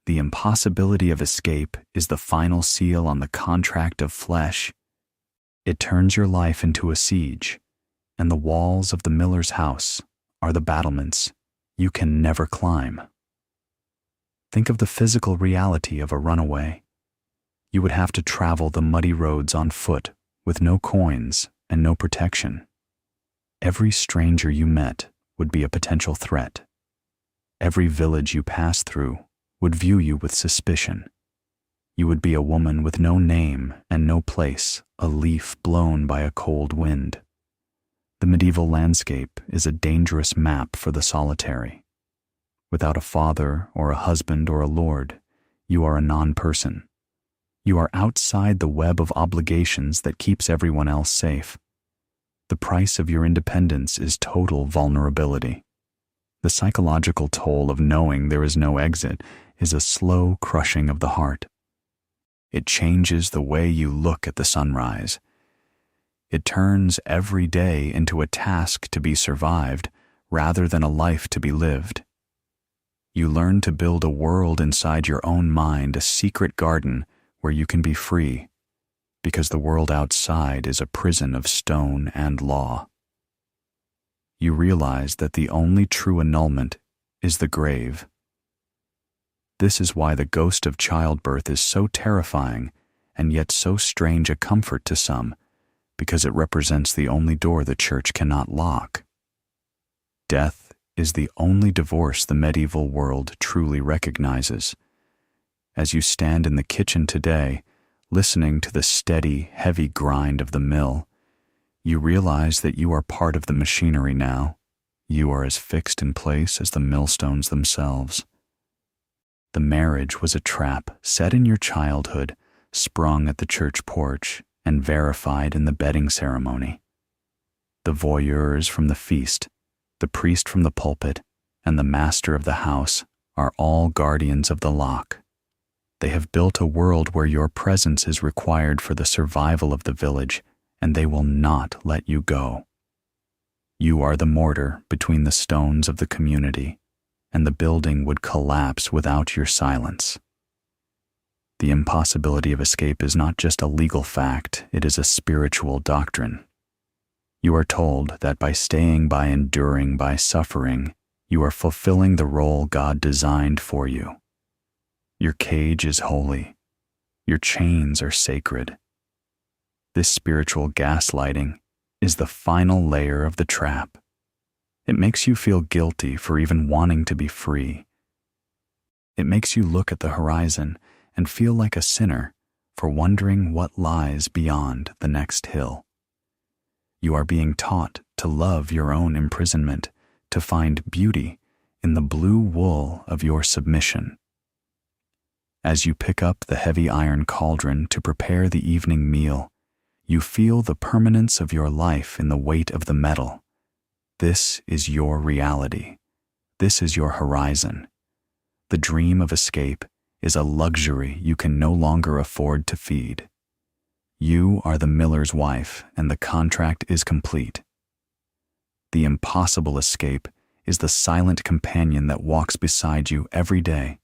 The impossibility of escape is the final seal on the contract of flesh. It turns your life into a siege, and the walls of the miller's house are the battlements you can never climb. Think of the physical reality of a runaway. You would have to travel the muddy roads on foot with no coins and no protection. Every stranger you met would be a potential threat. Every village you passed through would view you with suspicion. You would be a woman with no name and no place, a leaf blown by a cold wind. The medieval landscape is a dangerous map for the solitary. Without a father or a husband or a lord, you are a non-person. You are outside the web of obligations that keeps everyone else safe. The price of your independence is total vulnerability. The psychological toll of knowing there is no exit is a slow crushing of the heart. It changes the way you look at the sunrise. It turns every day into a task to be survived rather than a life to be lived. You learn to build a world inside your own mind, a secret garden where you can be free, because the world outside is a prison of stone and law. You realize that the only true annulment is the grave. This is why the ghost of childbirth is so terrifying and yet so strange a comfort to some, because it represents the only door the church cannot lock. Death is the only divorce the medieval world truly recognizes. As you stand in the kitchen today, listening to the steady, heavy grind of the mill, you realize that you are part of the machinery now. You are as fixed in place as the millstones themselves. The marriage was a trap set in your childhood, sprung at the church porch, and verified in the bedding ceremony. The voyeurs from the feast, the priest from the pulpit, and the master of the house are all guardians of the lock. They have built a world where your presence is required for the survival of the village, and they will not let you go. You are the mortar between the stones of the community, and the building would collapse without your silence. The impossibility of escape is not just a legal fact, it is a spiritual doctrine. You are told that by staying, by enduring, by suffering, You are fulfilling the role God designed for you. Your cage is holy. Your chains are sacred. This spiritual gaslighting is the final layer of the trap. It makes you feel guilty for even wanting to be free. It makes you look at the horizon and feel like a sinner for wondering what lies beyond the next hill. You are being taught to love your own imprisonment, to find beauty in the blue wool of your submission. As you pick up the heavy iron cauldron to prepare the evening meal, you feel the permanence of your life in the weight of the metal. This is your reality. This is your horizon. The dream of escape is a luxury you can no longer afford to feed. You are the miller's wife, and the contract is complete. The impossible escape is the silent companion that walks beside you every day,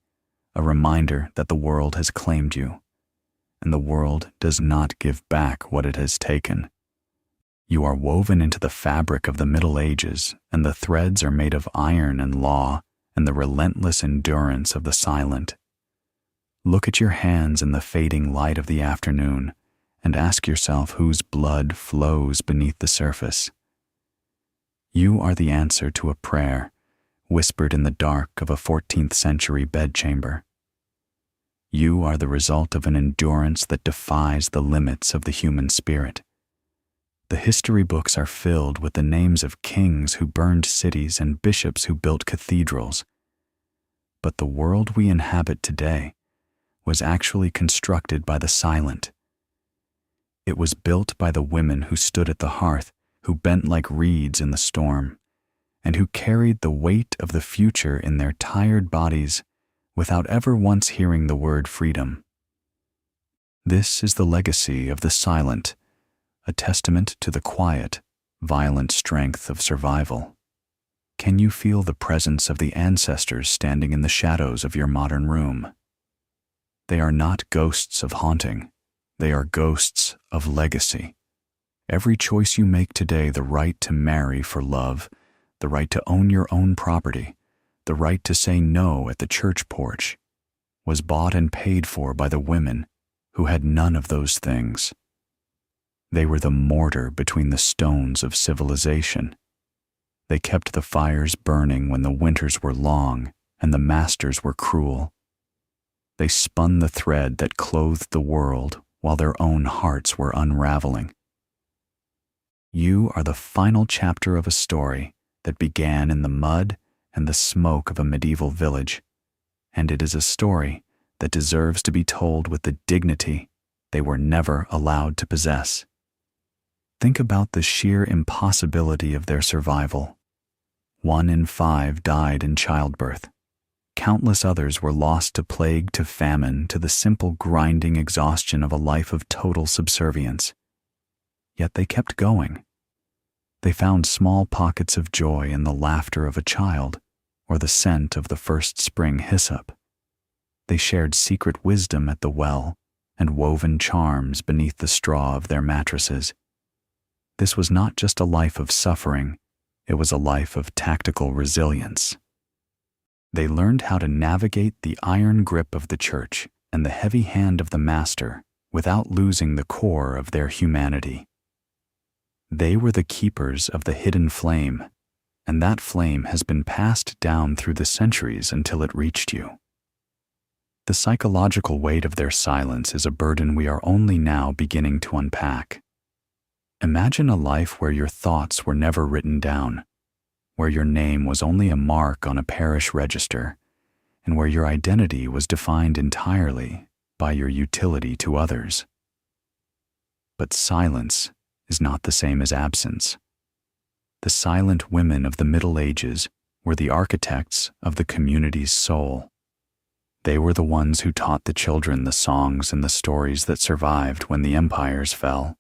a reminder that the world has claimed you, and the world does not give back what it has taken. You are woven into the fabric of the Middle Ages, and the threads are made of iron and law and the relentless endurance of the silent. Look at your hands in the fading light of the afternoon and ask yourself whose blood flows beneath the surface. You are the answer to a prayer whispered in the dark of a 14th century bedchamber. You are the result of an endurance that defies the limits of the human spirit. The history books are filled with the names of kings who burned cities and bishops who built cathedrals. But the world we inhabit today was actually constructed by the silent. It was built by the women who stood at the hearth, who bent like reeds in the storm, and who carried the weight of the future in their tired bodies without ever once hearing the word freedom. This is the legacy of the silent, a testament to the quiet, violent strength of survival. Can you feel the presence of the ancestors standing in the shadows of your modern room? They are not ghosts of haunting. They are ghosts of legacy. Every choice you make today, the right to marry for love, the right to own your own property, the right to say no at the church porch, was bought and paid for by the women who had none of those things. They were the mortar between the stones of civilization. They kept the fires burning when the winters were long and the masters were cruel. They spun the thread that clothed the world while their own hearts were unraveling. You are the final chapter of a story that began in the mud and the smoke of a medieval village, and it is a story that deserves to be told with the dignity they were never allowed to possess. Think about the sheer impossibility of their survival. 1 in 5 died in childbirth. Countless others were lost to plague, to famine, to the simple grinding exhaustion of a life of total subservience. Yet they kept going. They found small pockets of joy in the laughter of a child or the scent of the first spring hyssop. They shared secret wisdom at the well and woven charms beneath the straw of their mattresses. This was not just a life of suffering, it was a life of tactical resilience. They learned how to navigate the iron grip of the church and the heavy hand of the master without losing the core of their humanity. They were the keepers of the hidden flame, and that flame has been passed down through the centuries until it reached you. The psychological weight of their silence is a burden we are only now beginning to unpack. Imagine a life where your thoughts were never written down, where your name was only a mark on a parish register, and where your identity was defined entirely by your utility to others. But silence is not the same as absence. The silent women of the Middle Ages were the architects of the community's soul. They were the ones who taught the children the songs and the stories that survived when the empires fell.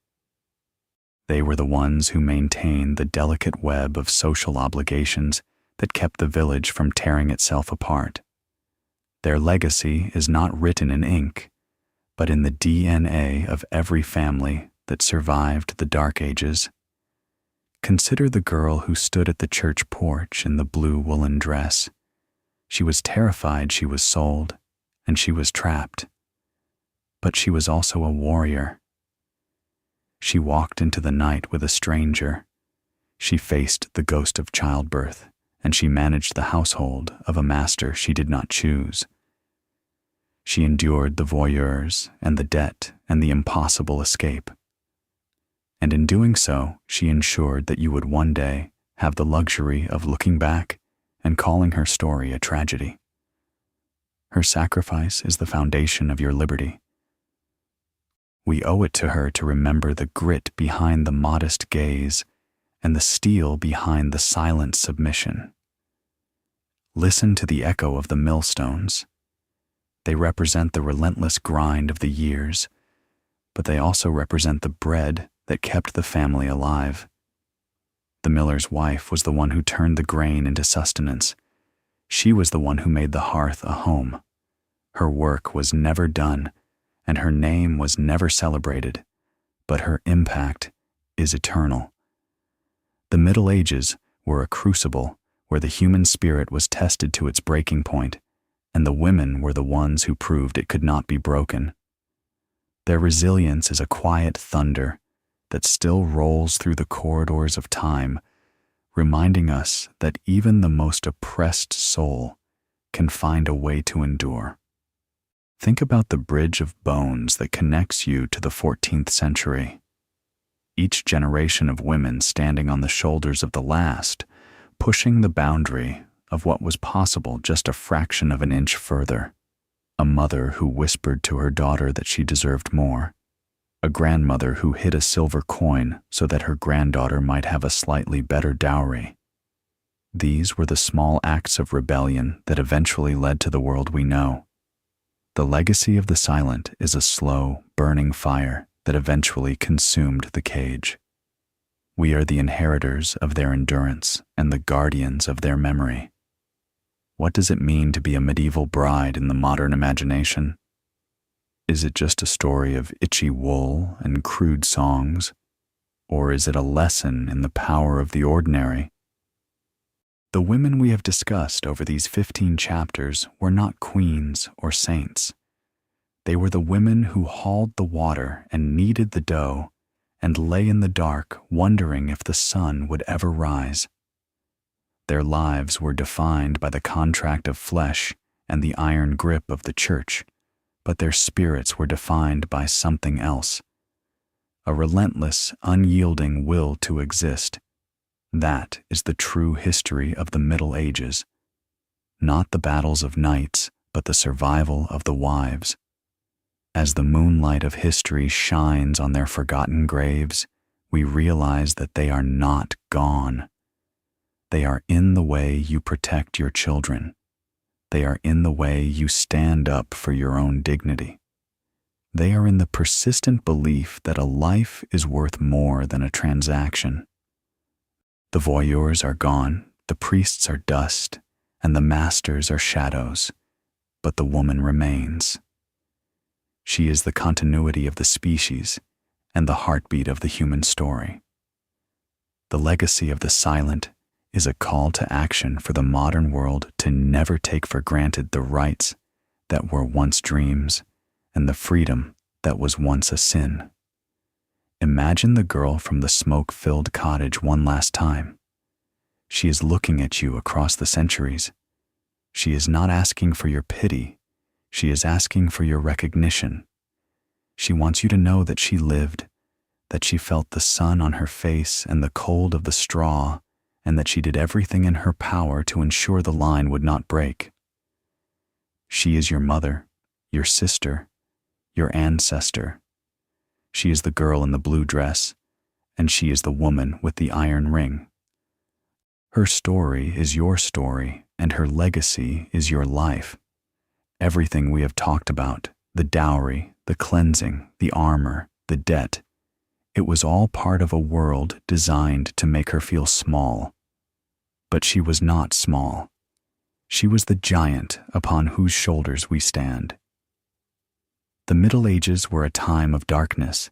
They were the ones who maintained the delicate web of social obligations that kept the village from tearing itself apart. Their legacy is not written in ink, but in the DNA of every family that survived the Dark Ages. Consider the girl who stood at the church porch in the blue woolen dress. She was terrified she was sold, and she was trapped. But she was also a warrior. She walked into the night with a stranger. She faced the ghost of childbirth, and she managed the household of a master she did not choose. She endured the voyeurs and the debt and the impossible escape. And in doing so, she ensured that you would one day have the luxury of looking back and calling her story a tragedy. Her sacrifice is the foundation of your liberty. We owe it to her to remember the grit behind the modest gaze and the steel behind the silent submission. Listen to the echo of the millstones. They represent the relentless grind of the years, but they also represent the bread that kept the family alive. The miller's wife was the one who turned the grain into sustenance. She was the one who made the hearth a home. Her work was never done, and her name was never celebrated, but her impact is eternal. The Middle Ages were a crucible where the human spirit was tested to its breaking point, and the women were the ones who proved it could not be broken. Their resilience is a quiet thunder that still rolls through the corridors of time, reminding us that even the most oppressed soul can find a way to endure. Think about the bridge of bones that connects you to the 14th century. Each generation of women standing on the shoulders of the last, pushing the boundary of what was possible just a fraction of an inch further. A mother who whispered to her daughter that she deserved more. A grandmother who hid a silver coin so that her granddaughter might have a slightly better dowry. These were the small acts of rebellion that eventually led to the world we know. The legacy of the silent is a slow, burning fire that eventually consumed the cage. We are the inheritors of their endurance and the guardians of their memory. What does it mean to be a medieval bride in the modern imagination? Is it just a story of itchy wool and crude songs? Or is it a lesson in the power of the ordinary? The women we have discussed over these 15 chapters were not queens or saints. They were the women who hauled the water and kneaded the dough and lay in the dark wondering if the sun would ever rise. Their lives were defined by the contract of flesh and the iron grip of the church, but their spirits were defined by something else, a relentless, unyielding will to exist. That is the true history of the Middle Ages, not the battles of knights, but the survival of the wives. As the moonlight of history shines on their forgotten graves, we realize that they are not gone. They are in the way you protect your children. They are in the way you stand up for your own dignity. They are in the persistent belief that a life is worth more than a transaction. The voyeurs are gone, the priests are dust, and the masters are shadows, but the woman remains. She is the continuity of the species and the heartbeat of the human story. The legacy of the silent is a call to action for the modern world to never take for granted the rights that were once dreams and the freedom that was once a sin. Imagine the girl from the smoke-filled cottage one last time. She is looking at you across the centuries. She is not asking for your pity. She is asking for your recognition. She wants you to know that she lived, that she felt the sun on her face and the cold of the straw, and that she did everything in her power to ensure the line would not break. She is your mother, your sister, your ancestor. She is the girl in the blue dress, and she is the woman with the iron ring. Her story is your story, and her legacy is your life. Everything we have talked about, the dowry, the cleansing, the armor, the debt, it was all part of a world designed to make her feel small. But she was not small. She was the giant upon whose shoulders we stand. The Middle Ages were a time of darkness,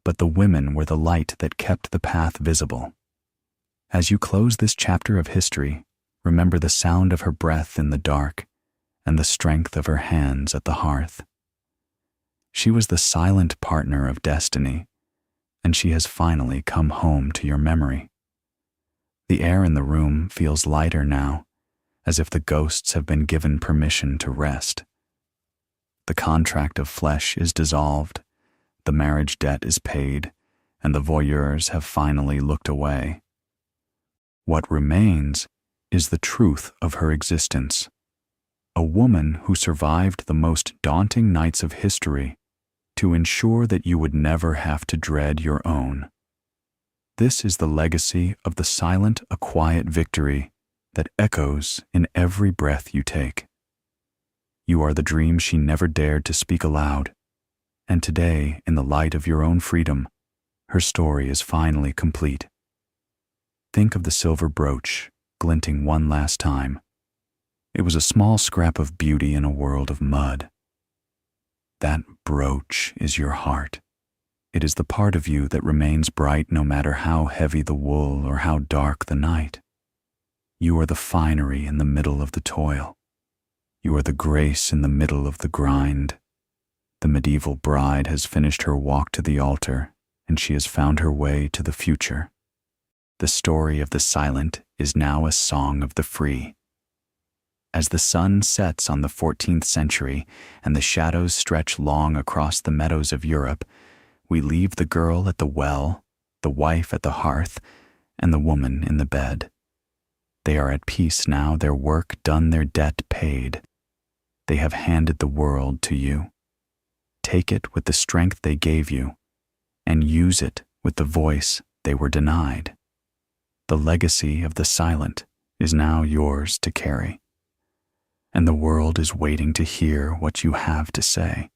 but the women were the light that kept the path visible. As you close this chapter of history, remember the sound of her breath in the dark and the strength of her hands at the hearth. She was the silent partner of destiny, and she has finally come home to your memory. The air in the room feels lighter now, as if the ghosts have been given permission to rest. The contract of flesh is dissolved, the marriage debt is paid, and the voyeurs have finally looked away. What remains is the truth of her existence. A woman who survived the most daunting nights of history to ensure that you would never have to dread your own. This is the legacy of the silent, a quiet victory that echoes in every breath you take. You are the dream she never dared to speak aloud, and today, in the light of your own freedom, her story is finally complete. Think of the silver brooch, glinting one last time. It was a small scrap of beauty in a world of mud. That brooch is your heart. It is the part of you that remains bright no matter how heavy the wool or how dark the night. You are the finery in the middle of the toil. You are the grace in the middle of the grind. The medieval bride has finished her walk to the altar, and she has found her way to the future. The story of the silent is now a song of the free. As the sun sets on the 14th century and the shadows stretch long across the meadows of Europe, we leave the girl at the well, the wife at the hearth, and the woman in the bed. They are at peace now, their work done, their debt paid. They have handed the world to you. Take it with the strength they gave you, and use it with the voice they were denied. The legacy of the silent is now yours to carry, and the world is waiting to hear what you have to say.